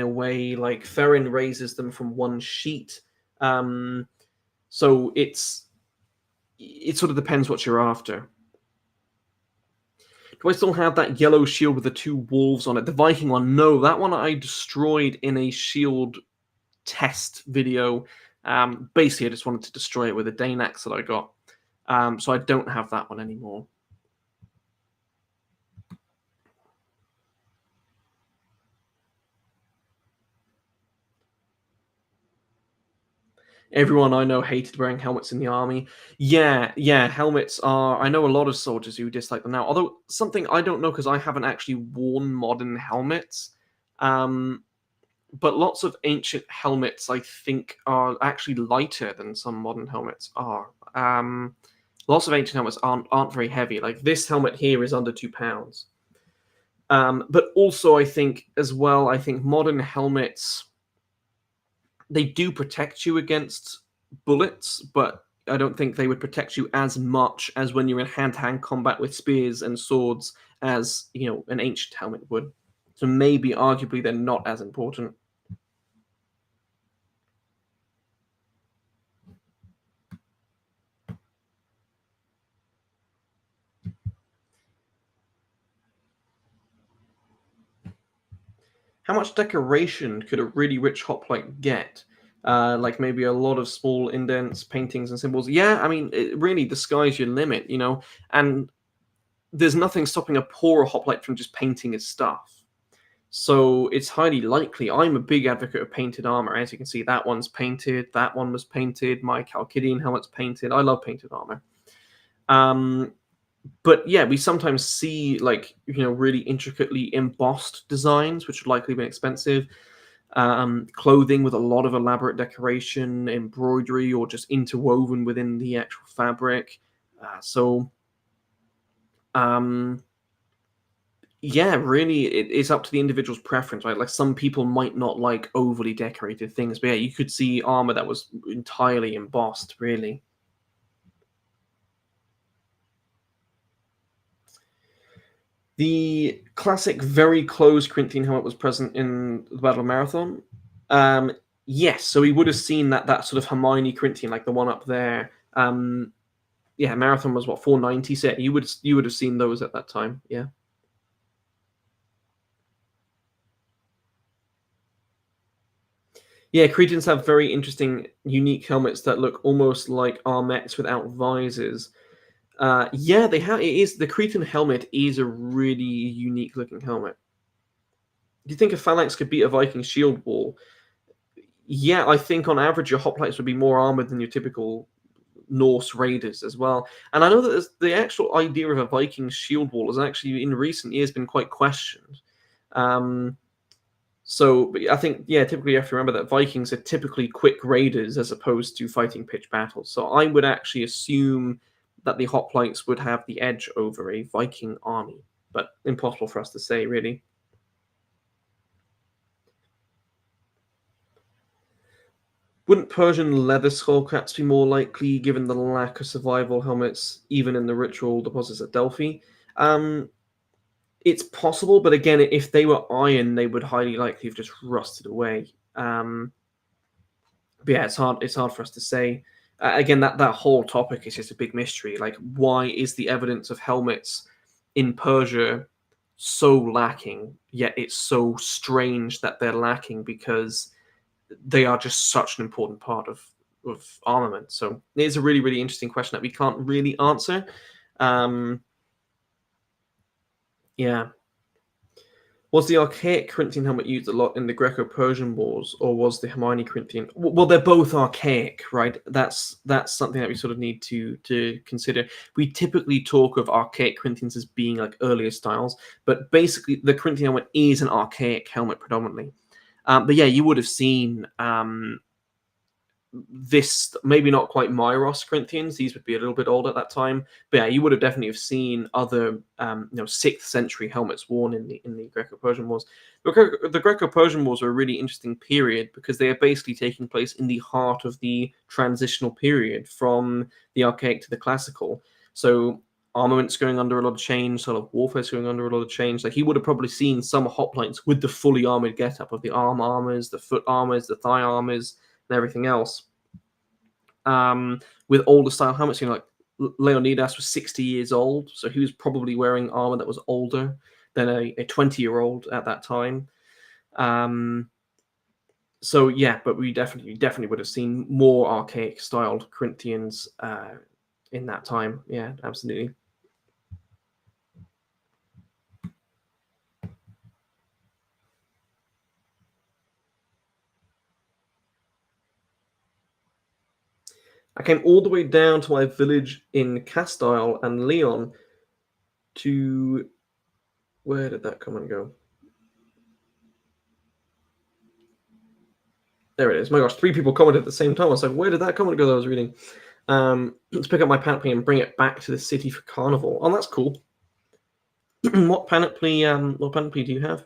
a way like Ferrin raises them from one sheet. So it sort of depends what you're after. Do I still have that yellow shield with the 2 wolves on it? The Viking one? No, that one I destroyed in a shield test video. Basically, I just wanted to destroy it with a Dane axe that I got. So I don't have that one anymore. Everyone I know hated wearing helmets in the army. Yeah, helmets are. I know a lot of soldiers who dislike them now. Although something I don't know because I haven't actually worn modern helmets. But lots of ancient helmets, I think, are actually lighter than some modern helmets are. Lots of ancient helmets aren't very heavy. Like this helmet here is under 2 pounds. But also, I think as well, I think modern helmets, they do protect you against bullets, but I don't think they would protect you as much as when you're in hand-to-hand combat with spears and swords as an ancient helmet would. So maybe, arguably, they're not as important. How much decoration could a really rich hoplite get? Like maybe a lot of small indents, paintings, and symbols. Yeah, I mean, really, the sky's your limit, and there's nothing stopping a poorer hoplite from just painting his stuff. So it's highly likely. I'm a big advocate of painted armor. As you can see, that one's painted, that one was painted, my Chalcidian helmet's painted. I love painted armor. But yeah, we sometimes see really intricately embossed designs, which would likely be expensive. Clothing with a lot of elaborate decoration, embroidery, or just interwoven within the actual fabric. Yeah, really, it's up to the individual's preference, right? Like some people might not like overly decorated things, but yeah, you could see armor that was entirely embossed, really. The classic, very close Corinthian helmet was present in the Battle of Marathon. Yes, so we would have seen that sort of Hermione Corinthian, like the one up there. Yeah, Marathon was what, 490 set. You would have seen those at that time. Yeah. Yeah, Cretans have very interesting, unique helmets that look almost like armets without visors. Yeah, they have. It is the Cretan helmet is a really unique looking helmet. Do you think a phalanx could beat a Viking shield wall? Yeah, I think on average your hoplites would be more armored than your typical Norse raiders as well. And I know that the actual idea of a Viking shield wall has actually in recent years been quite questioned. But I think, yeah, typically you have to remember that Vikings are typically quick raiders as opposed to fighting pitched battles. So I would actually assume that the hoplites would have the edge over a Viking army, but impossible for us to say, really. Wouldn't Persian leather skullcaps be more likely given the lack of survival helmets, even in the ritual deposits at Delphi? It's possible, but again, if they were iron, they would highly likely have just rusted away. But yeah, it's hard. It's hard for us to say. Again, that whole topic is just a big mystery. Like, why is the evidence of helmets in Persia so lacking? Yet it's so strange that they're lacking because they are just such an important part of armament. So it is a really, really interesting question that we can't really answer. Yeah. Was the archaic Corinthian helmet used a lot in the Greco-Persian wars, or was the Hermione Corinthian? Well, they're both archaic, right? That's something that we sort of need to consider. We typically talk of archaic Corinthians as being like earlier styles, but basically the Corinthian helmet is an archaic helmet predominantly. But yeah, you would have seen this, maybe not quite Myros Corinthians. These would be a little bit old at that time, but yeah, you would have definitely have seen other 6th century helmets worn in the Greco-Persian Wars. The Greco-Persian Wars are a really interesting period because they are basically taking place in the heart of the transitional period from the archaic to the classical. So armament's going under a lot of change, sort of warfare's going under a lot of change. Like, he would have probably seen some hoplites with the fully armored getup of the arm armors, the foot armors, the thigh armors, and everything else. With older style helmets, like Leonidas was 60 years old, so he was probably wearing armor that was older than a 20-year-old at that time. So yeah, but we definitely would have seen more archaic styled Corinthians in that time. Yeah, absolutely. I came all the way down to my village in Castile and Leon to... Where did that come and go? There it is. My gosh, 3 people commented at the same time. I was like, where did that comment go that I was reading? Let's pick up my panoply and bring it back to the city for carnival. Oh, that's cool. What panoply do you have?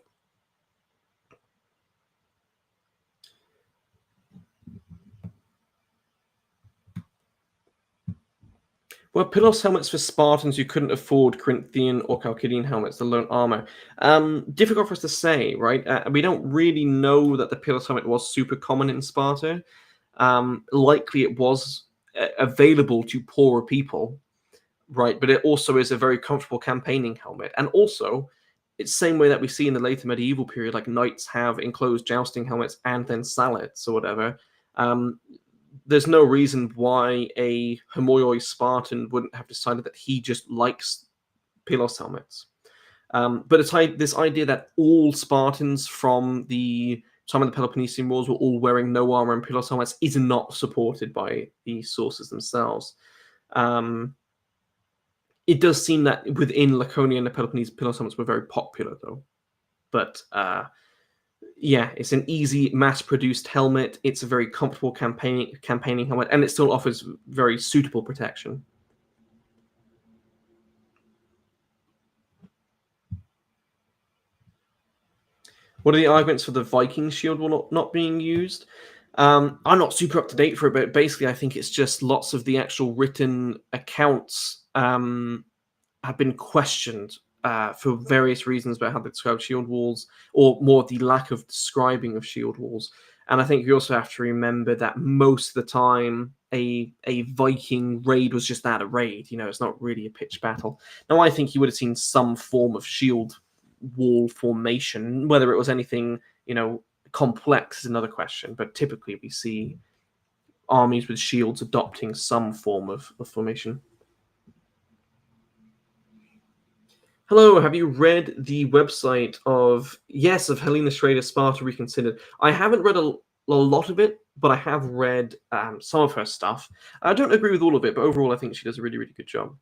Well, Pylos helmets for Spartans who couldn't afford Corinthian or Chalcidian helmets, the lone armor. Difficult for us to say, right? We don't really know that the Pylos helmet was super common in Sparta. Likely it was available to poorer people, right? But it also is a very comfortable campaigning helmet. And also, it's the same way that we see in the later medieval period, like knights have enclosed jousting helmets and then sallets or whatever. There's no reason why a Homoioi Spartan wouldn't have decided that he just likes Pylos helmets. But it's this idea that all Spartans from the time of the Peloponnesian Wars were all wearing no armor and Pylos helmets is not supported by the sources themselves. It does seem that within Laconia and the Peloponnese, Pylos helmets were very popular, though. But yeah, it's an easy mass-produced helmet. It's a very comfortable campaigning helmet, and it still offers very suitable protection. What are the arguments for the Viking shield not being used? I'm not super up to date for it, but basically I think it's just lots of the actual written accounts have been questioned for various reasons about how they describe shield walls, or more the lack of describing of shield walls. And I think you also have to remember that most of the time a Viking raid was just that, a raid. It's not really a pitched battle. Now, I think you would have seen some form of shield wall formation. Whether it was anything, complex is another question. But typically we see armies with shields adopting some form of formation. Hello, have you read the website of Helena Schrader, Sparta Reconsidered? I haven't read a lot of it. but I have read some of her stuff. I don't agree with all of it, but overall, I think she does a really, really good job.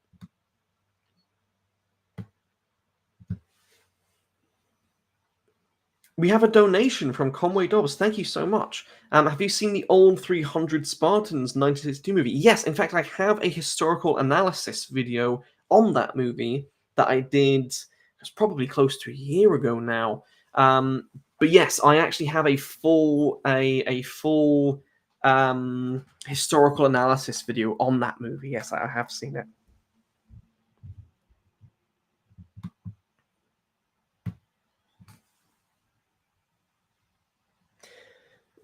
We have a donation from Conway Dobbs. Thank you so much. Have you seen the old 300 Spartans 1962 movie? Yes, in fact, I have a historical analysis video on that movie that I did. It's probably close to a year ago now. But yes, I actually have a full historical analysis video on that movie. Yes, I have seen it.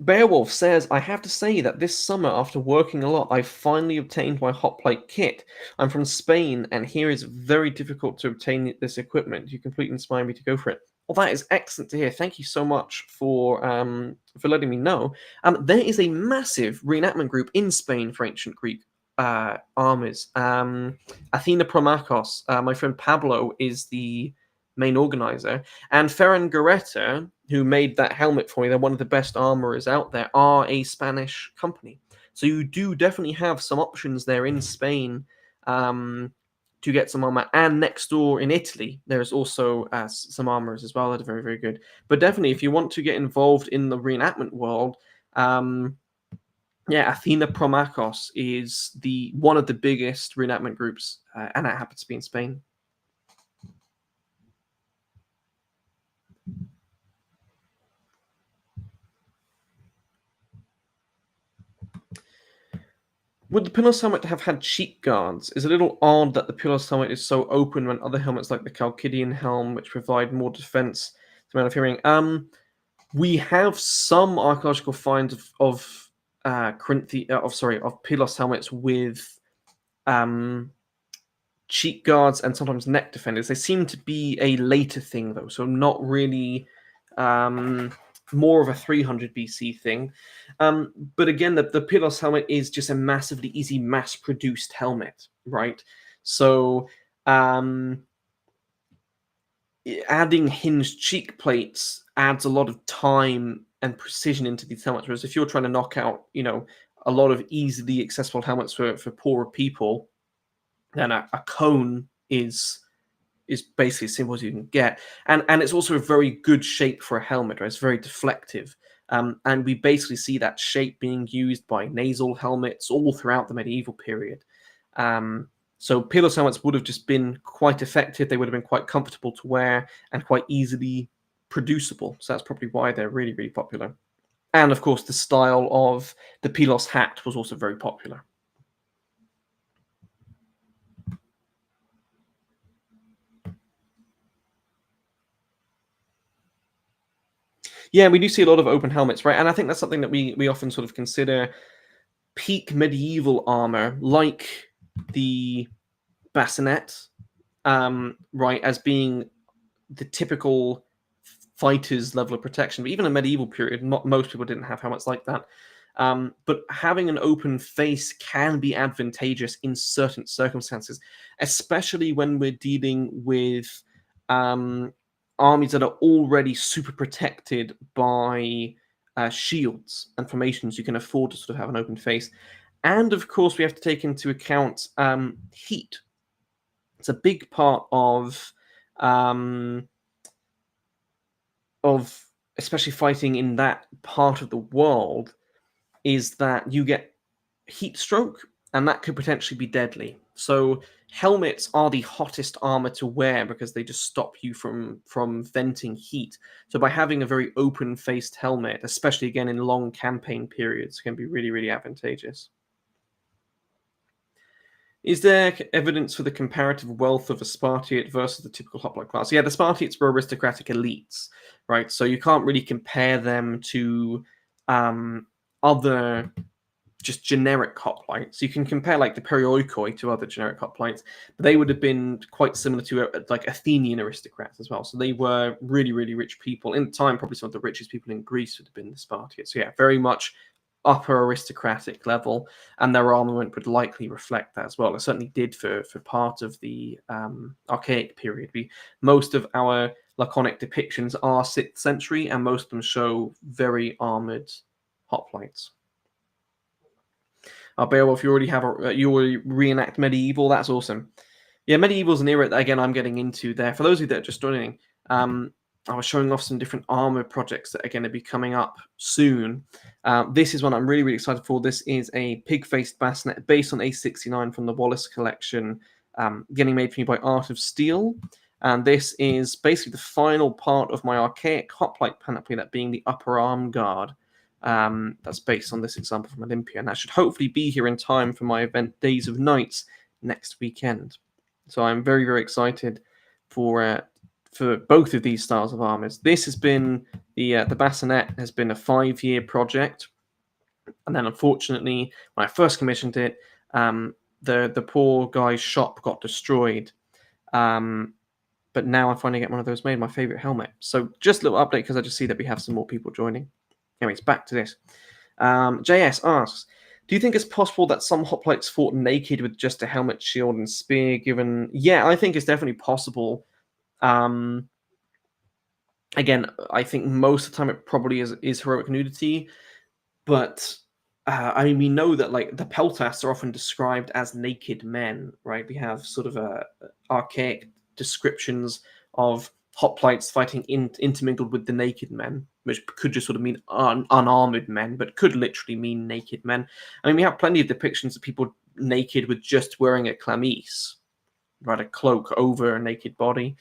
Beowulf says, I have to say that this summer, after working a lot, I finally obtained my hot plate kit. I'm from Spain, and here is very difficult to obtain this equipment. You completely inspire me to go for it. Well, that is excellent to hear. Thank you so much for letting me know. There is a massive reenactment group in Spain for ancient Greek armies. Athena Promachos, my friend Pablo, is the main organizer, and Ferran Garreta, who made that helmet for me, they're one of the best armorers out there, are a Spanish company. So you do definitely have some options there in Spain to get some armor. And next door in Italy, there's also some armorers as well that are very, very good. But definitely, if you want to get involved in the reenactment world, yeah, Athena Promachos is one of the biggest reenactment groups, and it happens to be in Spain. Would the Pilos helmet have had cheek guards? It's a little odd that the Pilos helmet is so open when other helmets like the Chalcidian helm, which provide more defense to man of hearing. We have some archaeological finds of Pilos helmets with cheek guards and sometimes neck defenders. They seem to be a later thing though, so not really more of a 300 BC thing. But again, the Pilos helmet is just a massively easy mass-produced helmet, right? So adding hinged cheek plates adds a lot of time and precision into these helmets. Whereas if you're trying to knock out, a lot of easily accessible helmets for poorer people, then a cone is basically as simple as you can get, and it's also a very good shape for a helmet. Right? It's very deflective, and we basically see that shape being used by nasal helmets all throughout the medieval period. So Pilos helmets would have just been quite effective. They would have been quite comfortable to wear and quite easily producible. So that's probably why they're really, really popular. And of course, the style of the Pilos hat was also very popular. Yeah, we do see a lot of open helmets, right? And I think that's something that we often sort of consider peak medieval armor, like the bassinet, right, as being the typical fighter's level of protection. But even in medieval period, most people didn't have helmets like that. But having an open face can be advantageous in certain circumstances, especially when we're dealing with armies that are already super protected by shields and formations. You can afford to sort of have an open face. And of course, we have to take into account heat. It's a big part of especially fighting in that part of the world, is that you get heat stroke, and that could potentially be deadly. So helmets are the hottest armor to wear because they just stop you from venting heat. So by having a very open-faced helmet, especially again in long campaign periods, can be really, really advantageous. Is there evidence for the comparative wealth of a Spartiate versus the typical hoplite class? Yeah, the Spartiates were aristocratic elites, right? So you can't really compare them to other just generic hoplites. You can compare like the Perioikoi to other generic hoplites, but they would have been quite similar to like Athenian aristocrats as well. So they were really, really rich people. In time, probably some of the richest people in Greece would have been the Spartiates. So yeah, very much upper aristocratic level, and their armament would likely reflect that as well. It certainly did for part of the archaic period. Most of our laconic depictions are 6th century, and most of them show very armored hoplites. Beowulf, you already reenact medieval. That's awesome. Yeah, medieval's an era that, again, I'm getting into there. For those of you that are just joining, I was showing off some different armor projects that are going to be coming up soon. This is one I'm really, really excited for. This is a pig-faced bassinet based on A69 from the Wallace collection, getting made for me by Art of Steel. And this is basically the final part of my archaic hoplite panoply, that being the upper arm guard. That's based on this example from Olympia, and that should hopefully be here in time for my event Days of Nights next weekend. So I'm very, very excited for both of these styles of armors. This has been the bassinet has been a 5-year project, and then unfortunately, when I first commissioned it, the poor guy's shop got destroyed. But now I finally get one of those made. My favorite helmet. So just a little update, because I just see that we have some more people joining. Anyways, back to this. JS asks, do you think it's possible that some hoplites fought naked with just a helmet, shield, and spear? Yeah, I think it's definitely possible. Again, I think most of the time it probably is heroic nudity, but I mean, we know that like the peltasts are often described as naked men, right? We have sort of archaic descriptions of hoplites fighting intermingled with the naked men, which could just sort of mean unarmored men, but could literally mean naked men. I mean, we have plenty of depictions of people naked with just wearing a chlamys, right, a cloak over a naked body.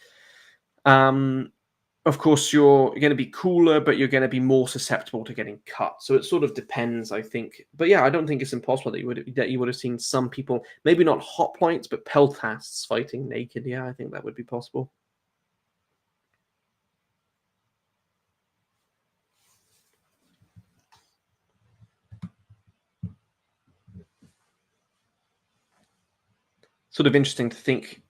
Of course, you're going to be cooler, but you're going to be more susceptible to getting cut. So it sort of depends, I think. But yeah, I don't think it's impossible that you would have seen some people, maybe not hoplites, but peltasts fighting naked. Yeah, I think that would be possible. Sort of interesting to think,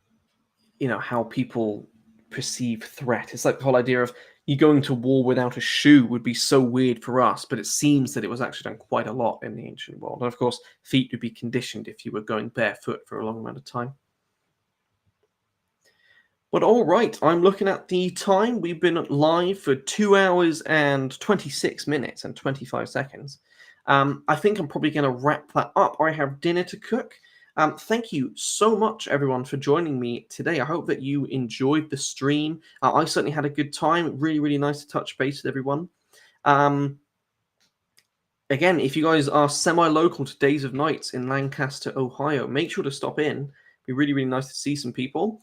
how people perceive threat. It's like the whole idea of you going to war without a shoe would be so weird for us, but it seems that it was actually done quite a lot in the ancient world. And of course, feet would be conditioned if you were going barefoot for a long amount of time. But all right, I'm looking at the time. We've been live for 2 hours and 26 minutes and 25 seconds. I think I'm probably going to wrap that up. I have dinner to cook. Thank you so much, everyone, for joining me today. I hope that you enjoyed the stream. I certainly had a good time. Really, really nice to touch base with everyone. Again, if you guys are semi-local to Days of Nights in Lancaster, Ohio, make sure to stop in. It'd be really, really nice to see some people.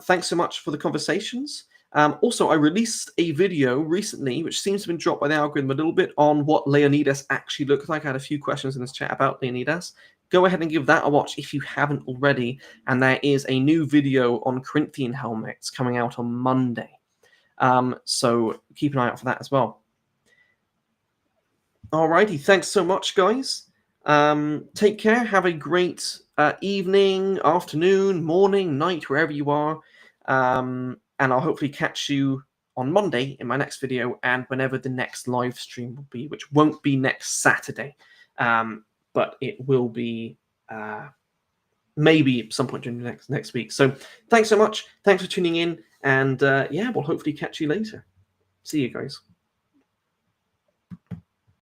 Thanks so much for the conversations. Also, I released a video recently, which seems to have been dropped by the algorithm a little bit, on what Leonidas actually looks like. I had a few questions in this chat about Leonidas. Go ahead and give that a watch if you haven't already. And there is a new video on Corinthian helmets coming out on Monday. So keep an eye out for that as well. Alrighty, thanks so much, guys. Take care. Have a great evening, afternoon, morning, night, wherever you are. And I'll hopefully catch you on Monday in my next video, and whenever the next live stream will be, which won't be next Saturday. But it will be maybe at some point during the next week. So thanks so much. Thanks for tuning in. And yeah, we'll hopefully catch you later. See you guys.